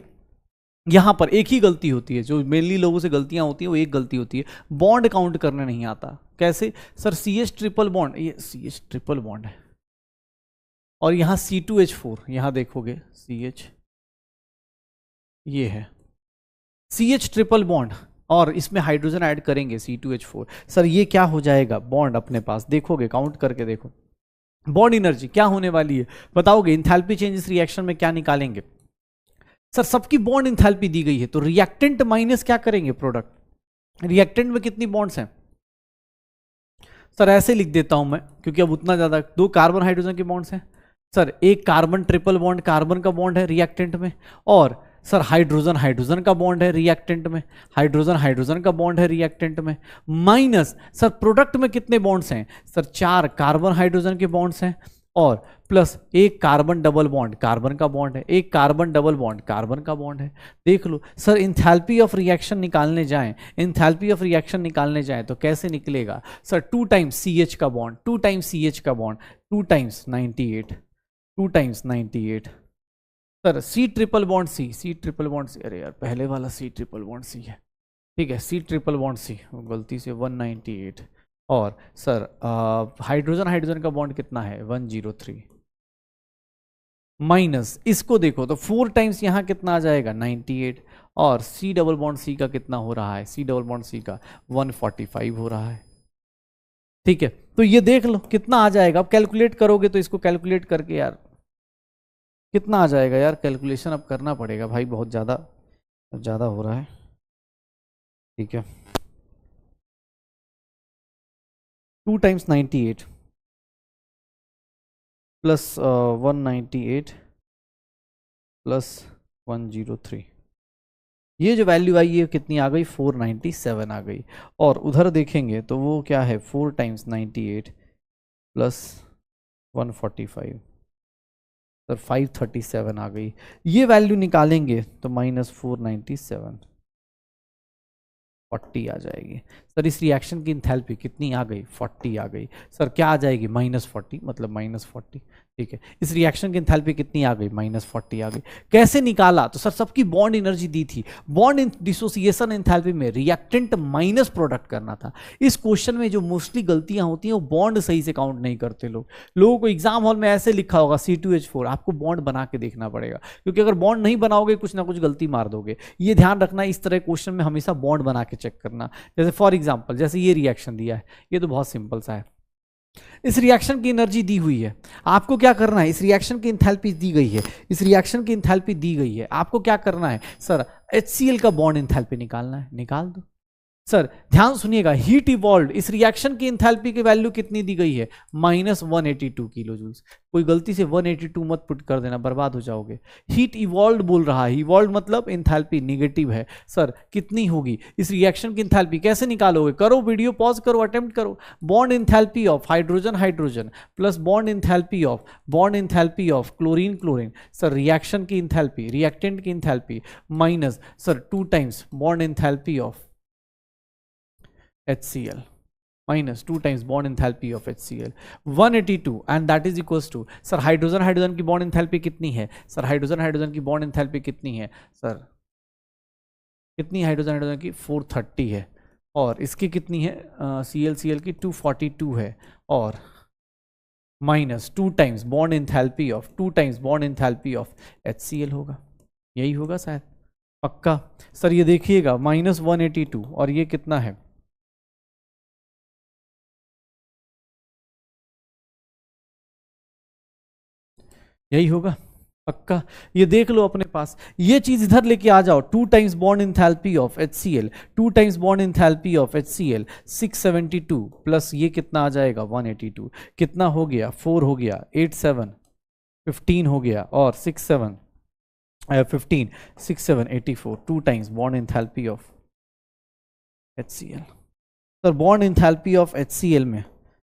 [SPEAKER 1] यहां पर एक ही गलती होती है, जो मेनली लोगों से गलतियां होती है वो एक गलती होती है, बॉन्ड काउंट करने नहीं आता। कैसे सर? CH ट्रिपल बॉन्ड, ये CH ट्रिपल बॉन्ड है, और यहां C2H4, यहां देखोगे CH, ये है CH ट्रिपल बॉन्ड, और इसमें हाइड्रोजन ऐड करेंगे C2H4। सर ये क्या हो जाएगा बॉन्ड? अपने पास देखोगे, काउंट करके देखो, बॉन्ड एनर्जी क्या होने वाली है बताओगे? इंथैल्पी चेंज इस रिएक्शन में क्या निकालेंगे? सर सबकी बॉन्ड इंथैल्पी दी गई है, तो रिएक्टेंट माइनस क्या करेंगे प्रोडक्ट। रिएक्टेंट में कितनी बॉन्ड्स हैं सर, ऐसे लिख देता हूं मैं, क्योंकि अब उतना ज्यादा, 2 कार्बन हाइड्रोजन के बॉन्ड्स हैं सर, एक कार्बन ट्रिपल बॉन्ड कार्बन का बॉन्ड है रिएक्टेंट में, और सर हाइड्रोजन हाइड्रोजन का बॉन्ड है रिएक्टेंट में, हाइड्रोजन हाइड्रोजन का बॉन्ड है रिएक्टेंट में, माइनस सर प्रोडक्ट में कितने बॉन्ड्स हैं सर, 4 कार्बन हाइड्रोजन के बॉन्ड्स हैं, और प्लस एक कार्बन डबल बॉन्ड कार्बन का बॉन्ड है, एक कार्बन डबल बॉन्ड कार्बन का बॉन्ड है। देख लो सर, इंथैल्पी ऑफ रिएक्शन निकालने जाएं, इंथैल्पी ऑफ रिएक्शन निकालने जाएं तो कैसे निकलेगा सर, 2 टाइम्स CH का बॉन्ड, 2 टाइम्स CH का bond, 2 times 98, 2 times 98 sir, C triple bond C triple bond C, अरे यार पहले वाला C ट्रिपल बॉन्ड C है, ठीक है, C ट्रिपल बॉन्ड C गलती से 198, और सर हाइड्रोजन हाइड्रोजन का बॉन्ड कितना है 103, माइनस इसको देखो तो 4 टाइम्स यहां कितना आ जाएगा 98, और C डबल बॉन्ड C का कितना हो रहा है, C डबल बॉन्ड C का 145 हो रहा है, ठीक है। तो ये देख लो कितना आ जाएगा, अब कैलकुलेट करोगे तो इसको कैलकुलेट करके यार कितना आ जाएगा यार, कैलकुलेशन अब करना पड़ेगा भाई, बहुत ज़्यादा हो रहा है, ठीक है। 2 टाइम्स 98 प्लस 198 प्लस 103, ये जो वैल्यू आई है कितनी आ गई 497 आ गई, और उधर देखेंगे तो वो क्या है 4 टाइम्स 98 प्लस 145 सर 537 आ गई, ये वैल्यू निकालेंगे तो -497 40 आ जाएगी सर। इस रिएक्शन की इंथैल्पी कितनी आ गई 40 आ गई सर, क्या आ जाएगी -40 मतलब -40, ठीक है। इस रिएक्शन की इंथैल्पी कितनी आ गई -40 आ गई। कैसे निकाला, तो सर सबकी बॉन्ड एनर्जी दी थी, बॉन्ड डिसोसिएशन इंथैल्पी में रिएक्टेंट माइनस प्रोडक्ट करना था। इस क्वेश्चन में जो मोस्टली गलतियां होती हैं वो बॉन्ड सही से काउंट नहीं करते लोगों को एग्जाम हॉल में ऐसे लिखा होगा C2H4, आपको बॉन्ड बना के देखना पड़ेगा, क्योंकि अगर बॉन्ड नहीं बनाओगे कुछ ना कुछ गलती मार दोगे। ये ध्यान रखना, इस तरह क्वेश्चन में हमेशा बॉन्ड बना के चेक करना। जैसे फॉर एग्जाम्पल जैसे ये रिएक्शन दिया है, ये तो बहुत सिंपल सा है, इस रिएक्शन की एनर्जी दी हुई है, आपको क्या करना है, इस रिएक्शन की इंथैल्पी दी गई है, इस रिएक्शन की इंथैल्पी दी गई है, आपको क्या करना है सर, HCl का बॉन्ड इंथैल्पी निकालना है, निकाल दो। सर ध्यान सुनिएगा, हीट इवॉल्व, इस रिएक्शन की इंथैल्पी की वैल्यू कितनी दी गई है -182 किलो जूल्स। कोई गलती से 182 मत पुट कर देना, बर्बाद हो जाओगे। हीट इवॉल्व बोल रहा है, इवॉल्व मतलब इंथैल्पी निगेटिव है। सर कितनी होगी इस रिएक्शन की इंथैल्पी, कैसे निकालोगे, करो वीडियो पॉज करो, अटेम्प्ट करो। Bond enthalpy of hydrogen hydrogen plus bond enthalpy of chlorine chlorine, sir reaction की इंथैल्पी, रिएक्टेंट की enthalpy minus sir 2 times bond enthalpy of HCl minus 2 times bond enthalpy of HCl 182, and that is equals to sir hydrogen hydrogen की बॉन्ड एंथैल्पी कितनी है, सर हाइड्रोजन हाइड्रोजन की बॉन्ड एंथैल्पी कितनी है सर, कितनी हाइड्रोजन हाइड्रोजन की 430 है, और इसकी कितनी है Cl की 242 है, और minus 2 times bond enthalpy of HCl होगा, यही होगा शायद, पक्का। सर ये देखिएगा -182, और ये कितना है, यही होगा पक्का। ये देख लो अपने पास, ये चीज इधर लेके आ जाओ, 2 times bond enthalpy of HCl, 2 times bond enthalpy of HCl 672 plus ये कितना आ जाएगा 182, कितना हो गया 4 हो गया 87 15 हो गया, और 67 15 67 84, 2 times bond enthalpy of HCl। Sir bond enthalpy of HCl में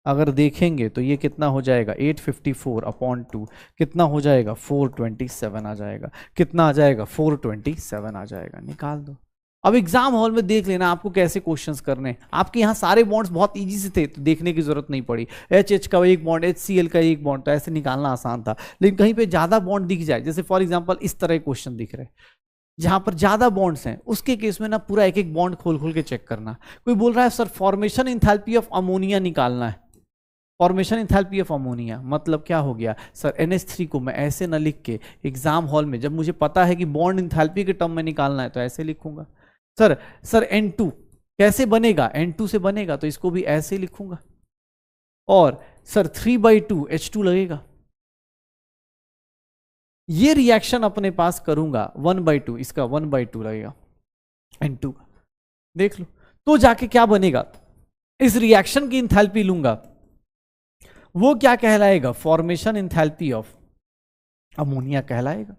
[SPEAKER 1] अगर देखेंगे तो ये कितना हो जाएगा 854/2, कितना हो जाएगा 427 आ जाएगा, कितना आ जाएगा 427 आ जाएगा, निकाल दो। अब एग्जाम हॉल में देख लेना आपको कैसे क्वेश्चंस करने, आपके यहाँ सारे बॉन्ड्स बहुत इजी से थे तो देखने की जरूरत नहीं पड़ी, HH का एक बॉन्ड HCl का एक बॉन्ड, तो ऐसे निकालना आसान था। लेकिन कहीं पे ज्यादा बॉन्ड दिख जाए, जैसे फॉर एग्जाम्पल इस तरह क्वेश्चन दिख रहे जहां पर ज्यादा बॉन्ड्स हैं, उसके केस में ना पूरा एक एक बॉन्ड खोल खोल के चेक करना। कोई बोल रहा है sir formation enthalpy of ammonia निकालना है, फॉर्मेशन इंथैल्पी ऑफ अमोनिया मतलब क्या हो गया सर, NH3 को मैं ऐसे ना लिख के एग्जाम हॉल में, जब मुझे पता है कि बॉन्ड इंथैल्पी के टर्म में निकालना है तो ऐसे लिखूंगा। सर N2 कैसे बनेगा, N2 से बनेगा तो इसको भी ऐसे लिखूंगा, और सर 3/2 H2 लगेगा, ये रिएक्शन अपने पास करूंगा 1/2, इसका 1/2 लगेगा N2 का, देख लो। तो जाके क्या बनेगा, इस रिएक्शन की इंथैल्पी लूंगा, वो क्या कहलाएगा, फॉर्मेशन इंथैल्पी ऑफ अमोनिया कहलाएगा।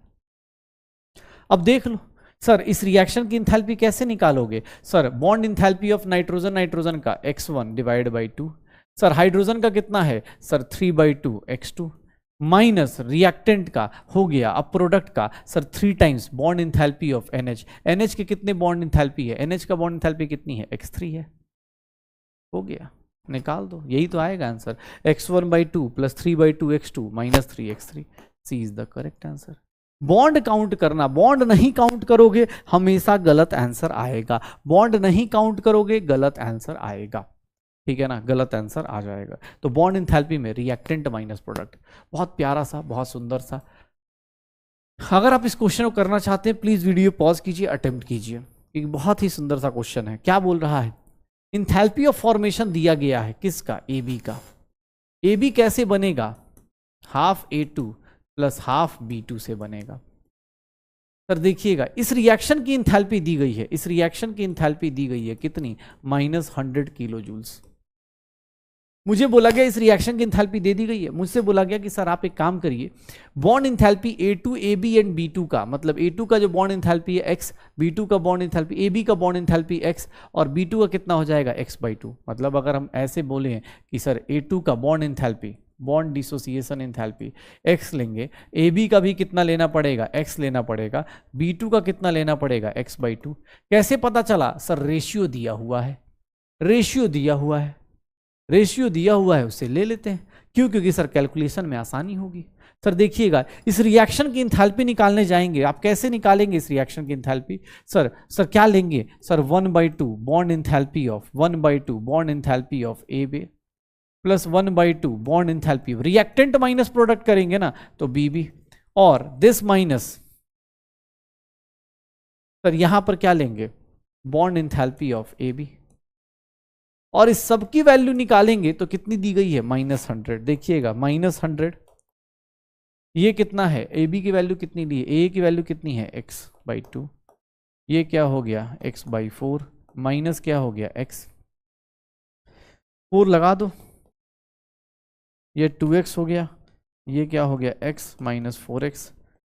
[SPEAKER 1] अब देख लो सर, इस रिएक्शन की इंथैल्पी कैसे निकालोगे, sir bond enthalpy of nitrogen, nitrogen का x1 divide by 2, sir hydrogen का कितना है, सर 3/2 x2, माइनस रिएक्टेंट का हो गया, अब प्रोडक्ट का sir 3 times bond enthalpy of NH, NH के कितने बॉन्ड इंथैल्पी है, NH का बॉन्ड इंथैल्पी कितनी है, x3 है, हो गया, निकाल दो, यही तो आएगा answer, x1/2 plus 3/2 x2 minus 3 x3, C is the correct answer. Bond count करना, बॉन्ड नहीं काउंट करोगे हमेशा गलत आंसर आएगा, बॉन्ड नहीं काउंट करोगे गलत आंसर आएगा, ठीक है ना, गलत आंसर आ जाएगा। तो बॉन्ड इंथैल्पी में रिएक्टेंट माइनस प्रोडक्ट, बहुत प्यारा सा, बहुत सुंदर सा। अगर आप इस क्वेश्चन को करना चाहते हैं प्लीज वीडियो पॉज कीजिए, अटेम्प्ट कीजिए, एक बहुत ही सुंदर सा क्वेश्चन है। क्या बोल रहा है, इंथैल्पी ऑफ फॉर्मेशन दिया गया है किसका, AB का। AB कैसे बनेगा, half A2 plus half B2 से बनेगा। सर देखिएगा इस रिएक्शन की इंथैल्पी दी गई है, इस रिएक्शन की इंथैल्पी दी गई है कितनी, -100 किलो जूल्स। मुझे बोला गया इस रिएक्शन की इंथैल्पी दे दी गई है, मुझसे बोला गया कि सर आप एक काम करिए, bond enthalpy A2 AB and B2 का, मतलब A2 का जो बॉन्ड इंथैल्पी है x, B2 का बॉन्ड इंथैल्पी, AB का बॉन्ड इंथैल्पी x और B2 का कितना हो जाएगा x/2। मतलब अगर हम ऐसे बोले कि सर A2 का bond enthalpy, bond dissociation enthalpy x लेंगे, AB का भी कितना लेना पड़ेगा, x लेना पड़ेगा, B2 का कितना लेना पड़ेगा, x/2। कैसे पता चला, सर रेशियो दिया हुआ है, रेशियो दिया हुआ है, रेशियो दिया हुआ है उससे ले लेते हैं, क्यों, क्योंकि सर कैलकुलेशन में आसानी होगी। सर देखिएगा इस रिएक्शन की इंथैल्पी निकालने जाएंगे, आप कैसे निकालेंगे इस रिएक्शन की इंथैल्पी, सर क्या लेंगे, sir 1/2 bond enthalpy of 1/2 bond enthalpy of AB plus 1/2 bond enthalpy, reactant minus product करेंगे ना तो BB, और दिस माइनस, सर यहां पर क्या लेंगे, बॉन्ड इंथैल्पी ऑफ AB, और इस सब की वैल्यू निकालेंगे तो कितनी दी गई है, -100। देखिएगा -100, ये कितना है, AB की वैल्यू कितनी ली है, A की वैल्यू कितनी है, x/2, ये क्या हो गया x/4 माइनस क्या हो गया x, 4 लगा दो, ये 2x हो गया, ये क्या हो गया x - 4x,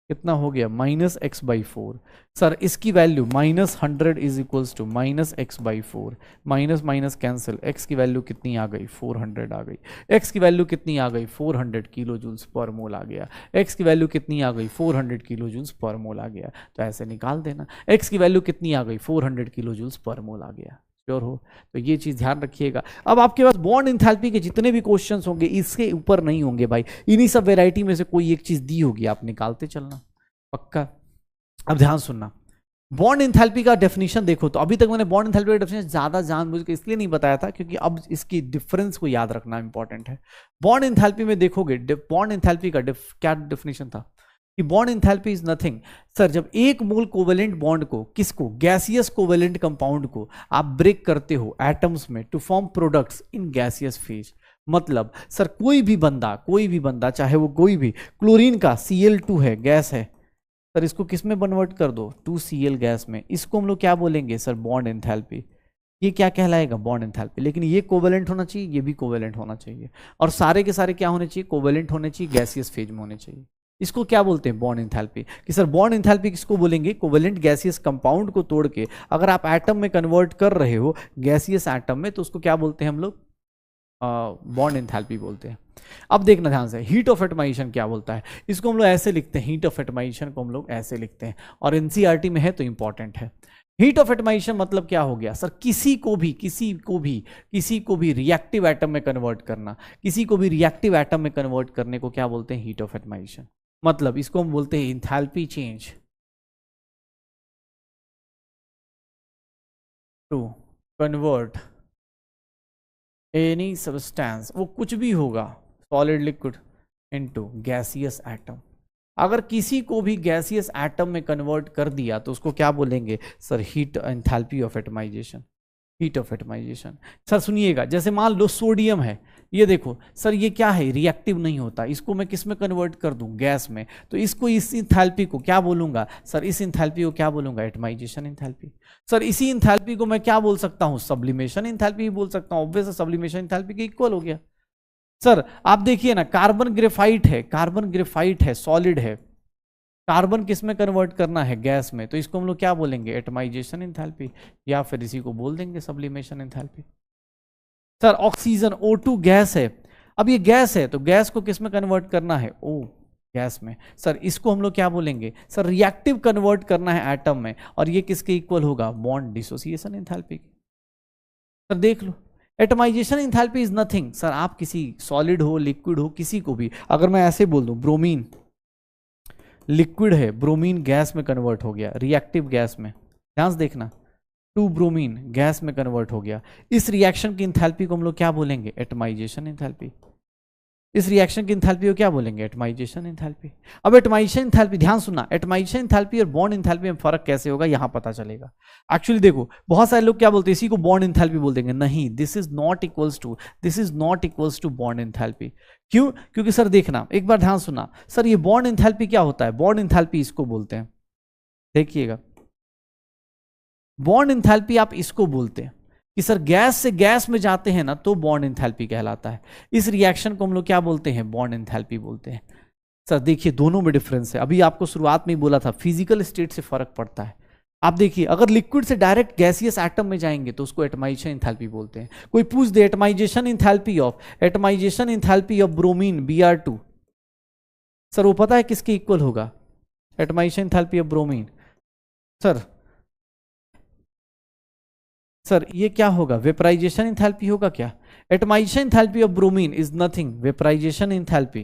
[SPEAKER 1] कितना हो गया -x/4। सर इसकी value -100 is equals to -x/4, minus minus cancel, x की वैल्यू कितनी आ गई, 400 आ गई, x की वैल्यू कितनी आ गई, 400 किलो जूल्स पर मोल आ गया, x की वैल्यू कितनी आ गई, 400 किलो जूल्स पर मोल आ गया। तो ऐसे निकाल देना, x की वैल्यू कितनी आ गई, 400 किलो जूल्स पर मोल आ गया, श्योर हो, तो ये चीज ध्यान रखिएगा। अब आपके पास बॉन्ड इंथैल्पी के जितने भी क्वेश्चंस होंगे इसके ऊपर नहीं होंगे भाई, इन्हीं सब वैरायटी में से कोई एक चीज दी होगी, आप निकालते चलना पक्का। अब ध्यान सुनना, बॉन्ड इंथैल्पी का डेफिनेशन देखो, तो अभी तक मैंने बॉन्ड इंथैल्पी का डेफिनेशन ज्यादा जानबूझ के इसलिए नहीं बताया था क्योंकि अब इसकी डिफरेंस को याद रखना इंपॉर्टेंट है। बॉन्ड इंथैल्पी में देखोगे, बॉन्ड इंथैल्पी का क्या डेफिनेशन था कि bond enthalpy is nothing, sir जब एक मोल कोवेलेंट बॉन्ड को, किसको, गैसियस कोवेलेंट कंपाउंड को आप ब्रेक करते हो एटम्स में to form products in gaseous phase. मतलब सर कोई भी बंदा चाहे वो कोई भी, क्लोरीन का Cl2 है, गैस है, सर इसको किस में कन्वर्ट कर दो, 2Cl गैस में, इसको हम लोग क्या बोलेंगे सर, बॉन्ड इंथैल्पी। ये क्या कहलाएगा, बॉन्ड इंथैल्पी। लेकिन ये कोवेलेंट होना चाहिए, ये भी कोवेलेंट होना चाहिए, और सारे के सारे क्या होने चाहिए, कोवेलेंट होने चाहिए, गैसियस फेज में होने चाहिए। इसको क्या बोलते हैं, बॉन्ड इंथैल्पी। कि सर बॉन्ड इंथैल्पी किसको बोलेंगे, कोवेलेंट गैसियस कंपाउंड को तोड़ के अगर आप एटम में कन्वर्ट कर रहे हो, गैसियस एटम में, तो उसको क्या बोलते हैं हम लोग, बॉन्ड इंथैल्पी बोलते हैं। अब देखना ध्यान से, हीट ऑफ एटमाइजेशन क्या बोलता है, इसको हम लोग ऐसे लिखते हैं, हीट ऑफ एटमाइजेशन को हम लोग ऐसे लिखते हैं, और एनसीईआरटी में है तो इंपॉर्टेंट है। हीट ऑफ एटमाइजेशन मतलब क्या हो गया, सर किसी को भी रिएक्टिव एटम में कन्वर्ट करना, किसी को भी रिएक्टिव एटम में कन्वर्ट करने को क्या बोलते हैं, हीट ऑफ एटमाइजेशन। मतलब इसको हम बोलते हैं enthalpy change to convert any substance, वो कुछ भी होगा, solid liquid, into gaseous atom. अगर किसी को भी गैसियस एटम में कन्वर्ट कर दिया तो उसको क्या बोलेंगे sir, heat enthalpy of atomization. Heat of atomization. Sir सुनिएगा, जैसे मान लो सोडियम है, ये देखो सर ये क्या है, रिएक्टिव नहीं होता, इसको मैं किस में कन्वर्ट कर दूं, गैस में, तो इसको इस इंथैल्पी को क्या बोलूंगा सर, इस इंथैल्पी को क्या बोलूंगा, एटमाइजेशन इंथैल्पी। सर इसी इंथैल्पी को मैं क्या बोल सकता हूं, सब्लिमेशन इंथैल्पी बोल सकता हूं, ऑब्वियस सब्लिमेशन इंथैल्पी के इक्वल हो गया। सर आप देखिए ना, कार्बन ग्रेफाइट है, कार्बन ग्रेफाइट है, सॉलिड है, कार्बन किस में कन्वर्ट करना है, गैस में, तो इसको हम लोग क्या बोलेंगे, एटमाइजेशन इंथैल्पी, या फिर इसी को बोल देंगे sublimation enthalpy. Sir oxygen O2 gas है, अब ये गैस है तो गैस को किस में कन्वर्ट करना है, ओ गैस में, सर इसको हम लोग क्या बोलेंगे, सर रिएक्टिव कन्वर्ट करना है एटम में, और ये किसके इक्वल होगा, बॉन्ड डिसोसिएशन इंथैल्पी। सर देख लो, atomisation enthalpy is nothing, sir आप किसी सॉलिड हो, लिक्विड हो, किसी को भी अगर मैं ऐसे बोल दूं, ब्रोमीन लिक्विड है, ब्रोमीन गैस में कन्वर्ट हो गया, रिएक्टिव गैस में, ध्यान से देखना, 2 ब्रोमीन गैस में कन्वर्ट हो गया, इस रिएक्शन की इंथैल्पी को हम लोग क्या बोलेंगे, एटमाइजेशन इंथैल्पी। इस रिएक्शन की इंथैल्पी को क्या बोलेंगे, एटमाइजेशन इंथैल्पी। अब एटमाइजेशन इंथैल्पी, ध्यान सुनना, एटमाइजेशन इंथैल्पी और बॉन्ड इंथैल्पी में फर्क कैसे होगा यहां पता चलेगा। एक्चुअली देखो, बहुत सारे लोग क्या बोलते हैं, इसी को बॉन्ड इंथैल्पी बोल देंगे, नहीं, this is not equals to bond enthalpy. क्यों, क्योंकि सर देखना, एक बार ध्यान सुना, सर ये बॉन्ड इंथैल्पी क्या होता है, बॉन्ड इंथैल्पी इसको बोलते हैं, देखिएगा, बॉन्ड इंथैल्पी आप इसको बोलते हैं कि सर गैस से गैस में जाते हैं ना, तो बॉन्ड इंथैल्पी कहलाता है। इस रिएक्शन को हम लोग क्या बोलते हैं, बॉन्ड इंथैल्पी बोलते हैं। सर देखिए दोनों में डिफरेंस है, अभी आपको शुरुआत में ही बोला था, फिजिकल स्टेट से फर्क पड़ता है। आप देखिए, अगर लिक्विड से डायरेक्ट गैसियस एटम में जाएंगे तो उसको एटमाइजेशन इंथैल्पी बोलते हैं। कोई पूछ दे atomisation enthalpy of bromine Br2, sir वो पता है किसके इक्वल होगा, atomisation enthalpy of bromine, sir ये क्या होगा, वेपराइजेशन इंथैल्पी होगा क्या, atomisation enthalpy of bromine is nothing, vaporisation enthalpy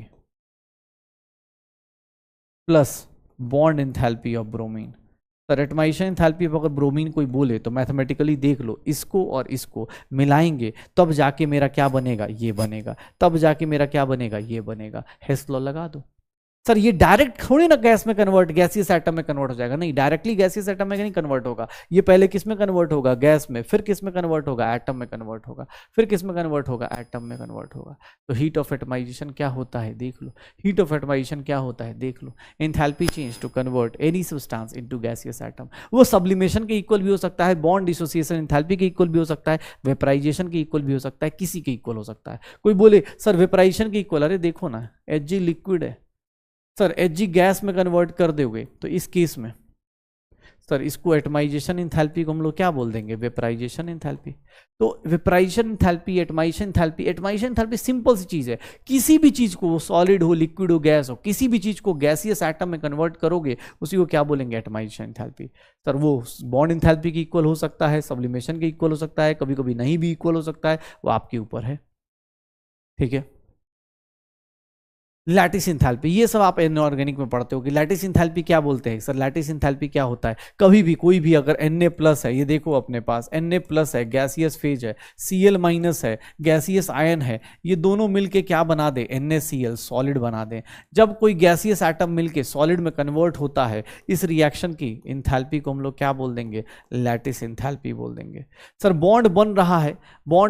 [SPEAKER 1] plus bond enthalpy of bromine. Sir atomisation enthalpy अगर ब्रोमीन कोई बोले तो मैथमेटिकली देख लो, इसको और इसको मिलाएंगे तब जाके मेरा क्या बनेगा, ये बनेगा, तब जाके मेरा क्या बनेगा, ये बनेगा, हेस लॉ लगा दो। सर ये डायरेक्ट थोड़ी ना गैस में कन्वर्ट, गैसियस एटम में कन्वर्ट हो जाएगा, नहीं, डायरेक्टली गैसियस एटम में नहीं कन्वर्ट होगा, ये पहले किस में कन्वर्ट होगा, गैस में, फिर किस में कन्वर्ट होगा, एटम में कन्वर्ट होगा, फिर किस में कन्वर्ट होगा, एटम में कन्वर्ट होगा। तो हीट ऑफ एटमाइजेशन क्या होता है देख लो, हीट ऑफ एटमाइजेशन क्या होता है देख लो, enthalpy change to convert any substance into gaseous atom. वो सब्लिमेशन के इक्वल भी हो सकता है, बॉन्ड डिसोसिएशन एंथैल्पी के इक्वल भी हो सकता है, वेपराइजेशन के इक्वल भी हो सकता है, किसी के इक्वल हो सकता है। कोई बोले सर वेपराइजेशन के इक्वल, अरे देखो ना Hg लिक्विड है, सर Hg गैस में कन्वर्ट कर दोगे तो इस केस में सर इसको एटमाइजेशन इंथैल्पी को हम लोग क्या बोल देंगे, वेपराइजेशन इंथैल्पी। तो vaporisation enthalpy, atomisation enthalpy, atomisation enthalpy simple सी चीज है, किसी भी चीज को, सॉलिड हो, लिक्विड हो, गैस हो, किसी भी चीज को गैसियस एटम में कन्वर्ट करोगे उसी को क्या बोलेंगे, एटमाइजेशन इंथैल्पी। सर वो बॉन्ड इंथैल्पी की इक्वल हो सकता है, सब्लिमेशन के इक्वल हो सकता है, कभी कभी नहीं भी इक्वल हो सकता है, वो आपके ऊपर है, ठीक है। लैटिस इंथैल्पी, ये सब आप इनऑर्गेनिक में पढ़ते हो कि लैटिस इंथैल्पी क्या बोलते हैं। सर लैटिस इंथैल्पी क्या होता है, कभी भी कोई भी अगर Na+ है, ये देखो अपने पास Na+ है, गैसियस फेज है, Cl- है, गैसियस आयन है, ये दोनों मिलके क्या बना दे, NaCl, सॉलिड बना दे। जब कोई गैसियस एटम मिलके सॉलिड में कन्वर्ट होता है, इस रिएक्शन की इंथैल्पी को हम लोग क्या बोल देंगे, लैटिस इंथैल्पी बोल देंगे। सर बॉन्ड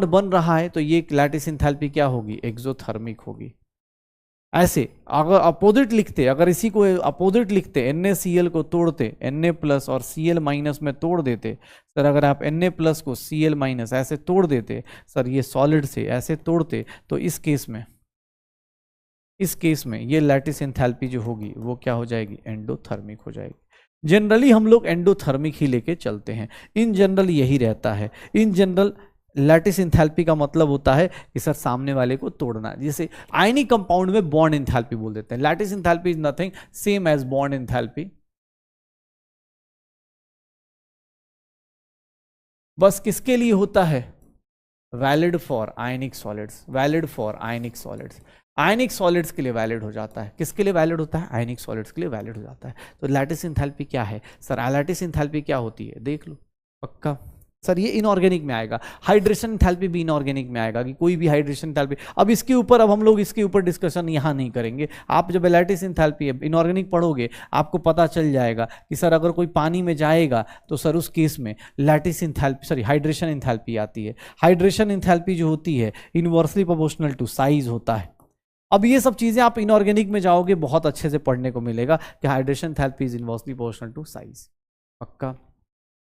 [SPEAKER 1] बन रहा है तो ये लैटिस इंथैल्पी क्या होगी, एक्सोथर्मिक होगी। ऐसे अगर अपोजिट लिखते, अगर इसी को अपोजिट लिखते, NaCl को तोड़ते, Na+ और Cl- में तोड़ देते, सर अगर आप Na+ को Cl- ऐसे तोड़ देते, सर ये सॉलिड से ऐसे तोड़ते, तो इस केस में ये लैटिस इंथैल्पी जो होगी वो क्या हो जाएगी, एंडोथर्मिक हो जाएगी। जनरली हम लोग एंडोथर्मिक ही लेके चलते हैं, इन जनरल यही रहता है। इन जनरल लैटिस इंथैल्पी का मतलब होता है कि सर सामने वाले को तोड़ना, जैसे आयनिक कंपाउंड में बॉन्ड इंथैल्पी बोल देते हैं। Lattice enthalpy is nothing same as bond enthalpy, बस किसके लिए होता है, valid for ionic solids, valid for ionic solids, ionic solids के लिए वैलिड हो जाता है। किसके लिए वैलिड होता है, आयनिक सॉलिड्स के लिए वैलिड हो जाता है। तो लैटिस इंथैल्पी क्या है सर, लैटिस इंथैल्पी क्या होती है देख लो, पक्का सर ये इनऑर्गेनिक में आएगा। हाइड्रेशन एंथैल्पी भी इनऑर्गेनिक में आएगा कि कोई भी हाइड्रेशन एंथैल्पी। अब इसके ऊपर अब हम लोग इसके ऊपर डिस्कशन यहाँ नहीं करेंगे। आप जब लैटिस एंथैल्पी इनऑर्गेनिक पढ़ोगे आपको पता चल जाएगा कि सर अगर कोई पानी में जाएगा तो सर उस केस में lattice enthalpy sorry hydration enthalpy आती है। हाइड्रेशन एंथैल्पी जो होती है इनवर्सली प्रोपोर्शनल टू साइज होता है। अब ये सब चीजें आप इनऑर्गेनिक में जाओगे बहुत अच्छे से पढ़ने को मिलेगा कि hydration enthalpy is inversely proportional to size. पक्का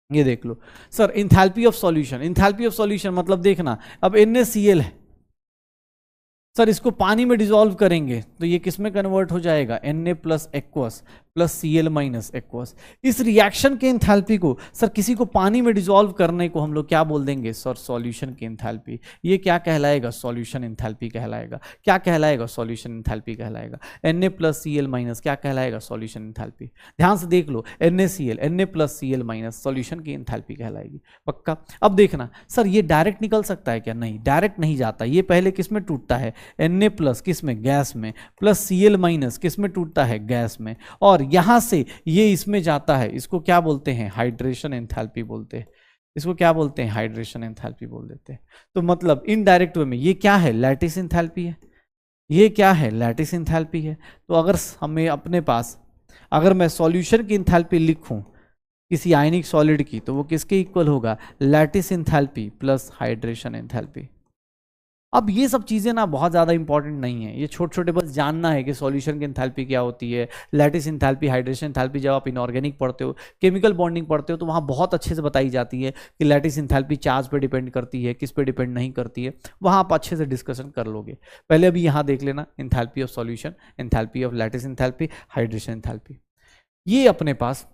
[SPEAKER 1] ये देख लो sir. Enthalpy of solution, enthalpy of solution मतलब देखना, अब NaCl है सर, इसको पानी में डिसॉल्व करेंगे तो ये किस में कन्वर्ट हो जाएगा, Na plus aqueous plus Cl minus aqueous. इस रिएक्शन के इंथैल्पी को सर किसी को पानी में डिसॉल्व करने को हम लोग क्या बोल देंगे सर, सॉल्यूशन की इंथैल्पी। ये क्या कहलाएगा, सॉल्यूशन इंथैल्पी कहलाएगा। क्या कहलाएगा, सॉल्यूशन इंथैल्पी कहलाएगा। Na प्लस Cl माइनस क्या कहलाएगा, सॉल्यूशन इंथैल्पी। ध्यान से देख लो, NaCl Na plus Cl minus solution की इंथैल्पी कहलाएगी। पक्का। अब देखना सर ये डायरेक्ट निकल सकता है क्या, नहीं डायरेक्ट नहीं जाता। ये पहले किस में टूटता है, Na प्लस किस में, गैस में, प्लस Cl माइनस किस में टूटता है, गैस में, और यहां से ये इसमें जाता है। इसको क्या बोलते हैं, हाइड्रेशन एंथैल्पी बोलते हैं। इसको क्या बोलते हैं, हाइड्रेशन एंथैल्पी बोल देते हैं। तो मतलब इनडायरेक्ट वे में ये क्या है, लैटिस एंथैल्पी है। ये क्या है, लैटिस एंथैल्पी है। तो अगर हमें अपने पास अगर मैं सॉल्यूशन की एंथैल्पी लिखूं किसी आयनिक सॉलिड की तो वो किसके इक्वल होगा, lattice enthalpy plus hydration enthalpy. अब ये सब चीज़ें ना बहुत ज़्यादा इंपॉर्टेंट नहीं है, ये छोटे छोटे बस जानना है कि सॉल्यूशन की एंथैल्पी क्या होती है, लैटिस एंथैल्पी, हाइड्रेशन एंथैल्पी। जब आप इनऑर्गेनिक पढ़ते हो, केमिकल बॉन्डिंग पढ़ते हो तो वहाँ बहुत अच्छे से बताई जाती है कि लैटिस एंथैल्पी चार्ज पे डिपेंड करती है, किस पे डिपेंड नहीं करती है, वहाँ आप अच्छे से डिस्कशन कर लोगे। पहले अभी यहाँ देख लेना, enthalpy of solution, enthalpy of lattice enthalpy, hydration enthalpy. ये अपने पास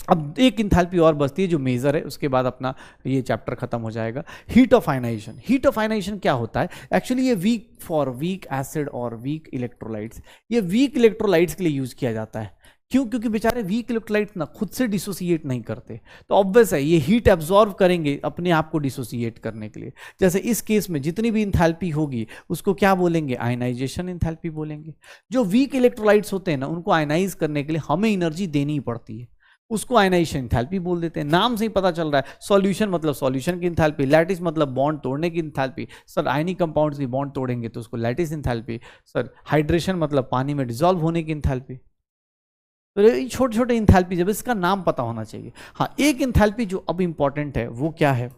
[SPEAKER 1] अब एक इंथैल्पी और बचती है जो मेजर है, उसके बाद अपना ये चैप्टर खत्म हो जाएगा। Heat of ionization. Heat of ionization क्या होता है, एक्चुअली ये वीक फॉर वीक एसिड और वीक इलेक्ट्रोलाइट्स, ये वीक इलेक्ट्रोलाइट्स के लिए यूज किया जाता है। क्यों, क्योंकि बेचारे वीक इलेक्ट्रोलाइट्स ना खुद से डिसोसिएट नहीं करते, तो ऑब्वियस है ये हीट एब्जॉर्व करेंगे अपने आप को डिसोसिएट करने के लिए। जैसे इस केस में जितनी भी इंथैल्पी होगी उसको क्या बोलेंगे, आयनाइजेशन इंथैल्पी बोलेंगे। जो वीक इलेक्ट्रोलाइट्स होते हैं ना उनको आयनाइज करने के लिए हमें एनर्जी देनी ही पड़ती है, उसको आयनाइजेशन एंथैल्पी बोल देते हैं। नाम से ही पता चल रहा है, सॉल्यूशन मतलब सॉल्यूशन की एंथैल्पी, लैटिस मतलब बॉन्ड तोड़ने की एंथैल्पी। सर आयनिक कंपाउंड्स की बॉन्ड तोड़ेंगे तो उसको लैटिस एंथैल्पी। सर हाइड्रेशन मतलब पानी में डिसॉल्व होने की एंथैल्पी। तो ये छोटे छोटे एंथैल्पी, जब इसका नाम पता होना चाहिए। हाँ, एक एंथैल्पी जो अब इंपॉर्टेंट है वो क्या है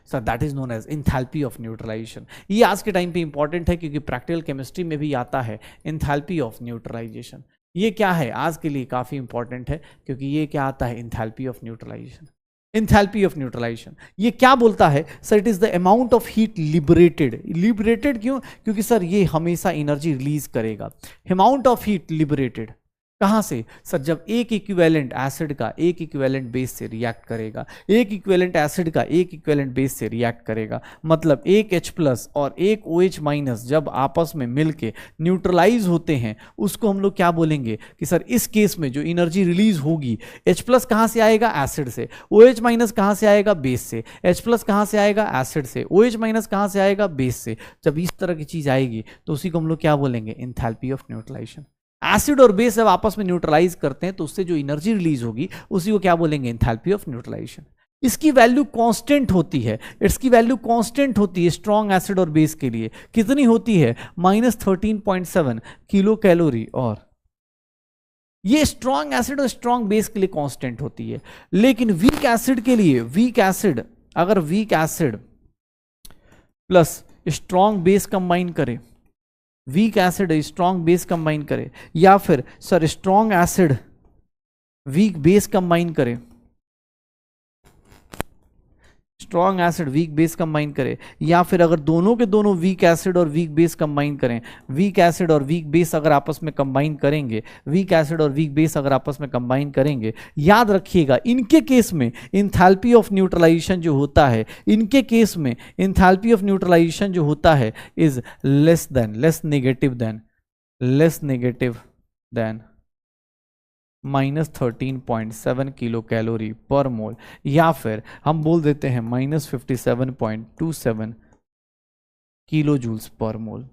[SPEAKER 1] sir, that is known as enthalpy of neutralization. ये आज के टाइम पे इंपॉर्टेंट है क्योंकि प्रैक्टिकल केमिस्ट्री में भी आता है एंथैल्पी ऑफ न्यूट्रलाइजेशन। ये क्या है, आज के लिए काफी इंपॉर्टेंट है क्योंकि ये क्या आता है, enthalpy of neutralization. Enthalpy of neutralization ये क्या बोलता है sir, it is the amount of heat liberated. Liberated क्यों, क्योंकि सर ये हमेशा एनर्जी रिलीज करेगा। अमाउंट ऑफ हीट लिबरेटेड कहां से सर, जब एक इक्विवेलेंट एसिड का एक इक्विवेलेंट बेस से रिएक्ट करेगा, एक इक्विवेलेंट एसिड का एक इक्विवेलेंट बेस से रिएक्ट करेगा, मतलब एक H प्लस और एक OH माइनस जब आपस में मिलके न्यूट्रलाइज होते हैं उसको हम लोग क्या बोलेंगे कि सर इस केस में जो एनर्जी रिलीज होगी, H प्लस कहां से आएगा, एसिड से, OH माइनस कहां से आएगा, बेस से, H प्लस कहां से आएगा, एसिड से, OH माइनस कहां से आएगा, बेस से। जब इस तरह की चीज आएगी तो उसी को हम लोग क्या बोलेंगे, एंथैल्पी ऑफ न्यूट्रलाइजेशन। एसिड और बेस जब आपस में न्यूट्रलाइज करते हैं तो उससे जो एनर्जी रिलीज होगी उसी को क्या बोलेंगे, एंथैल्पी ऑफ न्यूट्रलाइजेशन। इसकी वैल्यू कांस्टेंट होती है, इसकी वैल्यू कांस्टेंट होती है स्ट्रॉन्ग एसिड और बेस के लिए। कितनी होती है, -13.7 किलो कैलोरी। और ये स्ट्रॉन्ग एसिड और स्ट्रॉन्ग बेस के लिए कांस्टेंट होती है। लेकिन वीक एसिड के लिए, वीक एसिड अगर weak acid plus strong base combine करे, weak acid strong base combine करे, या फिर sir strong acid weak base combine करे, strong acid weak base combine करे, या फिर अगर दोनों के दोनों वीक एसिड और वीक बेस कंबाइन करें, वीक एसिड और वीक बेस अगर आपस में कंबाइन करेंगे, वीक एसिड और वीक बेस अगर आपस में कंबाइन करेंगे, याद रखिएगा इनके केस में एंथैल्पी ऑफ न्यूट्रलाइजेशन जो होता है, इनके केस में एंथैल्पी ऑफ न्यूट्रलाइजेशन जो होता है is less negative than -13.7 kilo calorie per mole, या फिर हम बोल देते हैं -57.27 किलो जूल्स पर मोल।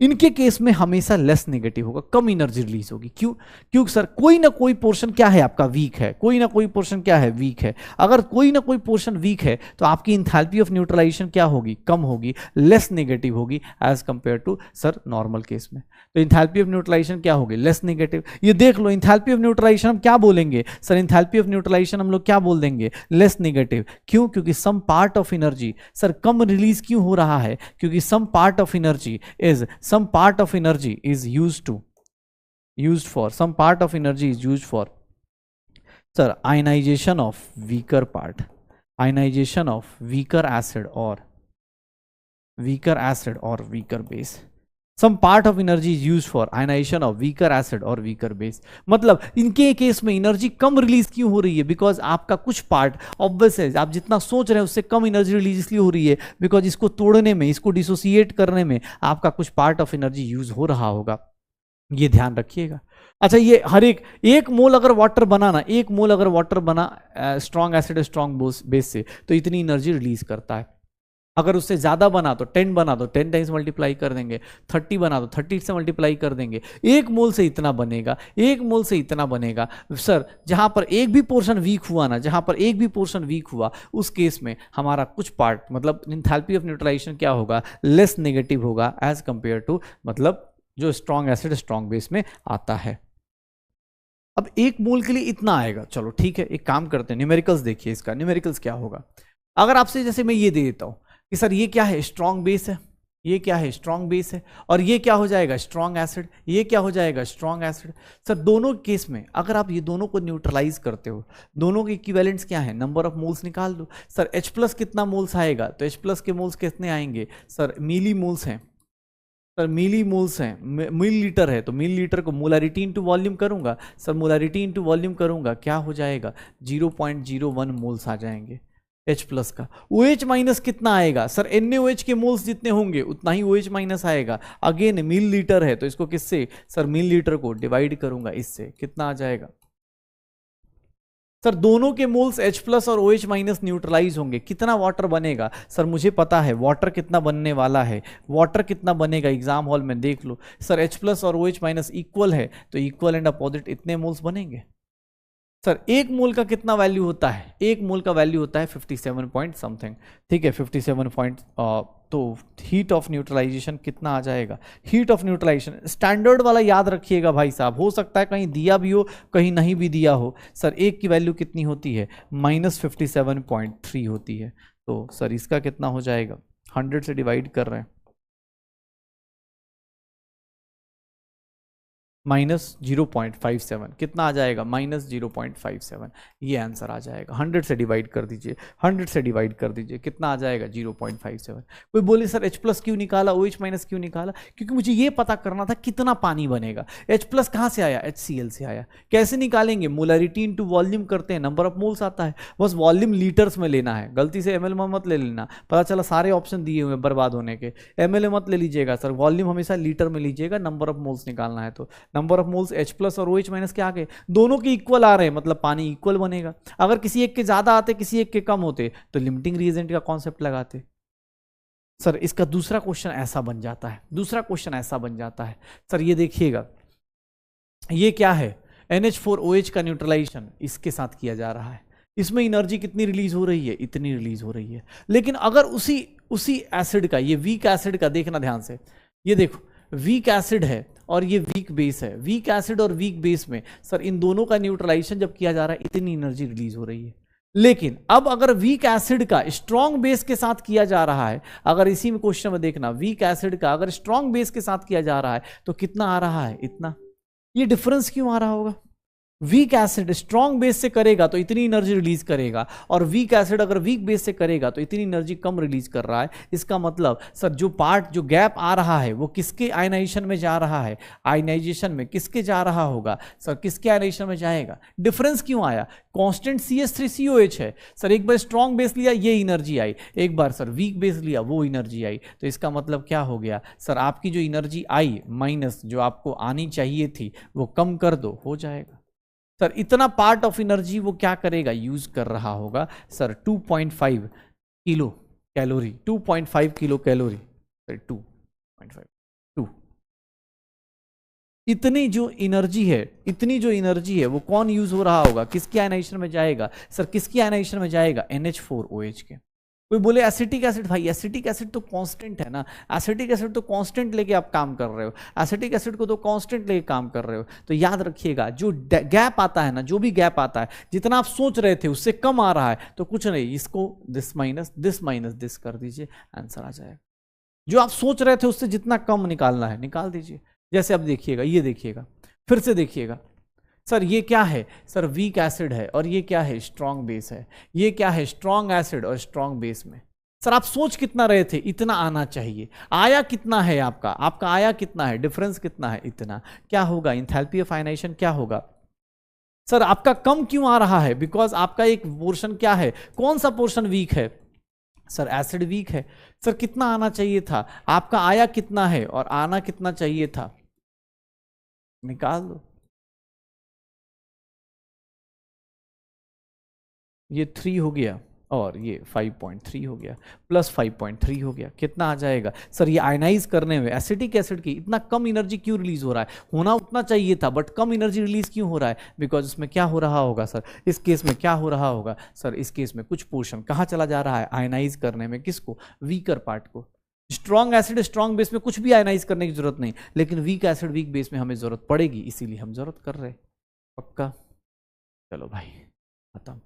[SPEAKER 1] इनके केस में हमेशा लेस नेगेटिव होगा, कम एनर्जी रिलीज होगी। क्यों? क्योंकि सर कोई ना कोई पोर्शन क्या है आपका वीक है, कोई ना कोई पोर्शन क्या है वीक है। अगर कोई ना कोई पोर्शन वीक है तो आपकी इंथैल्पी ऑफ न्यूट्रलाइजेशन क्या होगी? कम होगी, लेस नेगेटिव होगी as compare to sir normal case में। तो इंथैल्पी ऑफ न्यूट्रलाइजेशन क्या होगी? Less negative. ये देख लो, इंथैल्पी ऑफ न्यूट्रलाइजेशन हम क्या बोलेंगे सर? इंथैल्पी ऑफ न्यूट्रलाइजेशन हम लोग क्या बोल देंगे? Less negative. क्यों? क्योंकि some part of energy sir कम रिलीज क्यों हो रहा है? क्योंकि some part of energy is some part of energy is used for some part of energy is used for sir ionization of weaker part, ionization of weaker acid or weaker base. Some part of energy is used for ionization of weaker acid or weaker base. मतलब इनके केस में एनर्जी कम रिलीज क्यों हो रही है? बिकॉज आपका कुछ पार्ट ऑब्वियस है, आप जितना सोच रहे हैं उससे कम एनर्जी रिलीज इसलिए हो रही है बिकॉज इसको तोड़ने में, इसको डिसोसिएट करने में आपका कुछ पार्ट ऑफ एनर्जी यूज हो रहा होगा। ये ध्यान रखिएगा। अच्छा, ये हर एक मोल अगर वाटर बनाना, एक मोल अगर वाटर बना स्ट्रॉन्ग एसिड स्ट्रॉन्ग बेस से तो इतनी एनर्जी रिलीज करता है। अगर उससे ज्यादा बना तो 10 बना तो 10 टाइम्स मल्टीप्लाई कर देंगे, 30 बना तो 30 से मल्टीप्लाई कर देंगे। एक मोल से इतना बनेगा, एक मोल से इतना बनेगा। सर जहां पर एक भी पोर्शन वीक हुआ ना, जहां पर एक भी पोर्शन वीक हुआ उस केस में हमारा कुछ पार्ट मतलब एंथैल्पी ऑफ न्यूट्रलाइजेशन क्या होगा? लेस नेगेटिव होगा एज कंपेयर टू मतलब जो स्ट्रॉन्ग एसिड स्ट्रॉन्ग बेस में आता है। अब एक मोल के लिए इतना आएगा, चलो ठीक है, एक काम करते हैं, न्यूमेरिकल्स देखिए इसका। न्यूमेरिकल्स क्या होगा? अगर आपसे जैसे मैं ये दे देता हूं कि सर ये क्या है? स्ट्रॉन्ग बेस है, ये क्या है? स्ट्रॉन्ग बेस है, और ये क्या हो जाएगा? Strong acid. ये क्या हो जाएगा? Strong acid. सर दोनों केस में अगर आप ये दोनों को न्यूट्रलाइज करते हो, दोनों के इक्विवेलेंट्स क्या है? नंबर ऑफ मोल्स निकाल दो। सर H प्लस कितना मोल्स आएगा? तो H प्लस के मोल्स कितने आएंगे? सर मिली मोल्स हैं, सर मिली मोल्स हैं, मिली लीटर है तो मिली लीटर को मोलारिटी इंटू वॉल्यूम करूंगा। सर मोलारिटी इंटू वॉल्यूम करूंगा, क्या हो जाएगा? 0.01 मोल्स आ जाएंगे H प्लस का। OH माइनस कितना आएगा? सर NaOH के मोल्स जितने होंगे उतना ही OH माइनस आएगा। अगेन मिली लीटर है तो इसको किससे? सर मिली लीटर को डिवाइड करूंगा इससे, कितना आ जाएगा? सर दोनों के मोल्स H प्लस और OH माइनस न्यूट्रलाइज होंगे, कितना वाटर बनेगा? सर मुझे पता है वाटर कितना बनने वाला है। वाटर कितना बनेगा एग्जाम हॉल में देख लो। सर H प्लस और OH माइनस इक्वल है तो इक्वल एंड अपोजिट इतने मोल्स बनेंगे। सर एक मोल का कितना वैल्यू होता है? एक मोल का वैल्यू होता है 57 पॉइंट समथिंग, ठीक है 57 पॉइंट। तो हीट ऑफ न्यूट्रलाइजेशन कितना आ जाएगा? हीट ऑफ न्यूट्रलाइजेशन स्टैंडर्ड वाला याद रखिएगा भाई साहब, हो सकता है कहीं दिया भी हो कहीं नहीं भी दिया हो। सर एक की वैल्यू कितनी होती है? -57.3 होती है। तो सर इसका कितना हो जाएगा? 100 से डिवाइड कर रहे हैं, -0.57 कितना आ जाएगा? -0.57। ये आंसर आ जाएगा। 100 से डिवाइड कर दीजिए, 100 से डिवाइड कर दीजिए, कितना आ जाएगा? 0.57। कोई बोले सर H प्लस क्यों निकाला, OH माइनस क्यों निकाला? क्योंकि मुझे ये पता करना था कितना पानी बनेगा। H प्लस कहाँ से आया? HCl से आया। कैसे निकालेंगे? मोलरिटी इंटू वॉल्यूम करते हैं, नंबर ऑफ मोल्स आता है, बस वॉल्यूम लीटर्स में लेना है, गलती से ml में मत ले लेना। पता चला सारे ऑप्शन दिए हुए बर्बाद होने के, ml मत ले लीजिएगा सर, वॉल्यूम हमेशा लीटर में लीजिएगा, नंबर ऑफ मोल्स निकालना है। तो number of moles H plus और OH माइनस क्या आ गए? दोनों के इक्वल आ रहे हैं, मतलब पानी इक्वल बनेगा। अगर किसी एक के ज्यादा आते किसी एक के कम होते तो लिमिटिंग रिएजेंट का कॉन्सेप्ट लगाते। सर इसका दूसरा क्वेश्चन ऐसा बन जाता है, दूसरा क्वेश्चन ऐसा बन जाता है। सर ये देखिएगा, ये क्या है? NH4OH का न्यूट्रलाइजेशन इसके साथ किया जा रहा है, इसमें एनर्जी कितनी रिलीज हो रही है? इतनी रिलीज हो रही है। लेकिन अगर उसी एसिड का, ये वीक एसिड का देखना ध्यान से, ये देखो वीक एसिड है और ये वीक बेस है। वीक एसिड और वीक बेस में सर इन दोनों का न्यूट्रलाइजेशन जब किया जा रहा है इतनी एनर्जी रिलीज हो रही है। लेकिन अब अगर वीक एसिड का स्ट्रॉन्ग बेस के साथ किया जा रहा है, अगर इसी में क्वेश्चन में देखना, वीक एसिड का अगर स्ट्रॉन्ग बेस के साथ किया जा रहा है तो कितना आ रहा है? इतना। ये डिफरेंस क्यों आ रहा होगा? वीक एसिड स्ट्रॉन्ग बेस से करेगा तो इतनी एनर्जी रिलीज करेगा, और वीक एसिड अगर वीक बेस से करेगा तो इतनी एनर्जी कम रिलीज कर रहा है। इसका मतलब सर जो पार्ट, जो गैप आ रहा है वो किसके आयनाइजेशन में जा रहा है? आयनाइजेशन में किसके जा रहा होगा? सर किसके आयनाइजेशन में जाएगा? डिफरेंस क्यों आया? कांस्टेंट CH3COH है। सर एक बार स्ट्रॉन्ग बेस लिया ये एनर्जी आई, एक बार सर वीक बेस लिया वो एनर्जी आई। तो इसका मतलब क्या हो गया? सर आपकी जो एनर्जी आई माइनस जो आपको आनी चाहिए थी वो कम कर दो, हो जाएगा। सर इतना पार्ट ऑफ एनर्जी वो क्या करेगा? यूज कर रहा होगा। Sir 2.5 kilo calorie, 2.5 kilo calorie, 2.5 2 इतनी जो एनर्जी है वो कौन यूज हो रहा होगा, किसकी आयनाइजेशन में जाएगा सर, किसकी आयनाइजेशन में जाएगा, NH4OH के। कोई बोले एसिटिक एसिड, भाई एसिटिक एसिड तो कांस्टेंट है ना, एसिटिक एसिड तो कांस्टेंट लेके आप काम कर रहे हो, एसिटिक एसिड को तो कांस्टेंट लेके काम कर रहे हो। तो याद रखिएगा जो गैप आता है ना, जो भी गैप आता है, जितना आप सोच रहे थे उससे कम आ रहा है तो कुछ नहीं, इसको दिस माइनस दिस कर दीजिए, आंसर आ जाएगा। जो आप सोच रहे थे उससे जितना कम निकालना है निकाल दीजिए। जैसे अब देखिएगा, ये देखिएगा, फिर से देखिएगा, सर ये क्या है, सर वीक एसिड है, और ये क्या है, स्ट्रॉन्ग बेस है। ये क्या है, स्ट्रॉन्ग एसिड और स्ट्रॉन्ग बेस में। सर आप सोच कितना रहे थे, इतना आना चाहिए, आया कितना है आपका, आपका आया कितना है, डिफरेंस कितना है, इतना। क्या होगा, इंथैल्पी ऑफ आयनाइजेशन क्या होगा। सर आपका कम क्यों आ रहा है, बिकॉज आपका एक पोर्शन क्या है, कौन सा पोर्शन वीक है, सर एसिड वीक है। सर कितना आना चाहिए था, आपका आया कितना है और आना कितना चाहिए था, निकाल दो। ये 3 हो गया और ये 5.3 हो गया, प्लस 5.3 हो गया, कितना आ जाएगा सर। ये आयनाइज करने में एसिटिक एसिड की इतना कम एनर्जी क्यों रिलीज हो रहा है, होना उतना चाहिए था बट कम एनर्जी रिलीज क्यों हो रहा है, बिकॉज इसमें क्या हो रहा होगा सर, इस केस में क्या हो रहा होगा सर, इस केस में कुछ पोर्शन कहाँ चला जा रहा है, आयनाइज करने में, किसको, वीकर पार्ट को। स्ट्रॉन्ग एसिड स्ट्रॉन्ग बेस में कुछ भी आयनाइज करने की जरूरत नहीं, लेकिन वीक एसिड वीक बेस में हमें जरूरत पड़ेगी, इसीलिए हम जरूरत कर रहे हैं। पक्का, चलो भाई खत्म।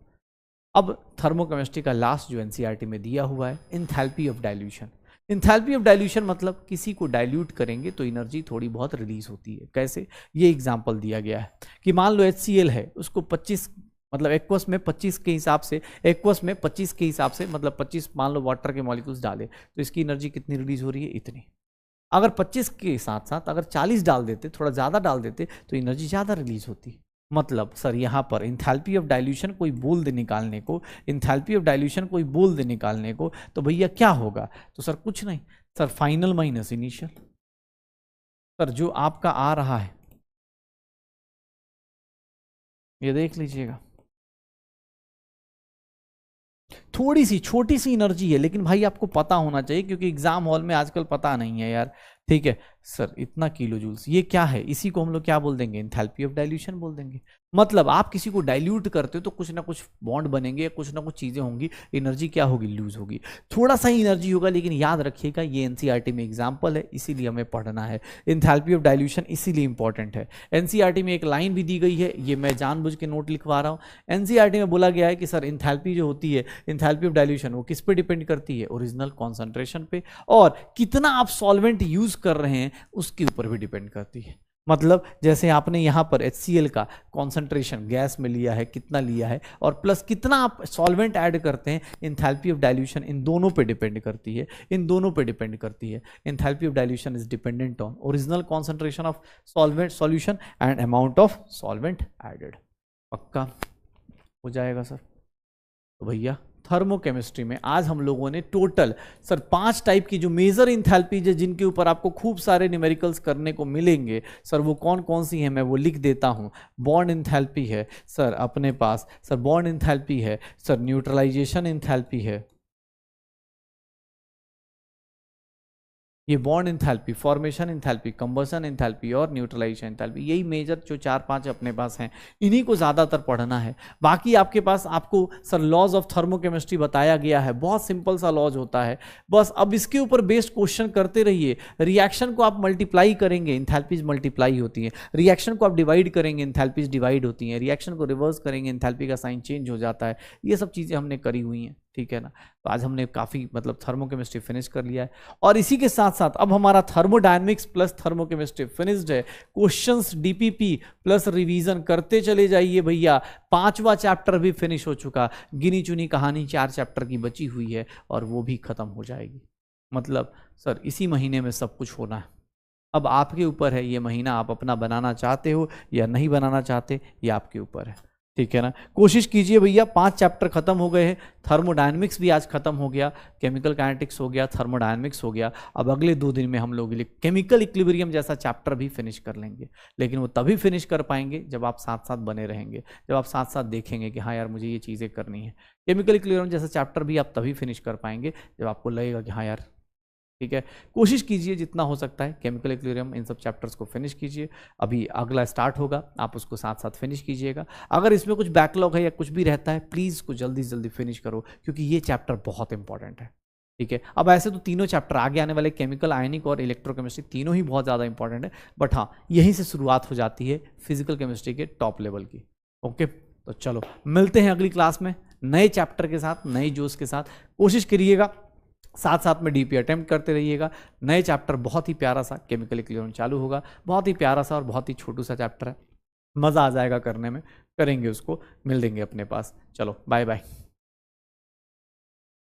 [SPEAKER 1] अब थर्मोकेमिस्ट्री का लास्ट जो एनसीईआरटी में दिया हुआ है, enthalpy of dilution. Enthalpy of dilution मतलब किसी को डाइल्यूट करेंगे तो एनर्जी थोड़ी बहुत रिलीज होती है। कैसे, ये एग्जांपल दिया गया है कि मान लो HCl है, उसको 25 मतलब एक्वस में 25 के हिसाब से, एक्वस में 25 के हिसाब से मतलब 25 मान लो वाटर के मॉलिक्यूल्स डाले तो इसकी एनर्जी कितनी रिलीज हो रही है, इतनी। अगर 25 के साथ साथ अगर 40 डाल देते, थोड़ा ज़्यादा डाल देते तो एनर्जी ज़्यादा रिलीज होती। मतलब सर यहाँ पर इंथैल्पी ऑफ डाइल्यूशन कोई बोल दे निकालने को, इंथैल्पी ऑफ डाइल्यूशन कोई बोल दे निकालने को, तो भैया क्या होगा, तो सर कुछ नहीं, sir final minus initial. Sir जो आपका आ रहा है ये देख लीजिएगा, थोड़ी सी छोटी सी एनर्जी है, लेकिन भाई आपको पता होना चाहिए क्योंकि एग्जाम हॉल में आजकल पता नहीं है यार, ठीक है। सर इतना किलो जूल्स, ये क्या है, इसी को हम लोग क्या बोल देंगे, इंथैल्पी ऑफ डाइल्यूशन बोल देंगे। मतलब आप किसी को डाइल्यूट करते हो तो कुछ ना कुछ बॉन्ड बनेंगे, कुछ ना कुछ चीजें होंगी, एनर्जी क्या होगी, लूज होगी, थोड़ा सा ही एनर्जी होगा, लेकिन याद रखिएगा ये एनसीईआरटी में एग्जाम्पल है, इसीलिए हमें पढ़ना है। इंथैल्पी ऑफ डाइल्यूशन इसीलिए इंपॉर्टेंट है। एनसीईआरटी में एक लाइन भी दी गई है, ये मैं जानबूझ के नोट लिखवा रहा हूँ। एनसीईआरटी में बोला गया है कि सर इंथैल्पी जो होती है, इंथैल्पी ऑफ डाइल्यूशन, वो किस पे डिपेंड करती है, ओरिजिनल कॉन्सेंट्रेशन पे, और कितना आप सॉल्वेंट यूज कर रहे हैं उसके ऊपर भी डिपेंड करती है। मतलब जैसे आपने यहां पर HCl का कॉन्सेंट्रेशन गैस में लिया है, कितना लिया है, और प्लस कितना आप सॉल्वेंट ऐड करते हैं, इंथैल्पी ऑफ डाइल्यूशन इन दोनों पे डिपेंड करती है, इन दोनों पे डिपेंड करती है। Enthalpy of dilution is dependent on original concentration of solvent solution and amount of solvent added. पक्का हो जाएगा सर। तो भैया थर्मोकेमिस्ट्री में आज हम लोगों ने टोटल सर 5 टाइप की जो मेजर इंथैल्पीज है, जिनके ऊपर आपको खूब सारे न्यूमेरिकल्स करने को मिलेंगे, सर वो कौन कौन सी हैं मैं वो लिख देता हूं। बॉन्ड इंथैल्पी है सर अपने पास, सर बॉन्ड इंथैल्पी है सर, न्यूट्रलाइजेशन इंथैल्पी है, ये bond enthalpy, formation enthalpy, combustion enthalpy और न्यूट्रलाइजेशन इंथैल्पी, यही मेजर जो 4-5 अपने पास हैं, इन्हीं को ज़्यादातर पढ़ना है। बाकी आपके पास आपको सर लॉज ऑफ थर्मोकेमिस्ट्री बताया गया है, बहुत सिंपल सा लॉज होता है, बस अब इसके ऊपर बेस्ड क्वेश्चन करते रहिए। रिएक्शन को आप मल्टीप्लाई करेंगे, इंथैल्पीज मल्टीप्लाई होती हैं, रिएक्शन को आप डिवाइड करेंगे, इंथैल्पीज डिवाइड होती हैं, रिएक्शन को रिवर्स करेंगे, इंथैल्पी का साइन चेंज हो जाता है। ये सब चीज़ें हमने करी हुई हैं, ठीक है ना। तो आज हमने काफ़ी मतलब थर्मोकेमिस्ट्री फिनिश कर लिया है, और इसी के साथ साथ अब हमारा थर्मोडायनेमिक्स प्लस थर्मोकेमिस्ट्री फिनिश्ड है। क्वेश्चंस डीपीपी प्लस रिवीजन करते चले जाइए भैया। 5वां चैप्टर भी फिनिश हो चुका, गिनी चुनी कहानी 4 चैप्टर की बची हुई है और वो भी खत्म हो जाएगी। मतलब सर इसी महीने में सब कुछ होना है। अब आपके ऊपर है, ये महीना आप अपना बनाना चाहते हो या नहीं बनाना चाहते, ये आपके ऊपर है, ठीक है ना। कोशिश कीजिए भैया, 5 चैप्टर खत्म हो गए हैं। थर्मोडायनेमिक्स भी आज खत्म हो गया, केमिकल काइनेटिक्स हो गया, थर्मोडायनेमिक्स हो गया। अब अगले 2 दिन में हम लोग केमिकल इक्विलिब्रियम जैसा चैप्टर भी फिनिश कर लेंगे, लेकिन वो तभी फिनिश कर पाएंगे जब आप साथ साथ बने रहेंगे, जब आप साथ साथ देखेंगे कि हाँ यार मुझे ये चीज़ें करनी है। केमिकल इक्विलिब्रियम जैसा चैप्टर भी आप तभी फिनिश कर पाएंगे जब आपको लगेगा कि हाँ यार ठीक है, कोशिश कीजिए जितना हो सकता है केमिकल इक्विलिब्रियम इन सब चैप्टर्स को फिनिश कीजिए। अभी अगला स्टार्ट होगा, आप उसको साथ साथ फिनिश कीजिएगा। अगर इसमें कुछ बैकलॉग है या कुछ भी रहता है, प्लीज़ को जल्दी से जल्दी फिनिश करो, क्योंकि ये चैप्टर बहुत इंपॉर्टेंट है। ठीक है, अब ऐसे तो तीनों चैप्टर आगे आने वाले केमिकल, आयनिक और इलेक्ट्रोकेमिस्ट्री तीनों ही बहुत ज़्यादा इंपॉर्टेंट है, बट हाँ यहीं से शुरुआत हो जाती है फिजिकल केमिस्ट्री के टॉप लेवल की। ओके, तो चलो मिलते हैं अगली क्लास में नए चैप्टर के साथ, नए जोश के साथ। कोशिश करिएगा साथ साथ में डीपी अटेम्प्ट करते रहिएगा। नए चैप्टर बहुत ही प्यारा सा केमिकल इक्विलिब्रियम चालू होगा, बहुत ही प्यारा सा और बहुत ही छोटू सा चैप्टर है, मज़ा आ जाएगा करने में, करेंगे उसको, मिल देंगे अपने पास। चलो बाय बाय।